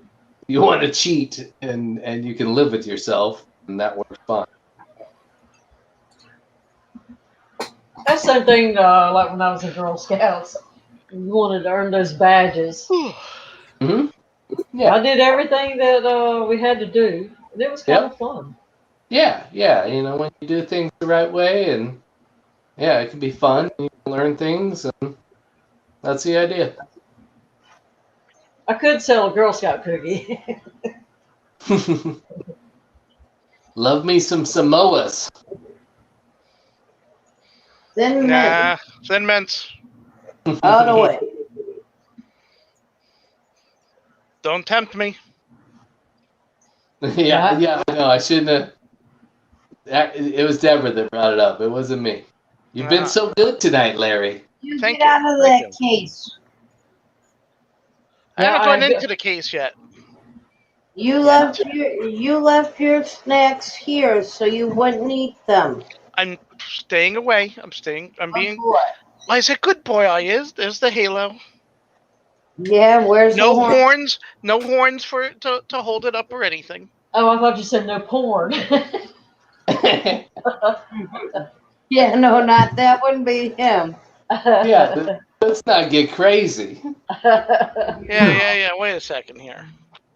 you want to cheat and you can live with yourself. and that works fine. That's the same thing like when I was in Girl Scouts. You wanted to earn those badges. Hmm. Yeah. I did everything that we had to do. And it was kind of fun. Yeah, yeah. You know, when you do things the right way, and yeah, it can be fun. You can learn things, and that's the idea. I could sell a Girl Scout cookie. Love me some Samoas. Thin mint, Nah, Thin Mints. out of the way. Don't tempt me. Yeah, yeah. No, I shouldn't have. It was Deborah that brought it up. It wasn't me. You've been so good tonight, Larry. You Thank get you. out of Thank that case. I haven't gone into the case yet. You left your snacks here so you wouldn't eat them. I'm staying away. I'm Good being. boy. I said, good boy. I is. There's the halo. Yeah, where's No the horn? horns. No horns for it to hold it up or anything. Oh, I thought you said no porn. Yeah, no, not that wouldn't be him. Yeah, let's not get crazy. Yeah. Wait a second here.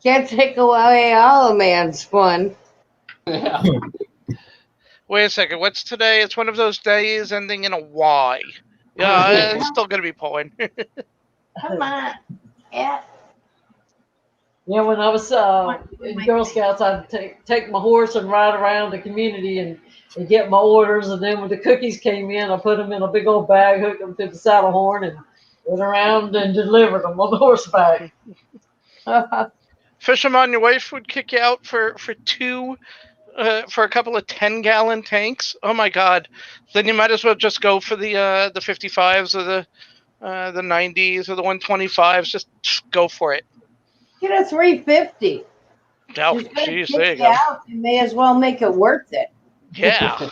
Can't take away all a man's fun. Yeah. Wait a second. What's today? It's one of those days ending in a Y. Yeah, it's still gonna be pulling. Come on. Yeah. Yeah, when I was in Girl Scouts, I'd take my horse and ride around the community and get my orders. And then when the cookies came in, I put them in a big old bag, hooked them to the saddle horn, and went around and delivered them on the horseback. Fisherman, your wife would kick you out for a couple of 10-gallon tanks. Oh my God! Then you might as well just go for the 55s or the 90s or the 125s. Just go for it. Get a 350. Oh, She's gonna jeez, kick there you you go. out. You may as well make it worth it. Yeah,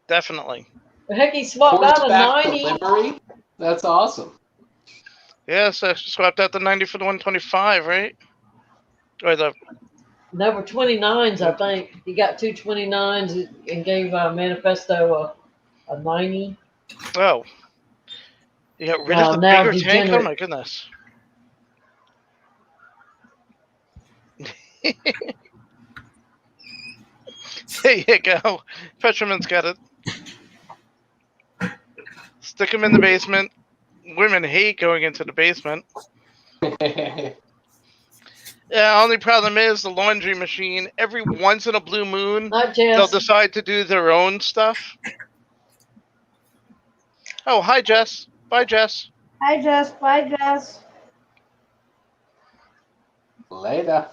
definitely. But heck, he swapped out a Horseback 90. delivery? That's awesome. Yeah, so swapped out the 90 for the 125, right? Or the There were 29s, I think. He got two 29s and gave Manifesto a 90. oh, you got rid of the now bigger tank. Oh degenerate. my goodness. There you go. Petroman's got it. Stick him in the basement. Women hate going into the basement. Yeah, only problem is the laundry machine. Every once in a blue moon, Not they'll Jess. decide to do their own stuff. Oh, hi, Jess. Bye, Jess. Hi, Jess. Bye, Jess. Later.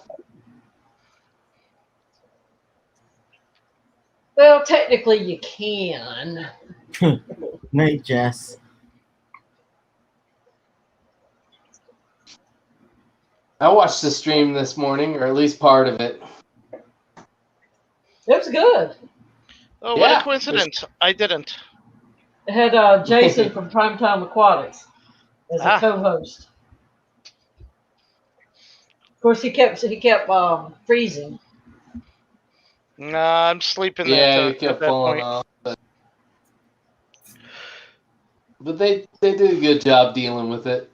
Well, technically you can. Night, Jess. I watched the stream this morning, or at least part of it. It was good. Oh, what Yeah, a coincidence. I didn't. It had Jason from Primetime Aquatics as a co-host. Of course, he kept freezing. Nah, I'm sleeping Yeah, there you at kept that falling point. off. But they did a good job dealing with it.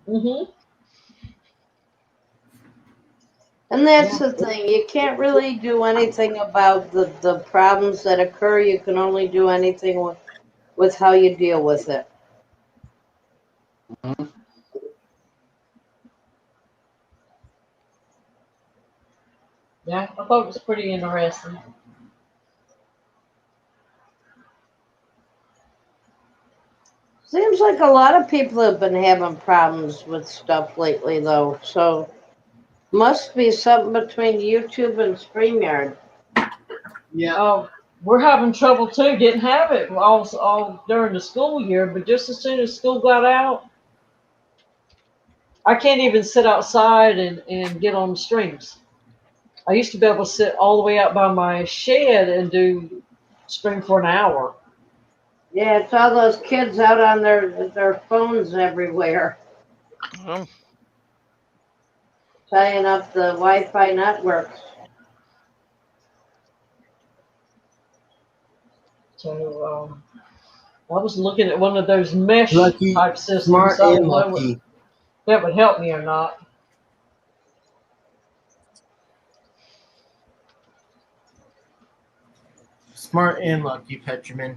Mm-hmm. And that's the thing. You can't really do anything about the problems that occur. You can only do anything with how you deal with it. Mhm. Yeah, I thought it was pretty interesting. Seems like a lot of people have been having problems with stuff lately, though. So must be something between YouTube and StreamYard. Yeah. We're having trouble too getting it all during the school year, but just as soon as school got out, I can't even sit outside and get on the streams. I used to be able to sit all the way out by my shed and do stream for an hour. Yeah, it's all those kids out on their phones everywhere, Well, tying up the Wi-Fi networks. So I was looking at one of those mesh Lucky, type systems. smart, I don't and know lucky. if that would help me or not. Smart and lucky, Petroman.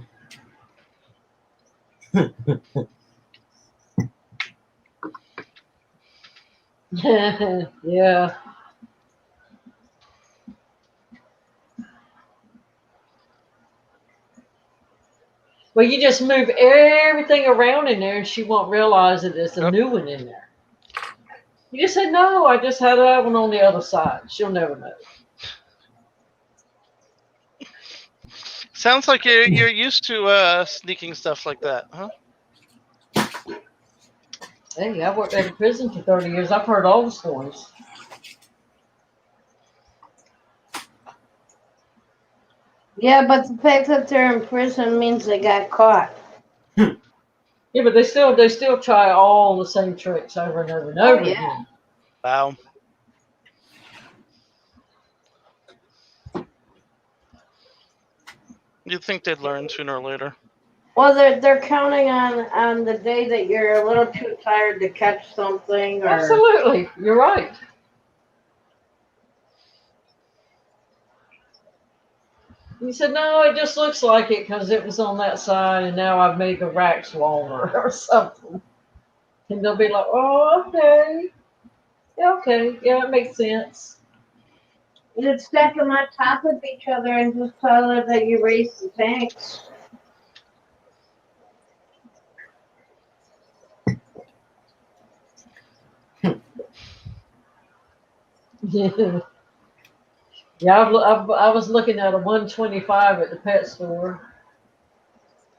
Yeah. Well, you just move everything around in there, and she won't realize that it's a Yep. new one in there. You just say, "No, I just had that one on the other side." She'll never know. Sounds like you're used to sneaking stuff like that, huh? Hey, I worked at a prison for 30 years. I've heard all the stories. Yeah, but the fact that they're in prison means they got caught. Yeah, but they still try all the same tricks over and over and over again. Wow. You'd think they'd learn sooner or later. Well, they're counting on the day that you're a little too tired to catch something, or Absolutely, you're right. You said, "No, it just looks like it because it was on that side, and now I've made the racks longer or something." And they'll be like, "Oh, okay. Yeah, okay. Yeah, it makes sense." you'd stack them on top of each other and just tell her that you raised the tanks. Yeah. Yeah, I was looking at a 125 at the pet store.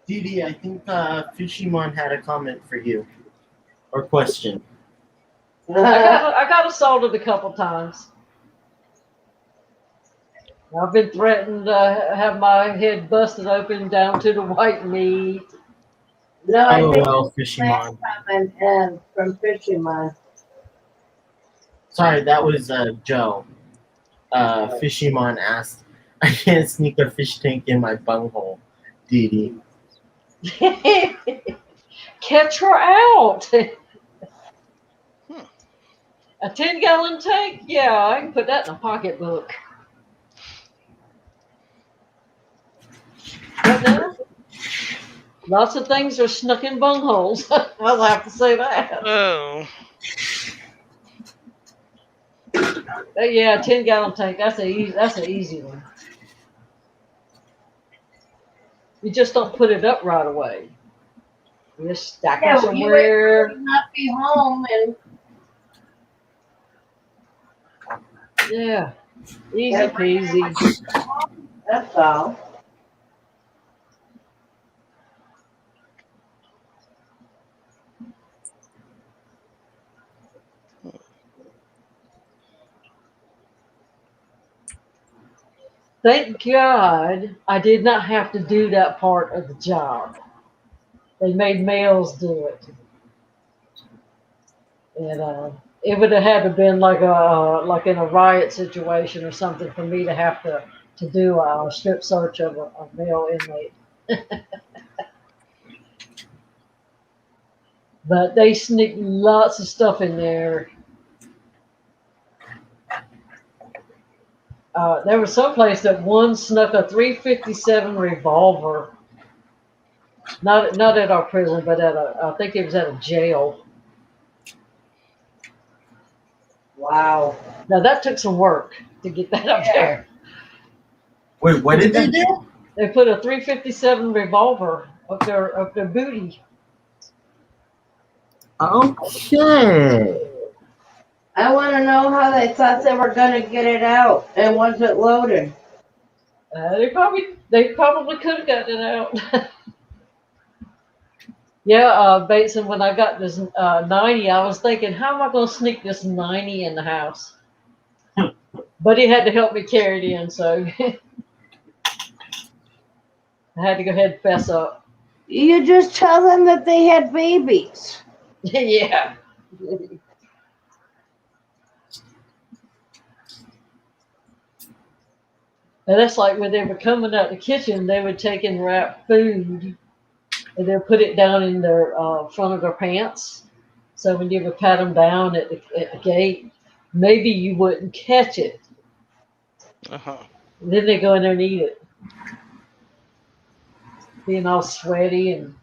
Didi, I think Fishimon had a comment for you. Or question. I got assaulted a couple times. I've been threatened to have my head busted open down to the white meat. No, I Oh, think well, last Fishimon. comment from Fisherman. Sorry, that was Joe. Fishimon asked, I can't sneak a fish tank in my bunghole, Didi. Catch her out. Hmm. A 10-gallon tank? Yeah, I can put that in a pocketbook. But no, lots of things are snuck in bungholes. I'll have to say that. Oh. But yeah, 10-gallon tank. That's an easy one. You just don't put it up right away. You just stack them Yeah, well, you wait somewhere. till not be home, and Yeah, easy peasy. that's all. Thank God I did not have to do that part of the job. They made males do it, and it would have had to been like in a riot situation or something for me to have to do a strip search of a male inmate. But they sneaked lots of stuff in there. There was some place that one snuck a .357 revolver. Not at our prison, but I think it was at a jail. Wow. Now that took some work to get that up there. Wait, what did they do? They put a .357 revolver up their booty. Okay. I want to know how they thought they were going to get it out, and was it loaded? They probably could have gotten it out. Yeah, Bateson, when I got this 90, I was thinking, how am I going to sneak this 90 in the house? But he had to help me carry it in, so I had to go ahead and fess up. You just tell them that they had babies. Yeah. And that's like when they were coming out the kitchen, they would take and wrap food and they'd put it down in their front of their pants. So when you would pat them down at the gate, maybe you wouldn't catch it. Uh-huh. Then they go in there and eat it, being all sweaty and.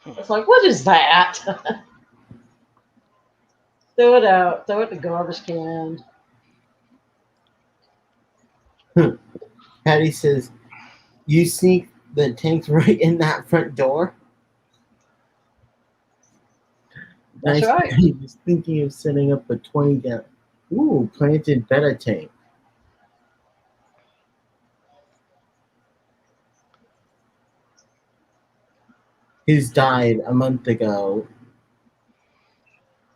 It's like, what is that? Throw it out. Throw it in the garbage can. Patty says, you sneak the tanks right in that front door? That's right. I was thinking of setting up a 20 gallon. Ooh, planted betta tank. His died a month ago.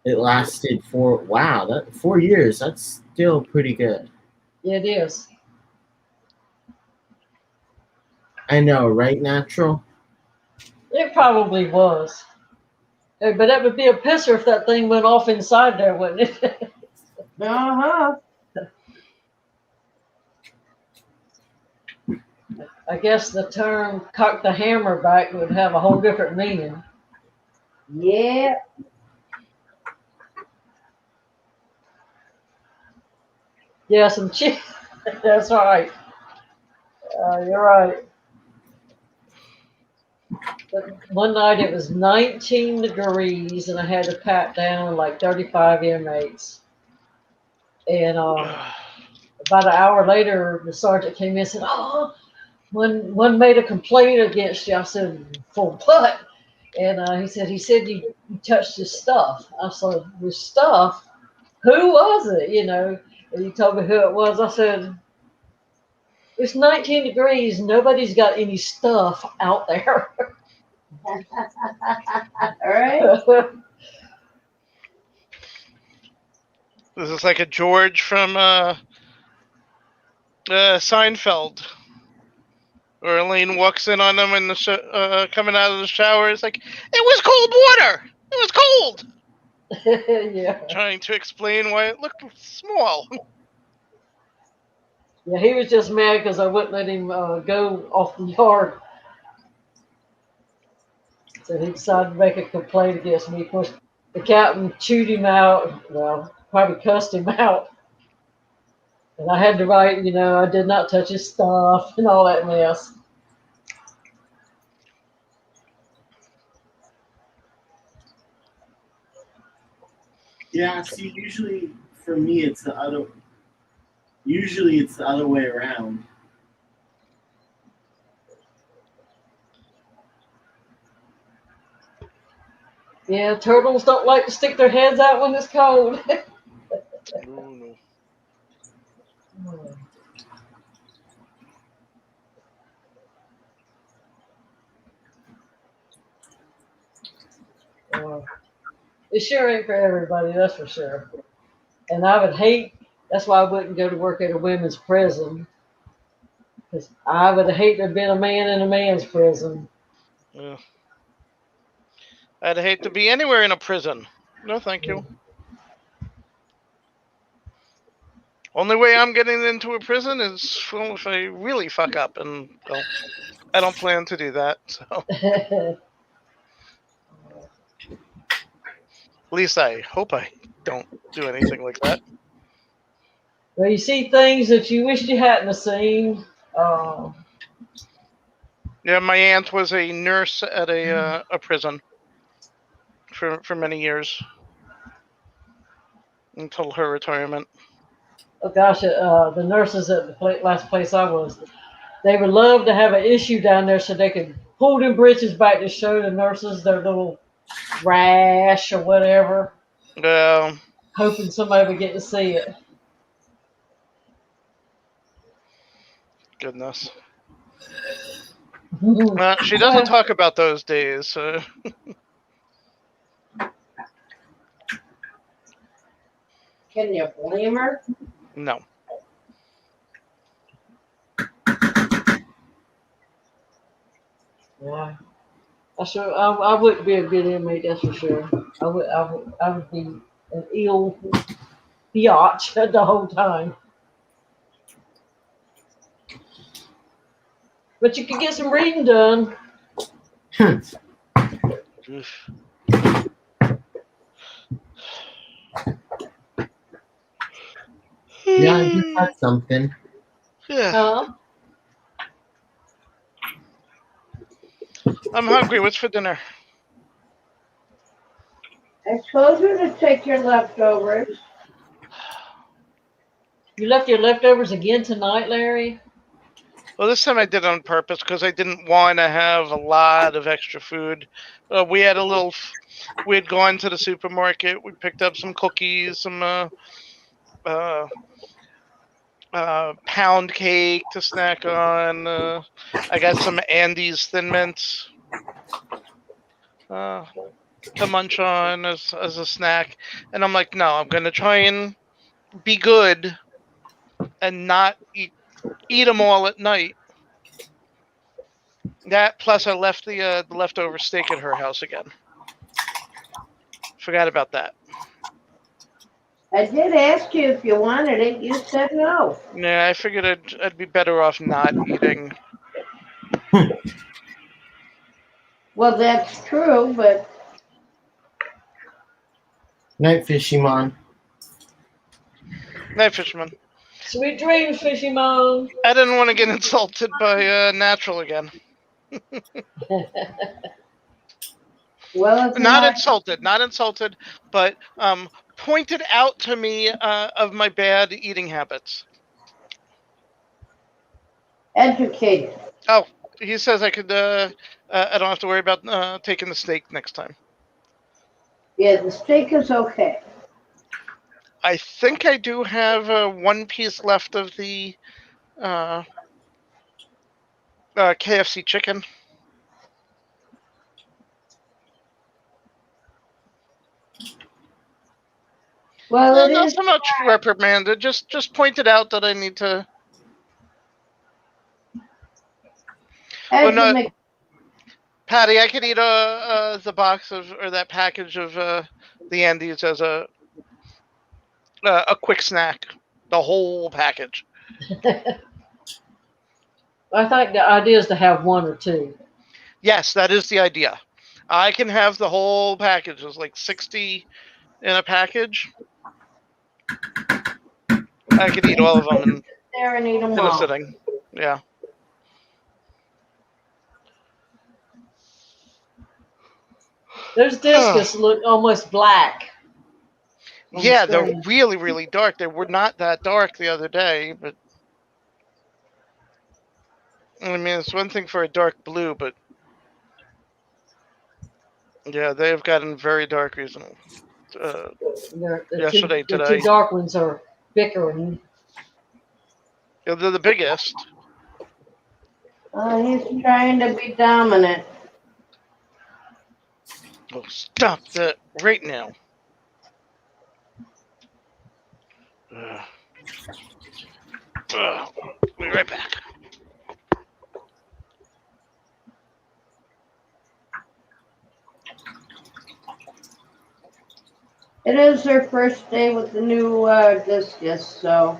It lasted 4 years. That's still pretty good. Yeah, it is. I know, right, Natural? It probably was. But that would be a pisser if that thing went off inside there, wouldn't it? Uh-huh. I guess the term cock the hammer back would have a whole different meaning. Yeah. Yeah, some chicken. That's right. You're right. But one night it was 19 degrees and I had to pat down like 35 inmates. And about an hour later, the sergeant came in and said, "Oh, one made a complaint against you." I said, "For what?" And he said you touched his stuff. I said, "His stuff? Who was it?" And he told me who it was. I said, "It's 19 degrees. Nobody's got any stuff out there." All right. This is like a George from Seinfeld, where Elaine walks in on them in the coming out of the shower. It's like, it was cold water. It was cold. Yeah. Trying to explain why it looked small. Yeah, he was just mad because I wouldn't let him go off the yard. So he decided to make a complaint against me. Of course, the captain chewed him out. Well, probably cussed him out. And I had to write, I did not touch his stuff and all that mess. Yeah, see, usually for me it's the other. Usually it's the other way around. Yeah, turtles don't like to stick their heads out when it's cold. No. It sure ain't for everybody, that's for sure. And I would hate, that's why I wouldn't go to work at a women's prison. Because I would hate to have been a man in a man's prison. Yeah. I'd hate to be anywhere in a prison. No, thank you. Only way I'm getting into a prison is if I really fuck up, and well, I don't plan to do that. So at least I hope I don't do anything like that. Well, you see things that you wish you hadn't have seen. Yeah, my aunt was a nurse at a prison for many years until her retirement. Oh gosh, the nurses at the last place I was, they would love to have an issue down there so they could pull them britches back to show the nurses their little rash or whatever, hoping somebody would get to see it. Goodness. She doesn't talk about those days. Can you blame her? No. Yeah. I wouldn't be a good inmate, that's for sure. I would be an ill biatch the whole time. But you could get some reading done. Oof. Yeah, I just had something. Yeah, Huh? I'm hungry. What's for dinner? I told you to take your leftovers. You left your leftovers again tonight, Larry? Well, this time I did it on purpose because I didn't want to have a lot of extra food. We had a little. We had gone to the supermarket. We picked up some cookies, some pound cake to snack on. I got some Andes Thin Mints to munch on as a snack, and I'm like, no, I'm gonna try and be good and not eat them all at night. That plus I left the leftover steak at her house again. Forgot about that. I did ask you if you wanted it. You said no. Yeah, I figured I'd be better off not eating. Well, that's true, but Night, Fishymon. Night, fisherman. Sweet dreams, Fishy Moan. I didn't want to get insulted by Natural again. well, it's Not not insulted, but pointed out to me of my bad eating habits. educated. Oh, he says I could. I don't have to worry about taking the steak next time. Yeah, the steak is okay. I think I do have one piece left of the KFC chicken. Well, No, it not is. so much reprimanded. Just pointed out that I need to. As Well, you no, make, Patty, I could eat the box of or that package of the Andes as a quick snack. The whole package. I think the idea is to have one or two. Yes, that is the idea. I can have the whole package. There's like 60 in a package. I could eat all of them there and eat them in a all. sitting. Yeah. Those discus look almost black. on the Yeah, they're screen. really, really dark. They were not that dark the other day, but I mean, it's one thing for a dark blue, but yeah, they have gotten very dark recently. Yesterday, The today. two dark ones are bickering. Yeah, they're the biggest. He's trying to be dominant. Oh, stop that right now. Be right back. It is their first day with the new discus, so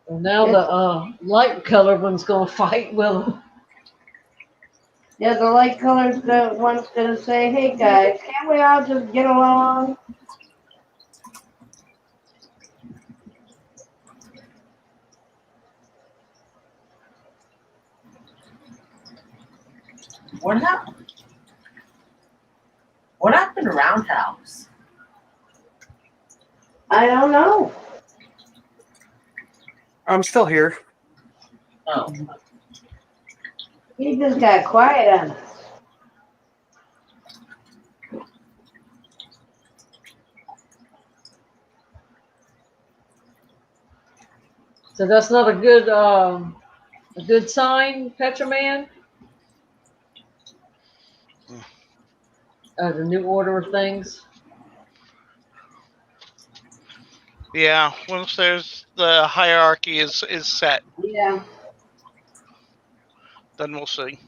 And now the light colored one's gonna fight with them. yeah, the light color's the one's gonna say, "Hey guys, can't we all just get along?" What happened? What happened to Roundhouse? I don't know. I'm still here. Oh, He just got quiet on us. So that's not a good sign, Petroman. The new order of things. Yeah, once there's the hierarchy is set, Yeah. then we'll see.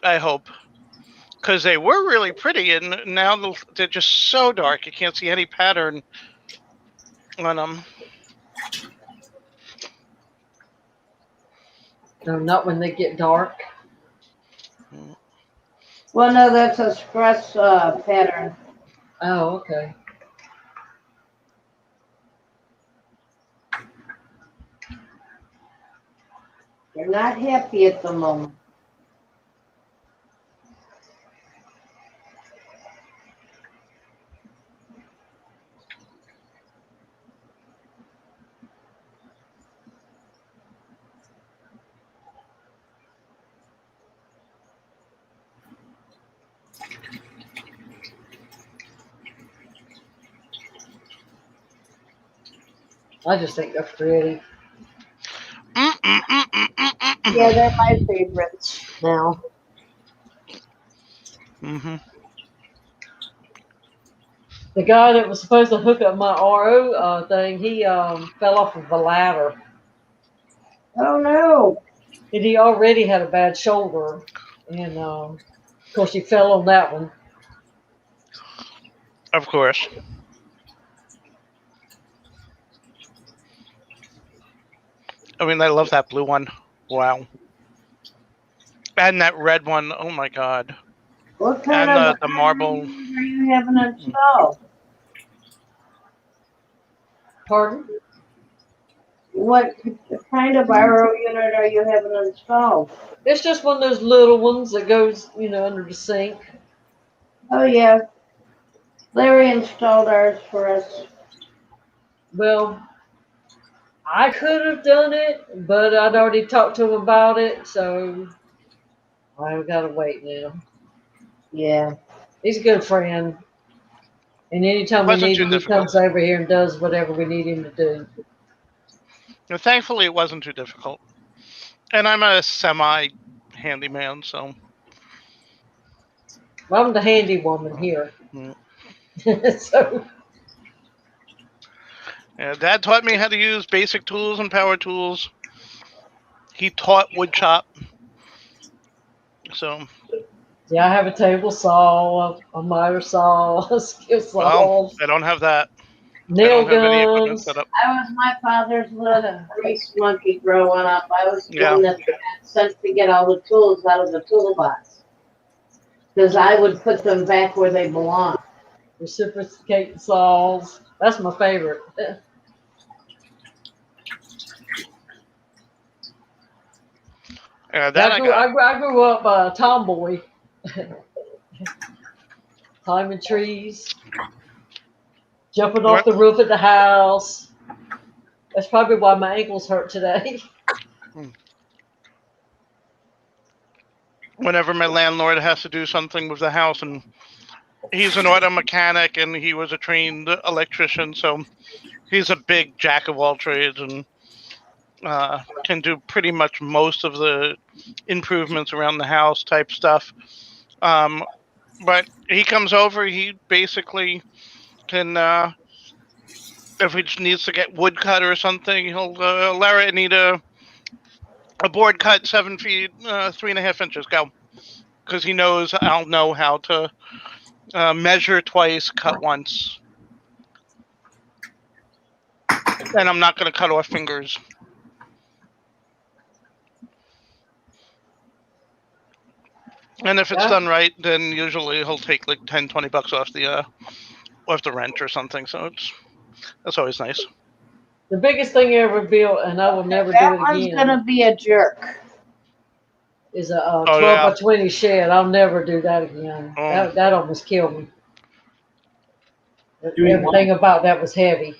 I hope. Because they were really pretty, and now they're just so dark. You can't see any pattern on them. No, not when they get dark. Well, no, that's a stress pattern. Oh, okay. They're not happy at the moment. I just think they're pretty. Yeah, they're my favorites now. Mm-hmm. The guy that was supposed to hook up my RO thing, he fell off of a ladder. Oh no! And he already had a bad shoulder. And of course, he fell on that one. Of course. I mean, I love that blue one. Wow. And that red one. Oh my god. What kind And of the marble. are you having installed? Pardon? What kind of RO unit are you having installed? It's just one of those little ones that goes, under the sink. Oh yeah, Larry installed ours for us. Well, I could have done it, but I'd already talked to him about it, so I've got to wait now. Yeah. He's a good friend. And anytime we Wasn't need too him, he difficult. comes over here and does whatever we need him to do. Thankfully, it wasn't too difficult. And I'm a semi-handyman, so. Well, I'm the handy woman here. Mm. So, Yeah, Dad taught me how to use basic tools and power tools. He taught wood chop. So. yeah, I have a table saw, a miter saw, a skill Well, saw, I don't have that. I nail don't have any equipment guns. set up. I was my father's little grease monkey growing up. I was the Yeah. one that got sent to get all the tools out of the toolbox. Because I would put them back where they belong. Reciprocating saws. That's my favorite. Yeah, that I got. I grew up a tomboy. Climbing trees, jumping off the roof of the house. That's probably why my ankles hurt today. Whenever my landlord has to do something with the house, and he's an auto mechanic and he was a trained electrician, so he's a big jack of all trades and can do pretty much most of the improvements around the house type stuff. But he comes over, he basically can, if he needs to get wood cut or something, he'll, Larry, I need a board cut 7 feet, 3.5 inches, go. Because he knows I'll know how to measure twice, cut once. And I'm not going to cut off fingers. And if it's done right, then usually he'll take like $10-20 off the rent or something. So that's always nice. The biggest thing I ever built, and I will never do That it one's again, gonna be a jerk. is a 12 by 20 shed. I'll never do that again. That almost killed me. Everything about that was heavy.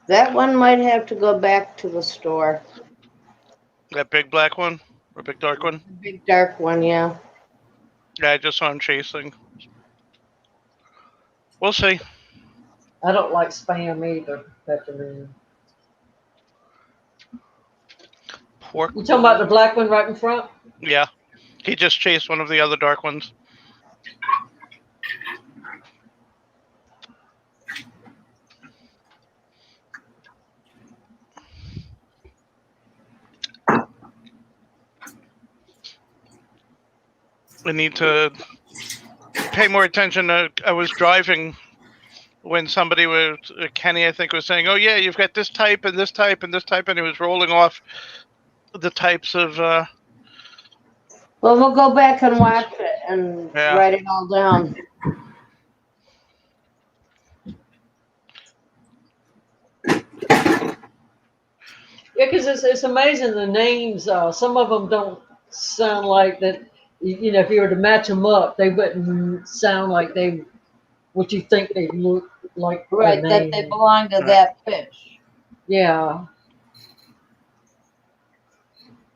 That one might have to go back to the store. That big black one or big dark one? The big dark one, yeah. Yeah, I just saw him chasing. We'll see. I don't like spam either. Pepperoni. Pork. You talking about the black one right in front? Yeah. He just chased one of the other dark ones. I need to pay more attention. I was driving when somebody was, Kenny, I think, was saying, "Oh yeah, you've got this type and this type and this type," and he was rolling off the types of. Well, we'll go back and watch it and Yeah. write it all down. Yeah, because it's amazing the names. Some of them don't sound like that. You know, if you were to match them up, they wouldn't sound like they what you think they look like. Right, that they belong to that fish. Yeah.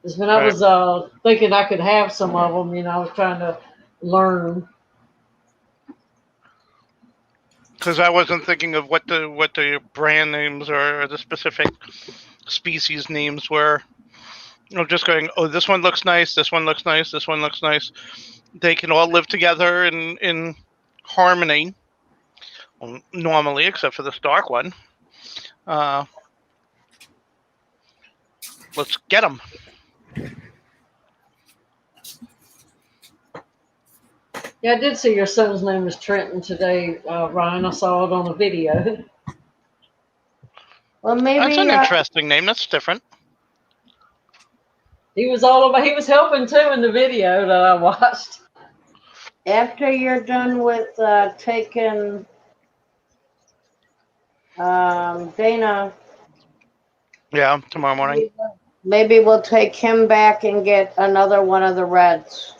Because when I Right. was thinking I could have some of them, you know, I was trying to learn. Because I wasn't thinking of what the brand names or the specific species names were. I'm just going, oh, this one looks nice, this one looks nice, this one looks nice. They can all live together in harmony, normally, except for this dark one. Let's get them. Yeah, I did see your son's name was Trenton today, Ryan. I saw it on a video. Well, maybe That's an interesting name. That's different. He was all about. He was helping too in the video that I watched. after you're done with taking Dana, Yeah, tomorrow morning. maybe we'll take him back and get another one of the reds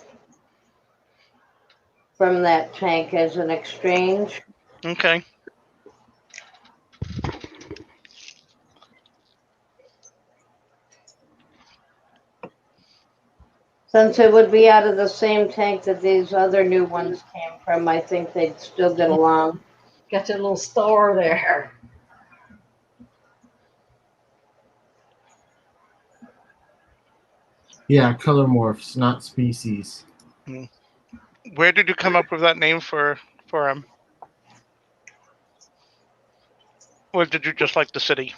from that tank as an exchange. Okay. Since it would be out of the same tank that these other new ones came from, I think they'd still get along. Got your little star there. Yeah, color morphs, not species. Where did you come up with that name for him? Or did you just like the city?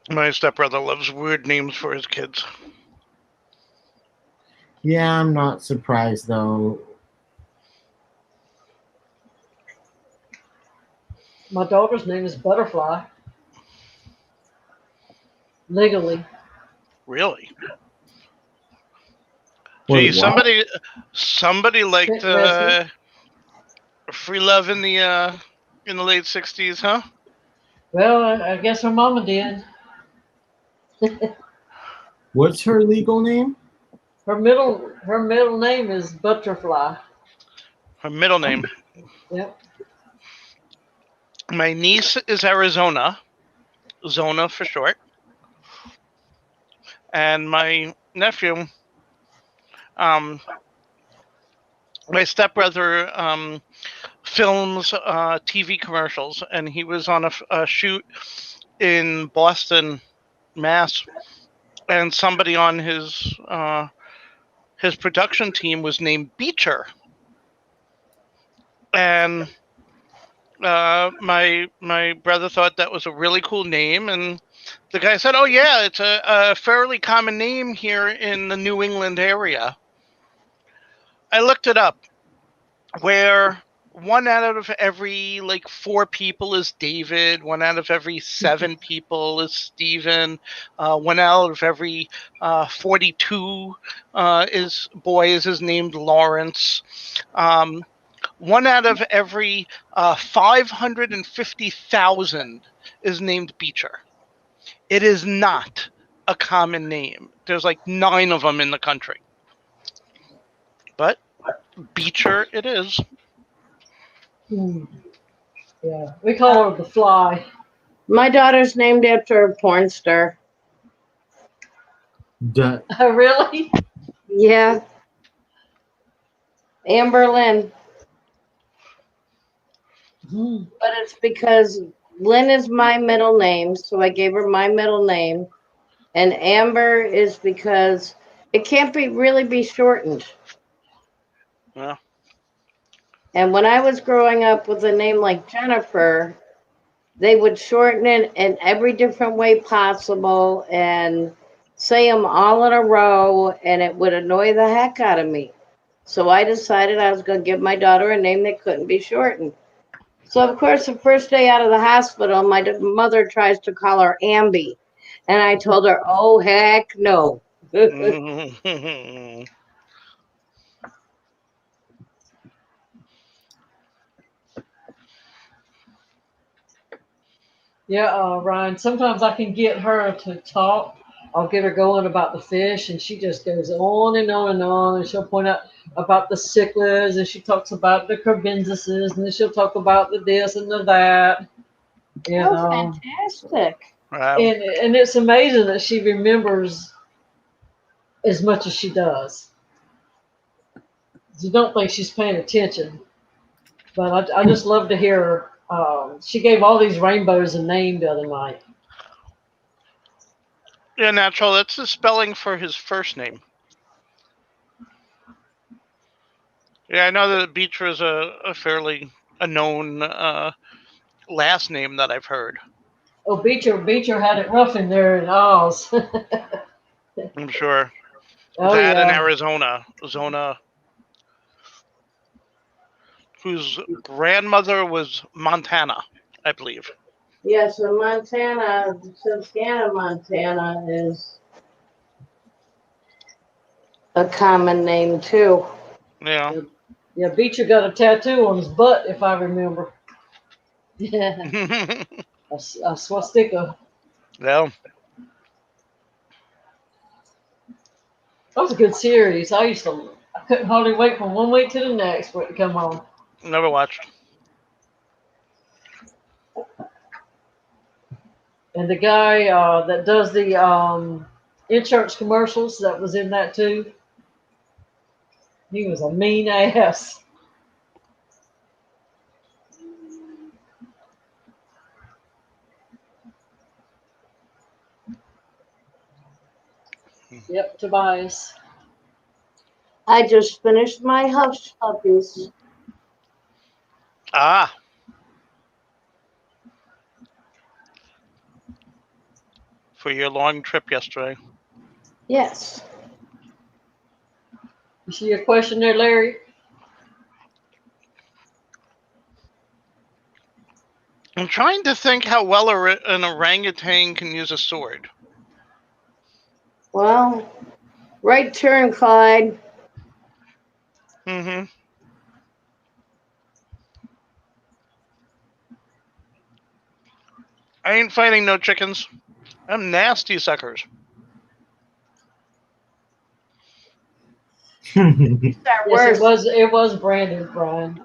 My stepbrother loves weird names for his kids. Yeah, I'm not surprised though. My daughter's name is Butterfly. Legally. Really? Wait, Gee, what? somebody liked Resident. free love in the late '60s, huh? Well, I guess her mama did. What's her legal name? Her middle name is Butterfly. Her middle name. Yep. My niece is Arizona, Zona for short, and my nephew, my stepbrother, films TV commercials, and he was on a shoot in Boston, Mass, and somebody on his production team was named Beecher, and my brother thought that was a really cool name, and the guy said, "Oh yeah, it's a fairly common name here in the New England area." I looked it up, where 1 out of every 4 people is David, 1 out of every 7 people is Stephen, 1 out of every 42 is named Lawrence. 1 out of every 550,000 is named Beecher. It is not a common name. There's 9 of them in the country. But Beecher it is. Yeah. We call her the Fly. My daughter's named after a porn star. Duh. Oh, really? Yeah. Amber Lynn. But it's because Lynn is my middle name, so I gave her my middle name. And Amber is because it can't really be shortened. Yeah. And when I was growing up with a name like Jennifer, they would shorten it in every different way possible and say them all in a row, and it would annoy the heck out of me. So I decided I was going to give my daughter a name that couldn't be shortened. So, of course, the first day out of the hospital, my mother tries to call her Ambi. And I told her, oh, heck no. Yeah, Ryan, sometimes I can get her to talk. I'll get her going about the fish, and she just goes on and on and on. And she'll point out about the cichlids, and she talks about the carbenzises, and then she'll talk about the this and the that. You Oh, know, fantastic. Wow. and it's amazing that she remembers as much as she does. You don't think she's paying attention, but I just love to hear her. She gave all these rainbows a name the other night. Yeah, natural. That's the spelling for his first name. Yeah, I know that Beecher is a fairly a known last name that I've heard. Oh, Beecher had it rough in there in Oz. I'm sure. Oh That in yeah, Arizona, Zona, whose grandmother was Montana, I believe. Yes, in Montana, Sinscana, Montana is a common name, too. Yeah. yeah. Beecher got a tattoo on his butt, if I remember. Yeah, a swastika. Well, That was a good series. I couldn't hardly wait from one week to the next for it to come on. never watched. And the guy that does the insurance commercials that was in that too. He was a mean ass. Yep, Tobias. I just finished my hush puppies. Ah, for your long trip yesterday. Yes. You see your question there, Larry? I'm trying to think how well an orangutan can use a sword. Well, right turn, Clyde. Mm-hmm. I ain't fighting no chickens. I'm nasty suckers. That Yes, worse. it was branded, Brian.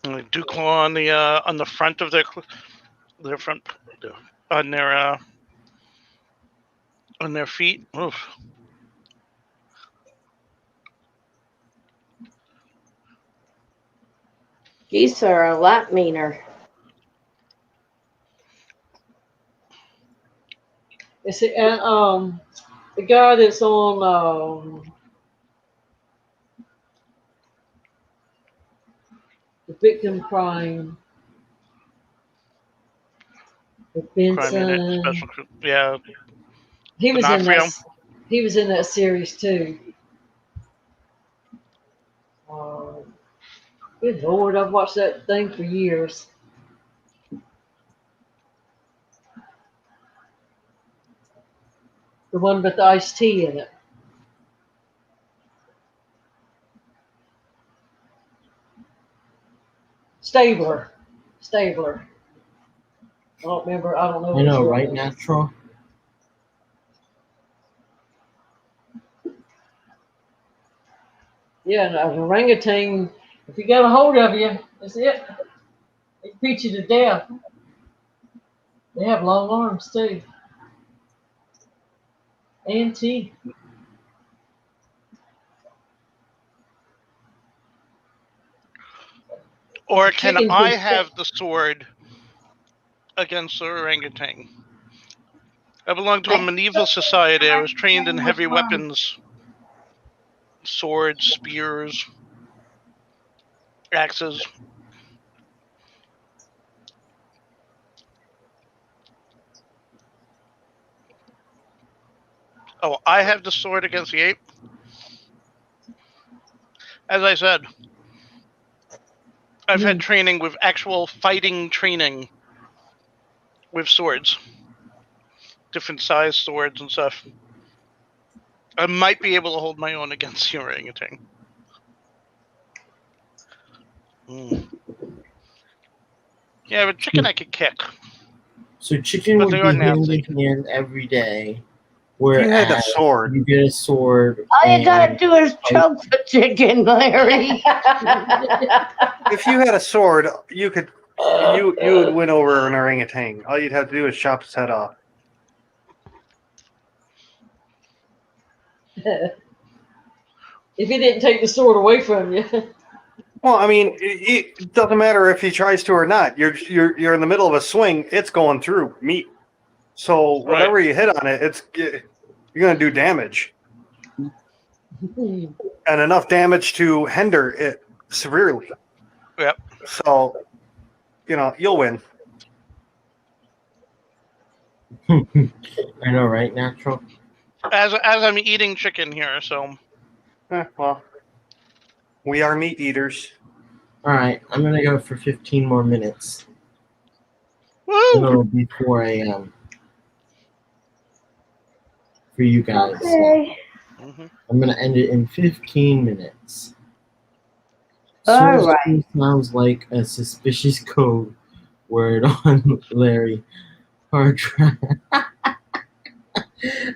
And they do claw on the front of their front on their feet. Oof. Geese are a lot meaner. It's the guy that's on the victim crime. With Crime unit Benson. special. Yeah, He was in D'Onofrio. that. He was in that series too. Good Lord, I've watched that thing for years. The one with the iced tea in it. Stabler. I don't remember. I don't know. I his know, real right, name. Natural? Yeah, an orangutan. If you got a hold of you, that's it. They beat you to death. They have long arms too, and teeth. Or can Chicken I can have the sword against the orangutan? I belong to a medieval society. I was trained in heavy weapons, swords, spears. Axes. Oh, I have the sword against the ape. As I said, I've had training with actual fighting training with swords. Different size swords and stuff. I might be able to hold my own against the orangutan. Yeah, but chicken I could kick. So chicken But would they be are hand nasty. in hand every day. If you had a Whereas sword, you get a sword. All you and- gotta do is choke the chicken, Larry. if you had a sword, you would win over an orangutan. All you'd have to do is chop his head off. If he didn't take the sword away from you. Well, I mean, it doesn't matter if he tries to or not. You're in the middle of a swing; it's going through meat. So whatever you hit on it, you're going to do damage, and enough damage to hinder it severely. Yep. So, you'll win. I know, right? Natural. As I'm eating chicken here, so Well, we are meat eaters. All right, I'm gonna go for 15 more minutes. woo! It'll be 4 a.m. for you guys. Okay. I'm gonna end it in 15 minutes. All Source right. sounds like a suspicious code word on Larry hard drive.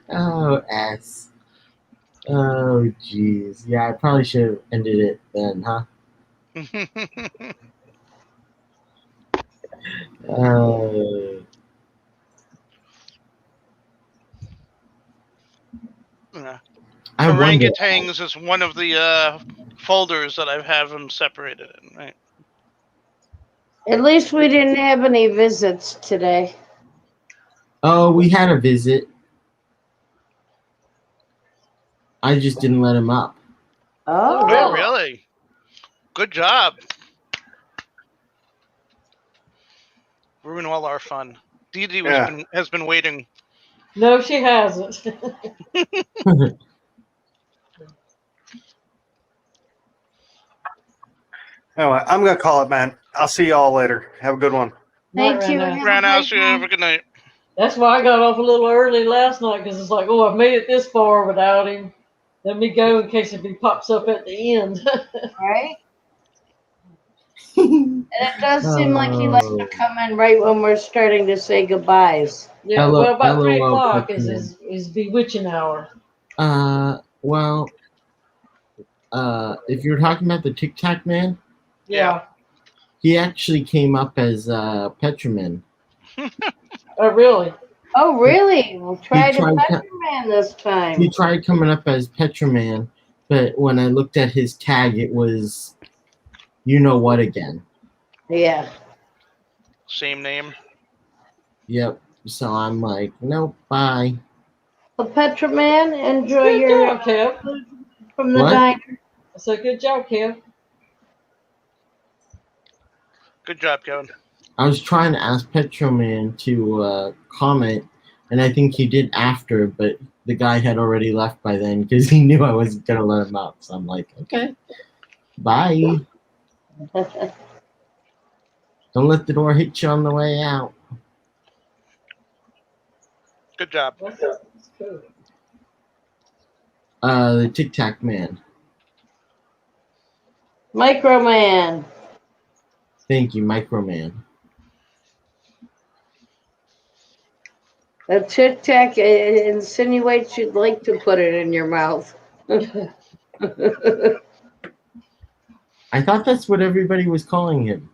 Oh, S. Oh, jeez. Yeah, I probably should have ended it then, huh? Yeah. I wonder. Orangutans is one of the folders that I have them separated in, right? At least we didn't have any visits today. Oh, we had a visit. I just didn't let him up. Oh, Oh, really? Good job. Ruin all our fun. Dee Dee has been waiting. No, she hasn't. Anyway, I'm going to call it, man. I'll see y'all later. Have a good one. thank Not you. right now. Have a Roundhouse, great you have a night. good night. That's why I got off a little early last night, because it's like, oh, I've made it this far without him. Let me go in case if he pops up at the end. Right? And it does seem like he likes to come in right when we're starting to say goodbyes. Yeah, Hello- well, about 3 LOL, o'clock is Pokemon. his bewitching hour. Well, if you're talking about the Tic Tac Man, Yeah. he actually came up as Petraman. Oh, really? Oh, really? We'll try to tried Pepper Man this time. He tried coming up as Petraman, but when I looked at his tag, it was you know what again. Yeah. Same name. Yep. So I'm like, nope, bye. Well, Petra Man, enjoy Good your job, Kev. food from the What? diner. So good job, Kev. Good job, Kevin. I was trying to ask Petroman to comment, and I think he did after, but the guy had already left by then because he knew I wasn't gonna let him out. So I'm like, okay, bye. Don't let the door hit you on the way out. Good job. That's cool. The Tic Tac Man. Micro Man. Thank you, Microman. A Tic Tac insinuates you'd like to put it in your mouth. I thought that's what everybody was calling him.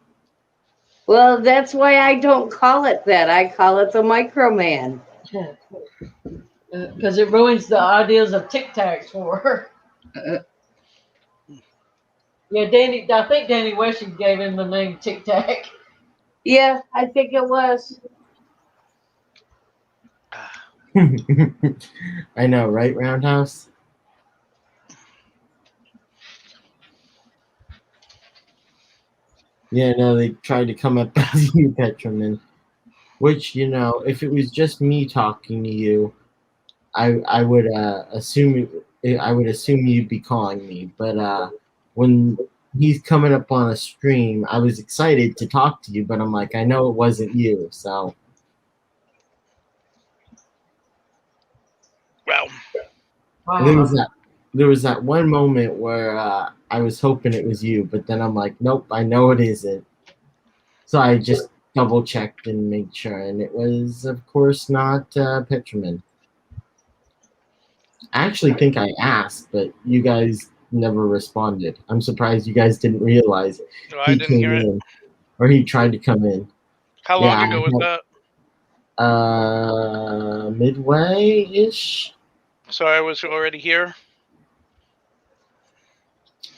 Well, that's why I don't call it that. I call it the Micro Man. Because it ruins the ideas of Tic Tacs for her. Yeah, I think Danny Weshing gave him the name Tic Tac. Yeah, I think it was. I know, right, Roundhouse? Yeah, no, they tried to come up as you, Petraman. Which, if it was just me talking to you, I would assume you'd be calling me. But when he's coming up on a stream, I was excited to talk to you, but I'm like, I know it wasn't you, so. Well, There was that one moment where I was hoping it was you, but then I'm like, nope, I know it isn't. So I just double checked and made sure, and it was, of course, not Petraman. I actually think I asked, but you guys never responded. I'm surprised you guys didn't realize no, I he didn't came hear it. in, or he tried to come in. How long Yeah, ago was that? midway ish. So I was already here.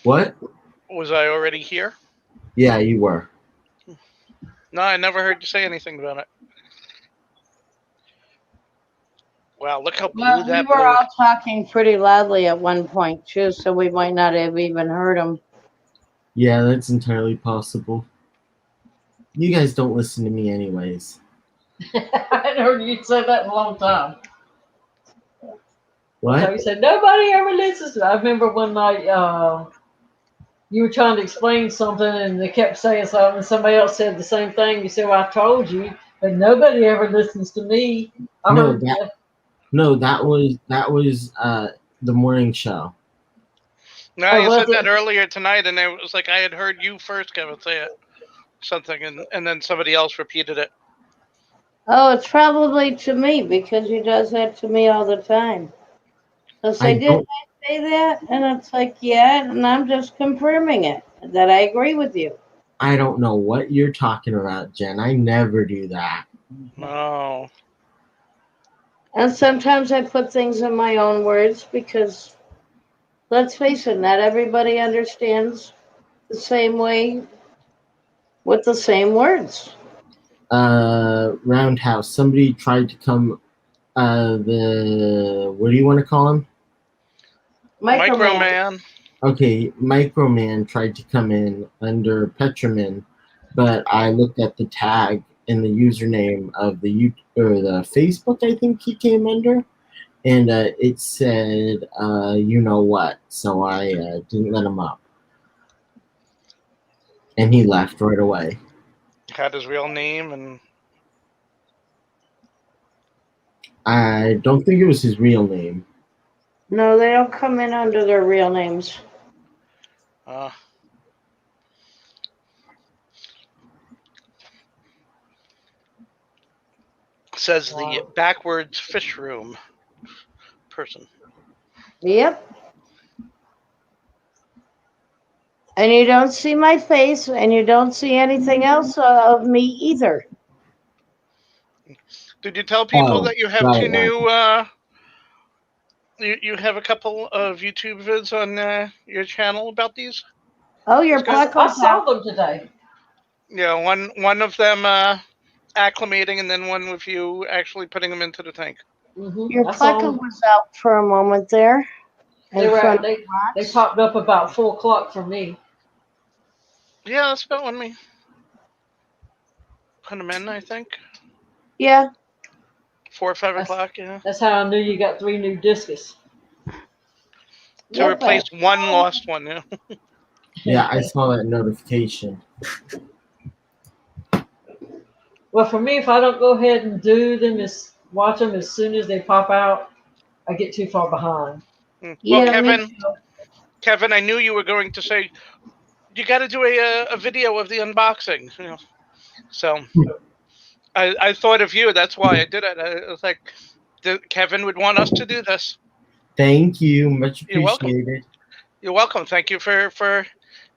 What? Was I already here? Yeah, you were. No, I never heard you say anything about it. Wow, look how blue Well, we that were blue. all talking pretty loudly at one point too, so we might not have even heard him. Yeah, that's entirely possible. You guys don't listen to me, anyways. I hadn't heard you say that in a long time. What? So you said nobody ever listens to. I remember one night you were trying to explain something and they kept saying something and somebody else said the same thing. You said, well, I told you, but nobody ever listens to me. I No, heard you. No, that was the morning show. No, Oh, you was said that it? earlier tonight, and it was like I had heard you first, Kevin, say it. Something, and then somebody else repeated it. Oh, it's probably to me because he does that to me all the time. They'll say, I didn't don't I say that? And it's like, yeah, and I'm just confirming it, that I agree with you. I don't know what you're talking about, Jen. I never do that. Oh, And sometimes I put things in my own words because, let's face it, not everybody understands the same way with the same words. Roundhouse. Somebody tried to come. What do you want to call him? Microman. Microman. Okay, Microman tried to come in under Petraman, but I looked at the tag and the username of the Facebook. I think he came under, and it said, "You know what?" So I didn't let him up, and he left right away. Had his real name, and I don't think it was his real name. No, they don't come in under their real names. Says the backwards fish room person. Yep. And you don't see my face, and you don't see anything else of me either. Did you tell people Oh, that you have right, two right. new? You have a couple of YouTube vids on your channel about these? Oh, your These guys? I Puckle's saw out. them today. Yeah, one of them acclimating, and then one with you actually putting them into the tank. Your I saw Puckle them. was out for a moment there. They In were front of they the rocks. popped up about 4 o'clock for me. Yeah, that's about when we put them in, I think. Yeah. 4 or 5 o'clock, yeah. That's how I knew you got 3 new discus. To replace one lost one, yeah. Yeah, I saw that notification. Well, for me, if I don't go ahead and do them, watch them as soon as they pop out, I get too far behind. Well, Yeah, me Kevin, I knew you were going to say you got to do a video of the unboxing. You know, so I thought of you. That's why I did it. I was like, Kevin would want us to do this. Thank you, much You're welcome. appreciated. You're welcome. Thank you for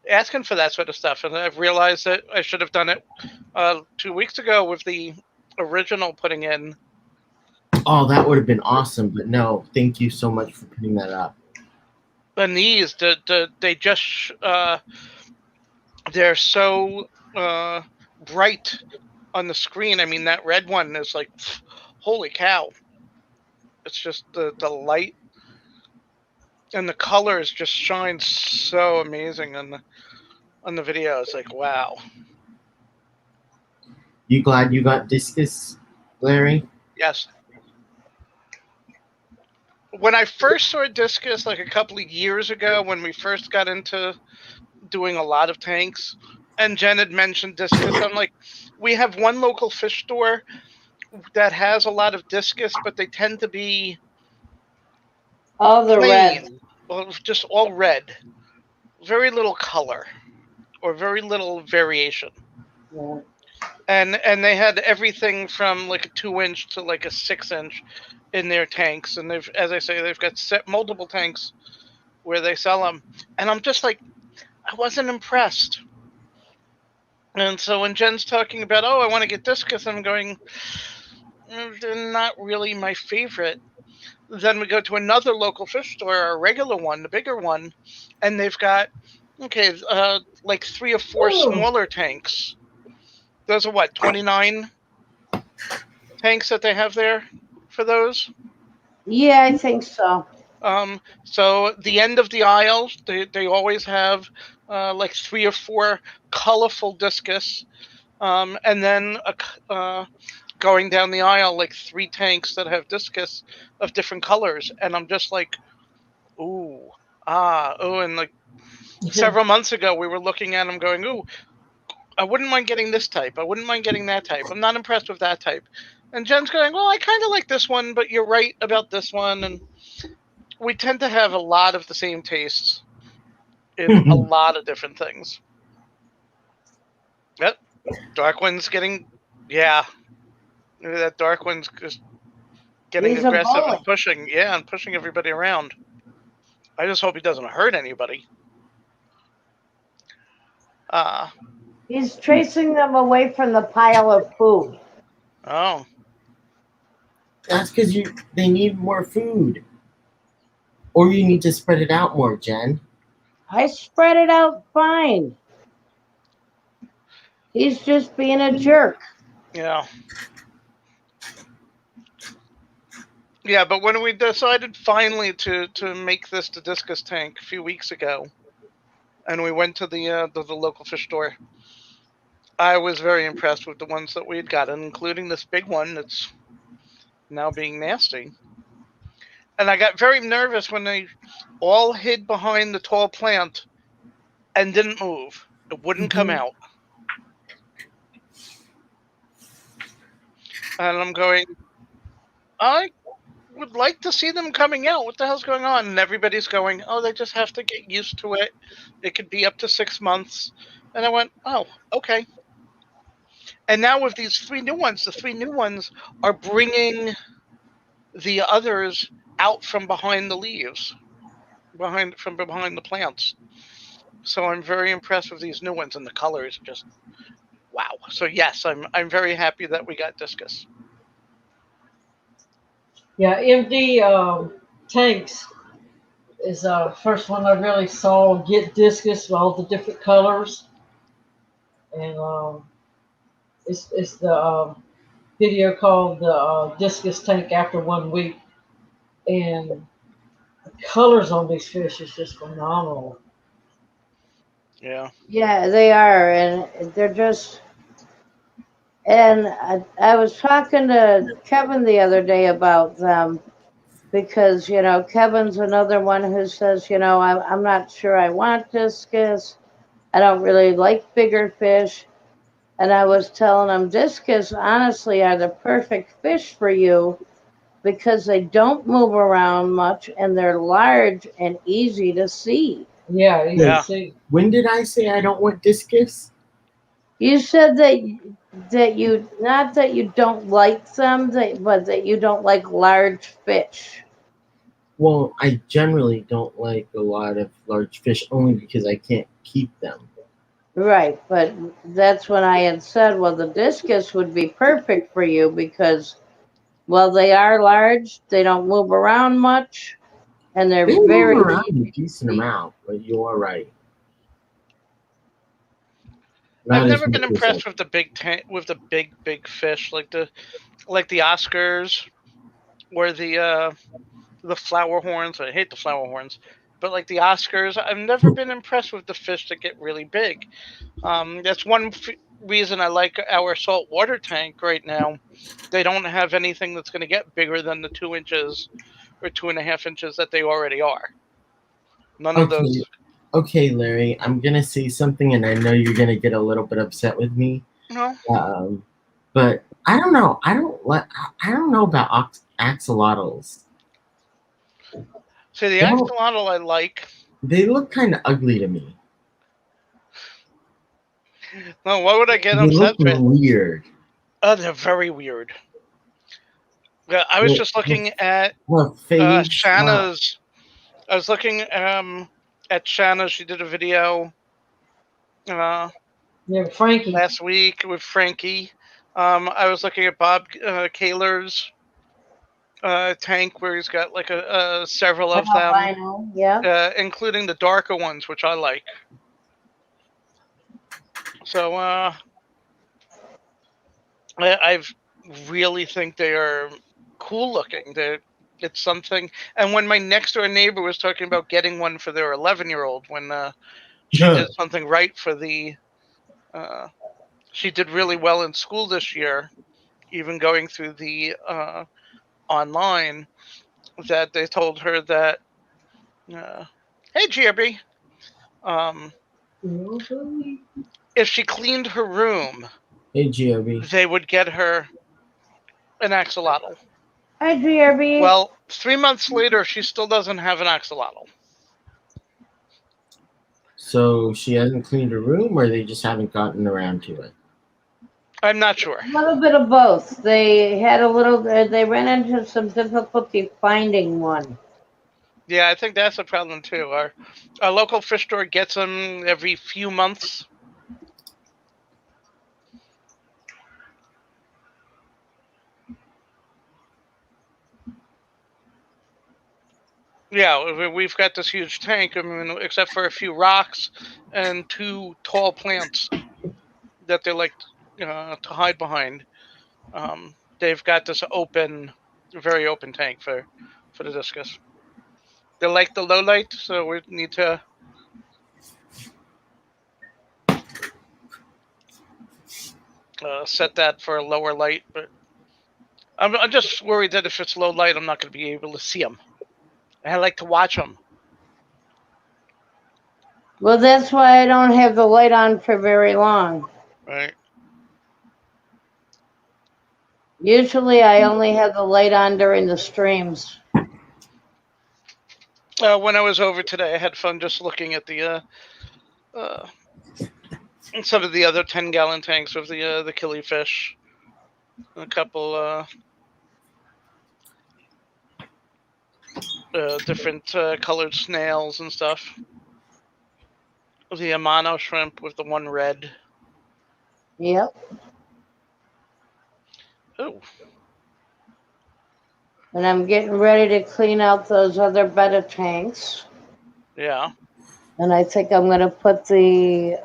asking for that sort of stuff. And I've realized that I should have done it 2 weeks ago with the original putting in. Oh, that would have been awesome, but no, thank you so much for putting that up. And these, they just they're so bright on the screen. I mean, that red one is like, holy cow! It's just the light and the colors just shine so amazing. And on the video. It's like, wow. You glad you got discus, Larry? Yes. When I first saw discus, like a couple of years ago, when we first got into doing a lot of tanks, and Jen had mentioned discus, I'm like, we have one local fish store that has a lot of discus, but they tend to be All the red. plain, well, just all red, very little color, or very little variation. Yeah. And they had everything from like a 2-inch to like a 6-inch in their tanks, and they've, as I say, they've got multiple tanks where they sell them, and I'm just like, I wasn't impressed. And so when Jen's talking about, oh, I want to get discus, I'm going, they're not really my favorite. Then we go to another local fish store, a regular one, the bigger one, and they've got, like 3 or 4 smaller tanks. Those are what, 29 tanks that they have there for those? Yeah, I think so. So the end of the aisle, they always have like 3 or 4 colorful discus, and then going down the aisle, like 3 tanks that have discus of different colors, and I'm just like, ooh, and like several months ago, we were looking at them going, ooh, I wouldn't mind getting this type. I wouldn't mind getting that type. I'm not impressed with that type. And Jen's going, well, I kind of like this one, but you're right about this one. And we tend to have a lot of the same tastes in a lot of different things. Yep. Darkwind's getting, yeah. Maybe that Darkwind's just getting He's a aggressive bully. and pushing everybody around. I just hope he doesn't hurt anybody. He's chasing them away from the pile of food. Oh. That's because they need more food. Or you need to spread it out more, Jen. I spread it out fine. He's just being a jerk. Yeah. Yeah, but when we decided finally to make this the discus tank a few weeks ago, and we went to the local fish store, I was very impressed with the ones that we had gotten, including this big one that's now being nasty. And I got very nervous when they all hid behind the tall plant and didn't move. It wouldn't come out. And I'm going, I would like to see them coming out. What the hell's going on? And everybody's going, oh, they just have to get used to it. It could be up to 6 months. And I went, oh, okay. And now with these 3 new ones, the 3 new ones are bringing the others out from behind the leaves, from behind the plants. So I'm very impressed with these new ones, and the colors just wow. So yes, I'm very happy that we got discus. Yeah, MD tanks is first one I really saw get discus with all the different colors, and it's the video called the discus tank after 1 week, and the colors on these fish is just phenomenal. Yeah. Yeah, they are, and they're just. And I was talking to Kevin the other day about them because, Kevin's another one who says, I'm not sure I want discus. I don't really like bigger fish. And I was telling him discus, honestly, are the perfect fish for you because they don't move around much and they're large and easy to see. Yeah, you Yeah. can see. When did I say I don't want discus? You said that you, not that you don't like them, but that you don't like large fish. Well, I generally don't like a lot of large fish only because I can't keep them. Right, but that's when I had said, well, the discus would be perfect for you because, well, they are large, they don't move around much, and they're They very move around a decent amount, but you are right. Not I've as never been much as impressed with the big fish like the Oscars or the flower horns. I hate the flower horns. but like the Oscars, I've never been impressed with the fish that get really big. That's one reason I like our saltwater tank right now. They don't have anything that's going to get bigger than the 2 inches or 2.5 inches that they already are. None of those. Okay, Larry, I'm gonna say something, and I know you're gonna get a little bit upset with me. No. But I don't know. I don't know about axolotls. See, the axolotl I like. They look kind of ugly to me. No, why would I get They upset look with? weird. Oh, they're very weird. Yeah, I was just looking at Shanna's. I was looking at Shanna. She did a video Frankie. last week with Frankie. I was looking at Bob Kaler's tank where he's got like several of them, Albino, yeah. including the darker ones, which I like. So I really think they are cool looking. It's something. And when my next door neighbor was talking about getting one for their 11-year-old, when she did something right for the, she did really well in school this year, even going through the online, that they told her that, hey, GRB, if she cleaned her room, hey, GRB, they would get her an axolotl. Hi, GRB. Well, 3 months later, she still doesn't have an axolotl. So she hasn't cleaned her room, or they just haven't gotten around to it? I'm not sure. A little bit of both. They had they ran into some difficulty finding one. Yeah, I think that's a problem too. Our local fish store gets them every few months. Yeah, we've got this huge tank. I mean, except for a few rocks and 2 tall plants that they like to hide behind. They've got this very open tank for the discus. They like the low light, so we need to set that for a lower light. But I'm just worried that if it's low light, I'm not going to be able to see them. I like to watch them. Well, that's why I don't have the light on for very long. Right. Usually I only have the light on during the streams. When I was over today, I had fun just looking at the some of the other 10-gallon tanks with the killifish, a couple different colored snails and stuff. The Amano shrimp with the one red. Yep. Oh. And I'm getting ready to clean out those other betta tanks. Yeah. And I think I'm going to put the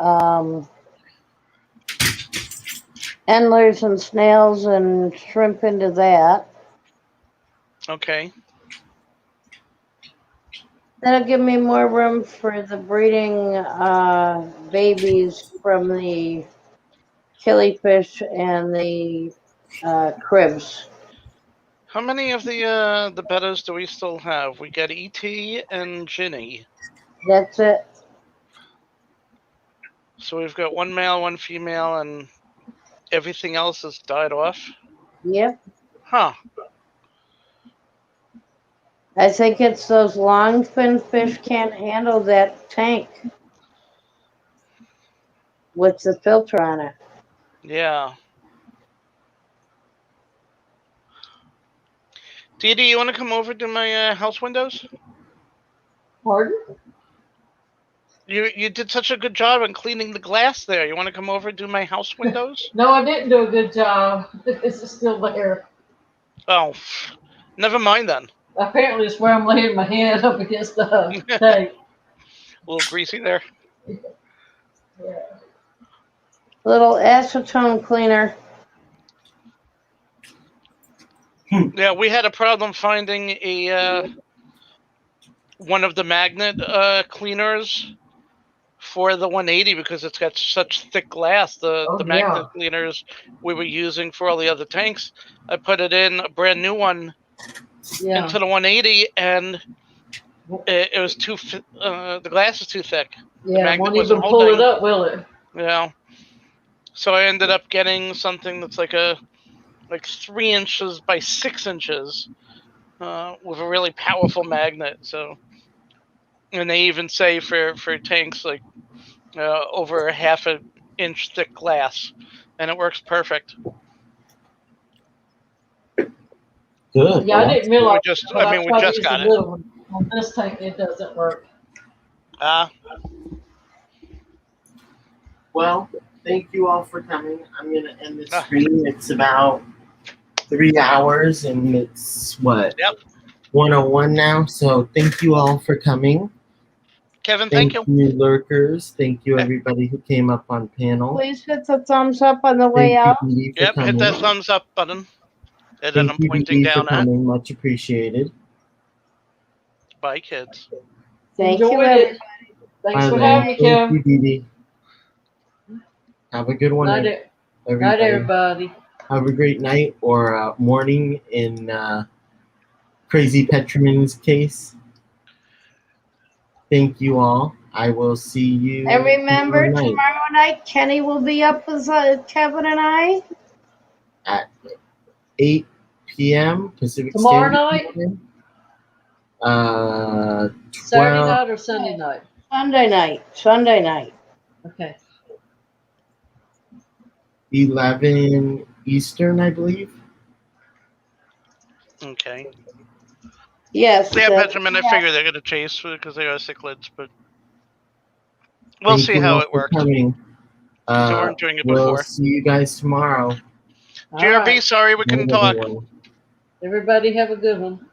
endlers and snails and shrimp into that. Okay. That'll give me more room for the breeding babies from the killifish and the cribs. How many of the bettas do we still have? We got E.T. and Ginny. That's it. So we've got one male, one female, and everything else has died off? Yep. Huh. I think it's those long fin fish can't handle that tank with the filter on it. Yeah. Dee Dee, you want to come over to my house windows? Pardon? You did such a good job on cleaning the glass there. You want to come over and do my house windows? No, I didn't do a good job. This is still there. Oh, never mind then. Apparently, it's where I'm laying my head up against the tank. A little greasy there. Yeah. Little acetone cleaner. Yeah, we had a problem finding a one of the magnet cleaners for the 180 because it's got such thick glass. The magnet cleaners we were using for all the other tanks, I put it in a brand new one into the 180, and it was too. The glass is too thick. The Yeah, magnet won't wasn't even pull it holding. up, will it? Yeah. So I ended up getting something that's like 3 inches by 6 inches with a really powerful magnet. So, and they even say for tanks like over a half an inch thick glass, and it works perfect. Good. Yeah, I didn't realize. We tried just using got it. little one. On this tank, it doesn't work. Well, thank you all for coming. I'm going to end this stream. It's about 3 hours, and it's what? Yep. 101 now. So thank you all for coming. Kevin, Thank thank you, lurkers. Thank you, everybody who came up on panel. Please hit the thumbs up on the way Thank out. you, Dee, for Yep, coming. hit that thumbs up button. And then Thank I'm you, pointing Dee, for down at. coming. Much appreciated. Bye, kids. Thank you, Enjoyed everybody. it. Thanks Bye, for Lynn. having me, Kim. Thank you, Dee. Have a good one, Night, everybody. Have a great night or morning in Crazy Petroman's case. Thank you all. I will see you. And remember, tomorrow night tomorrow night, Kenny will be up with Kevin and I. at 8 p.m. Pacific Tomorrow Standard night? Time. Saturday night or Sunday night? Sunday night. Sunday night. Okay. 11 Eastern, I believe. Okay. Yes. Yeah, Benjamin, I figure they're going to chase because they are cichlids, but we'll Thank see you how all it for works. coming. We weren't doing it we'll before. see you guys tomorrow. GRB, sorry we couldn't Night, talk. everyone. Everybody have a good one.